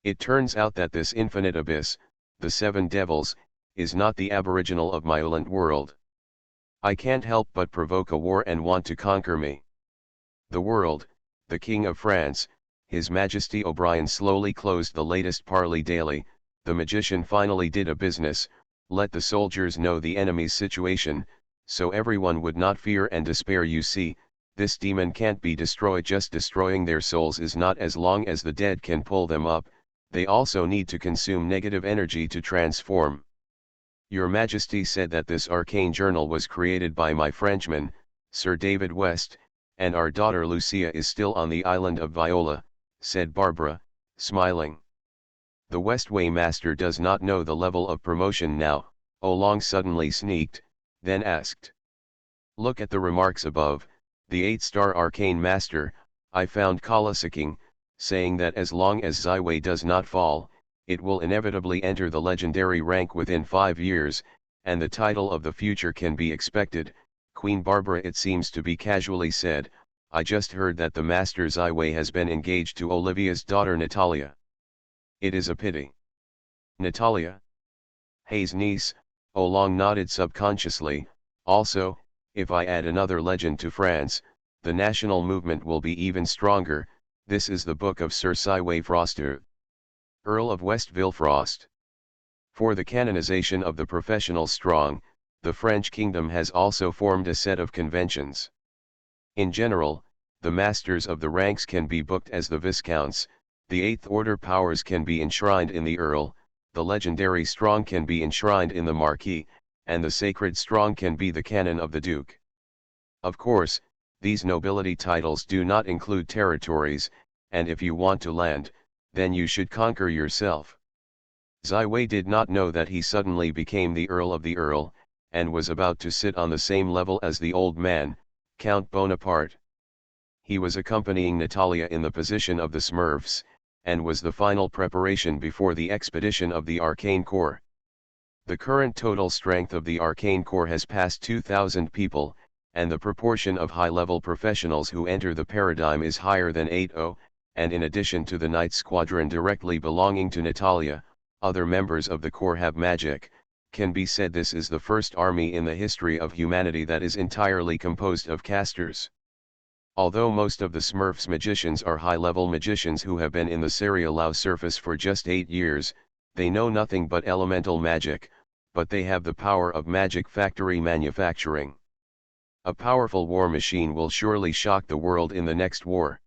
It turns out that this infinite abyss, the 7 devils, is not the aboriginal of my Oland world. I can't help but provoke a war and want to conquer me. The world, the King of France, His Majesty O'Brien slowly closed the latest Parley Daily, the magician finally did a business, let the soldiers know the enemy's situation, so everyone would not fear and despair. You see, this demon can't be destroyed, just destroying their souls is not as long as the dead can pull them up, they also need to consume negative energy to transform. Your Majesty said that this arcane journal was created by my Frenchman, Sir David West, and our daughter Lucia is still on the island of Viola, said Barbara, smiling. The Westway Master does not know the level of promotion now, Oolong suddenly sneaked, then asked. Look at the remarks above, the 8-star Arcane Master, I found Kalasaking, saying that as long as Ziwei does not fall, it will inevitably enter the legendary rank within 5 years, and the title of the future can be expected. Queen Barbara, it seems to be, casually said, I just heard that the Master Ziwei has been engaged to Olivia's daughter Natalia. It is a pity. Natalia? Hay's niece, Oolong nodded subconsciously. Also, if I add another legend to France, the national movement will be even stronger. This is the book of Sir Ziwei Froster, Earl of West Villefrost. For the canonization of the professional strong, the French kingdom has also formed a set of conventions. In general, the masters of the ranks can be booked as the viscounts, the Eighth Order powers can be enshrined in the Earl, the legendary strong can be enshrined in the Marquis, and the sacred strong can be the canon of the Duke. Of course, these nobility titles do not include territories, and if you want to land, then you should conquer yourself. Ziwei did not know that he suddenly became the Earl of the Earl, and was about to sit on the same level as the old man, Count Bonaparte. He was accompanying Natalia in the position of the Smurfs, and was the final preparation before the expedition of the Arcane Corps. The current total strength of the Arcane Corps has passed 2,000 people, and the proportion of high-level professionals who enter the paradigm is higher than 80, and in addition to the Knight Squadron directly belonging to Natalia, other members of the Corps have magic. Can be said this is the first army in the history of humanity that is entirely composed of casters. Although most of the Smurfs magicians are high-level magicians who have been in the Serialau surface for just 8 years, they know nothing but elemental magic, but they have the power of magic factory manufacturing. A powerful war machine will surely shock the world in the next war.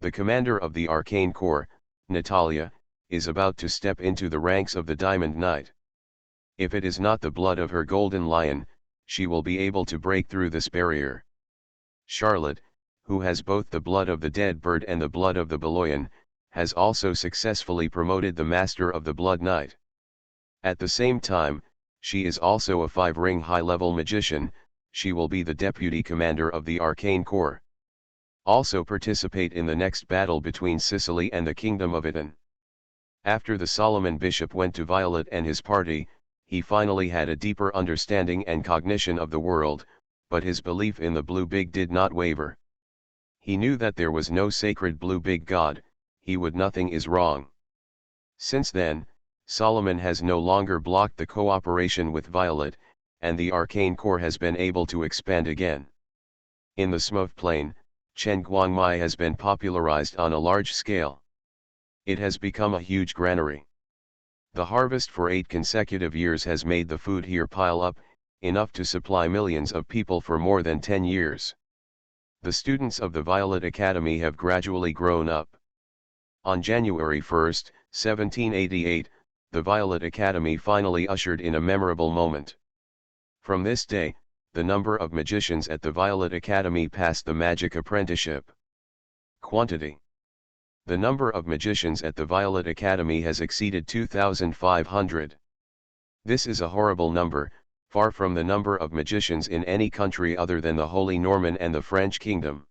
The commander of the Arcane Corps, Natalia, is about to step into the ranks of the Diamond Knight. If it is not the blood of her golden lion, she will be able to break through this barrier. Charlotte, who has both the blood of the dead bird and the blood of the Beloyan, has also successfully promoted the Master of the Blood Knight. At the same time, she is also a 5-ring high-level magician. She will be the deputy commander of the Arcane Corps. Also participate in the next battle between Sicily and the Kingdom of Iton. After the Solomon Bishop went to Violet and his party, he finally had a deeper understanding and cognition of the world, but his belief in the Blue Big did not waver. He knew that there was no sacred Blue Big God, he would nothing is wrong. Since then, Solomon has no longer blocked the cooperation with Violet, and the Arcane Corps has been able to expand again. In the Smurf Plain, Chen Guangmai has been popularized on a large scale. It has become a huge granary. The harvest for 8 consecutive years has made the food here pile up, enough to supply millions of people for more than 10 years. The students of the Violet Academy have gradually grown up. On January 1, 1788, the Violet Academy finally ushered in a memorable moment. From this day, the number of magicians at the Violet Academy passed the magic apprenticeship. Quantity. The number of magicians at the Violet Academy has exceeded 2,500. This is a horrible number, far from the number of magicians in any country other than the Holy Norman and the French Kingdom.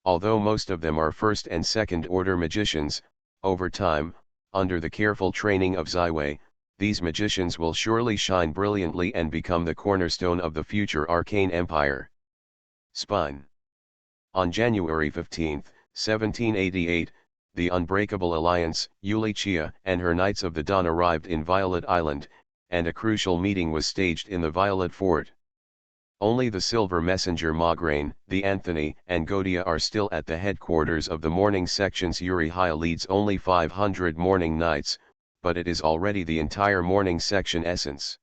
Although most of them are first and second order magicians, over time, under the careful training of Ziwei, these magicians will surely shine brilliantly and become the cornerstone of the future arcane empire. Spine. On January 15, 1788, the Unbreakable Alliance, Yulichia and her Knights of the Dawn arrived in Violet Island, and a crucial meeting was staged in the Violet Fort. Only the Silver Messenger Mograine, the Anthony and Godia are still at the headquarters of the morning sections. Urihiya leads only 500 morning knights, but it is already the entire morning section essence.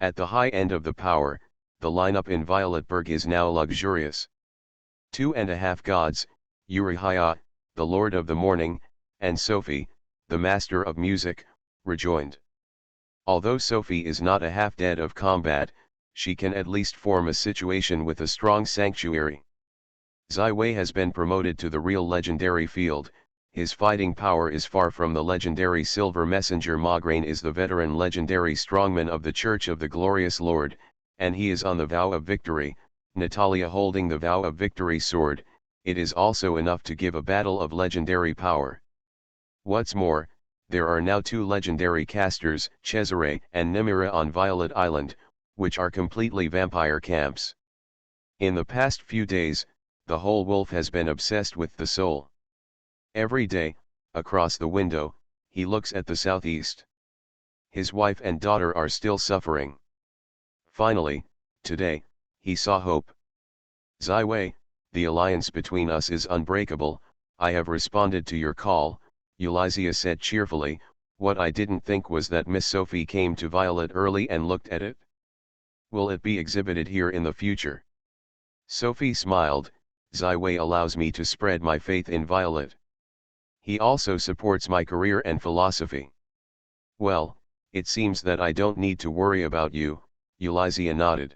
At the high end of the power, the lineup in Violetburg is now luxurious. 2.5 gods, Urihiya, the Lord of the Morning, and Sophie, the Master of Music, rejoined. Although Sophie is not a half-dead of combat, she can at least form a situation with a strong sanctuary. Zai Wei has been promoted to the real legendary field. His fighting power is far from the legendary Silver Messenger. Mograine is the veteran legendary strongman of the Church of the Glorious Lord, and he is on the vow of victory. Natalia holding the vow of victory sword, it is also enough to give a battle of legendary power. What's more, there are now 2 legendary casters, Cesare and Nimira on Violet Island, which are completely vampire camps. In the past few days, the whole wolf has been obsessed with the soul. Every day, across the window, he looks at the southeast. His wife and daughter are still suffering. Finally, today, he saw hope. Zai Wei, the alliance between us is unbreakable. I have responded to your call, Eulizia said cheerfully. What I didn't think was that Miss Sophie came to Violet early and looked at it. Will it be exhibited here in the future? Sophie smiled. Zai Wei allows me to spread my faith in Violet. He also supports my career and philosophy. Well, it seems that I don't need to worry about you, Eulizia nodded.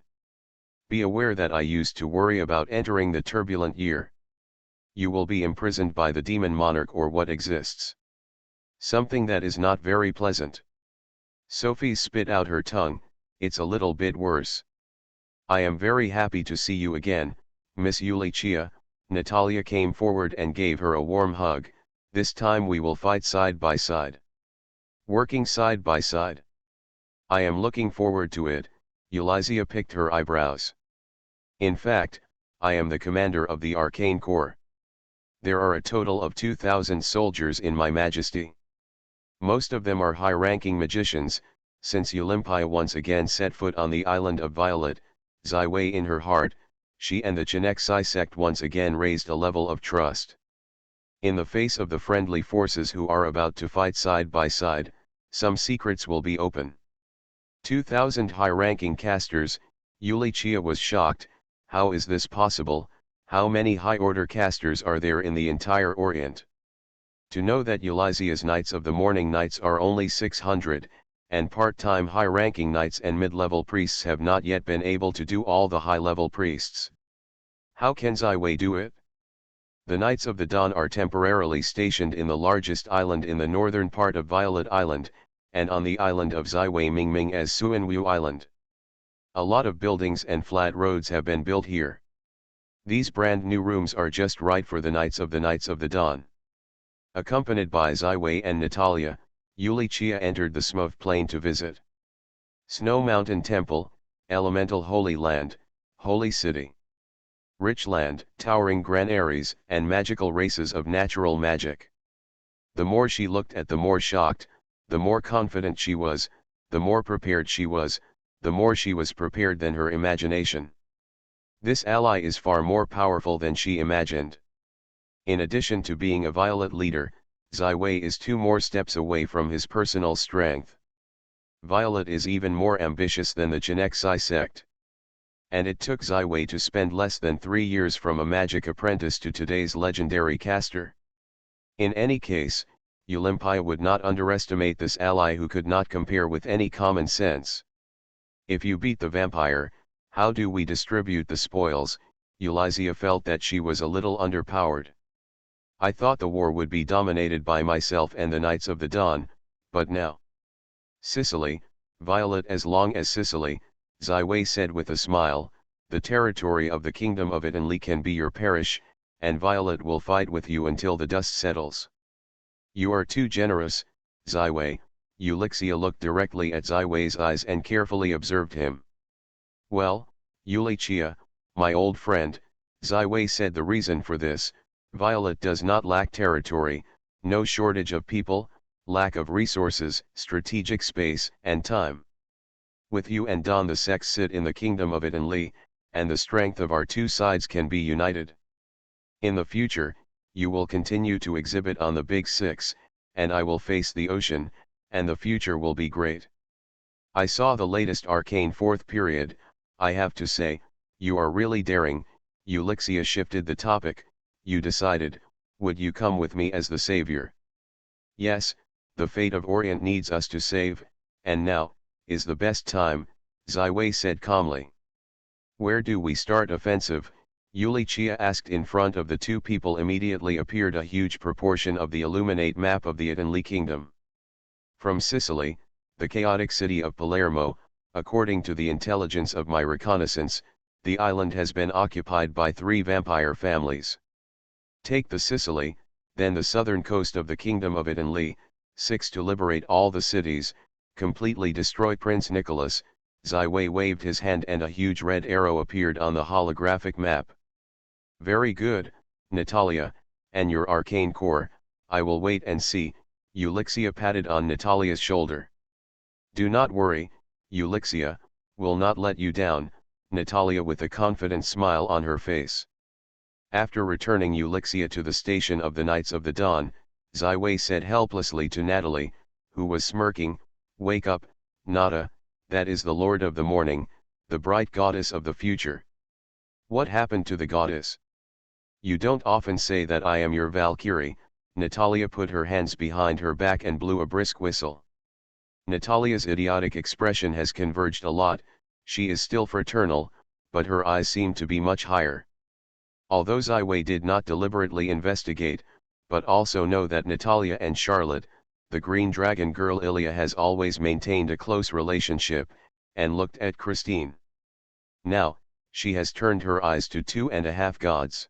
Be aware that I used to worry about entering the turbulent year. You will be imprisoned by the demon monarch or what exists. Something that is not very pleasant. Sophie spit out her tongue. It's a little bit worse. I am very happy to see you again, Miss Yulichia. Natalia came forward and gave her a warm hug. This time we will fight side by side. Working side by side. I am looking forward to it. Eulizia picked her eyebrows. In fact, I am the commander of the Arcane Corps. There are a total of 2,000 soldiers in my majesty. Most of them are high-ranking magicians. Since Olympia once again set foot on the island of Violet, Zai Wei in her heart, she and the Chenexai sect once again raised a level of trust. In the face of the friendly forces who are about to fight side by side, some secrets will be open. 2,000 high-ranking casters. Yulichia was shocked. How is this possible? How many high-order casters are there in the entire Orient? To know that Eulizia's Knights of the Morning Knights are only 600, and part-time high-ranking knights and mid-level priests have not yet been able to do all the high-level priests. How can Zai Wei do it? The Knights of the Dawn are temporarily stationed in the largest island in the northern part of Violet Island, and on the island of Zai Wei Mingming as Suanwu Island. A lot of buildings and flat roads have been built here. These brand new rooms are just right for the Knights of the Dawn. Accompanied by Zai Wei and Natalia, Yulichia entered the Smov Plain to visit Snow Mountain Temple, Elemental Holy Land, Holy City. Rich land, towering granaries, and magical races of natural magic. The more she looked at, the more shocked, the more confident she was, the more prepared she was, the more she was prepared than her imagination. This ally is far more powerful than she imagined. In addition to being a Violet leader, Zai Wei is 2 more steps away from his personal strength. Violet is even more ambitious than the Chenexai sect. And it took Zai Wei to spend less than 3 years from a magic apprentice to today's legendary caster. In any case, Olympia would not underestimate this ally who could not compare with any common sense. If you beat the vampire, how do we distribute the spoils? Eulizia felt that she was a little underpowered. I thought the war would be dominated by myself and the Knights of the Dawn, but now. Sicily, Violet as long as Sicily, Zai Wei said with a smile, the territory of the kingdom of Italy can be your parish, and Violet will fight with you until the dust settles. You are too generous, Zai Wei. Eulixia looked directly at Zai Wei's eyes and carefully observed him. Well, Yulichia, my old friend, Zai Wei said the reason for this, Violet does not lack territory, no shortage of people, lack of resources, strategic space, and time. With you and Don the sects sit in the kingdom of Italy, and the strength of our 2 sides can be united. In the future, you will continue to exhibit on the Big Six, and I will face the ocean, and the future will be great. I saw the latest Arcane 4th period, I have to say, you are really daring. Eulixia shifted the topic. You decided, would you come with me as the savior? Yes, the fate of Orient needs us to save, and now, is the best time, Ziwei said calmly. Where do we start offensive? Yulichia asked. In front of the two people immediately appeared a huge proportion of the illuminate map of the Italy kingdom. From Sicily, the chaotic city of Palermo, according to the intelligence of my reconnaissance, the island has been occupied by 3 vampire families. Take the Sicily, then the southern coast of the kingdom of Italy, 6 to liberate all the cities, completely destroy Prince Nicholas. Ziwei waved his hand and a huge red arrow appeared on the holographic map. Very good, Natalia, and your arcane core, I will wait and see. Ulixia patted on Natalia's shoulder. Do not worry, Ulixia, will not let you down, Natalia with a confident smile on her face. After returning Ulixia to the station of the Knights of the Dawn, Ziwei said helplessly to Natalie, who was smirking, wake up, Nada, that is the Lord of the Morning, the bright goddess of the future. What happened to the goddess? You don't often say that I am your Valkyrie. Natalia put her hands behind her back and blew a brisk whistle. Natalia's idiotic expression has converged a lot. She is still fraternal, but her eyes seem to be much higher. Although Ziwei did not deliberately investigate, but also know that Natalia and Charlotte, the Green Dragon girl Ilya has always maintained a close relationship, and looked at Christine. Now, she has turned her eyes to 2.5 gods.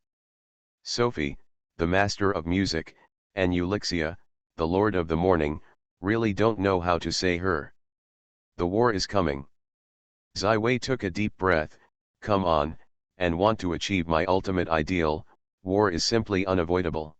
Sophie, the master of music, and Ulixia, the Lord of the Morning, really don't know how to say her. The war is coming. Ziwei took a deep breath. Come on, and want to achieve my ultimate ideal, war is simply unavoidable.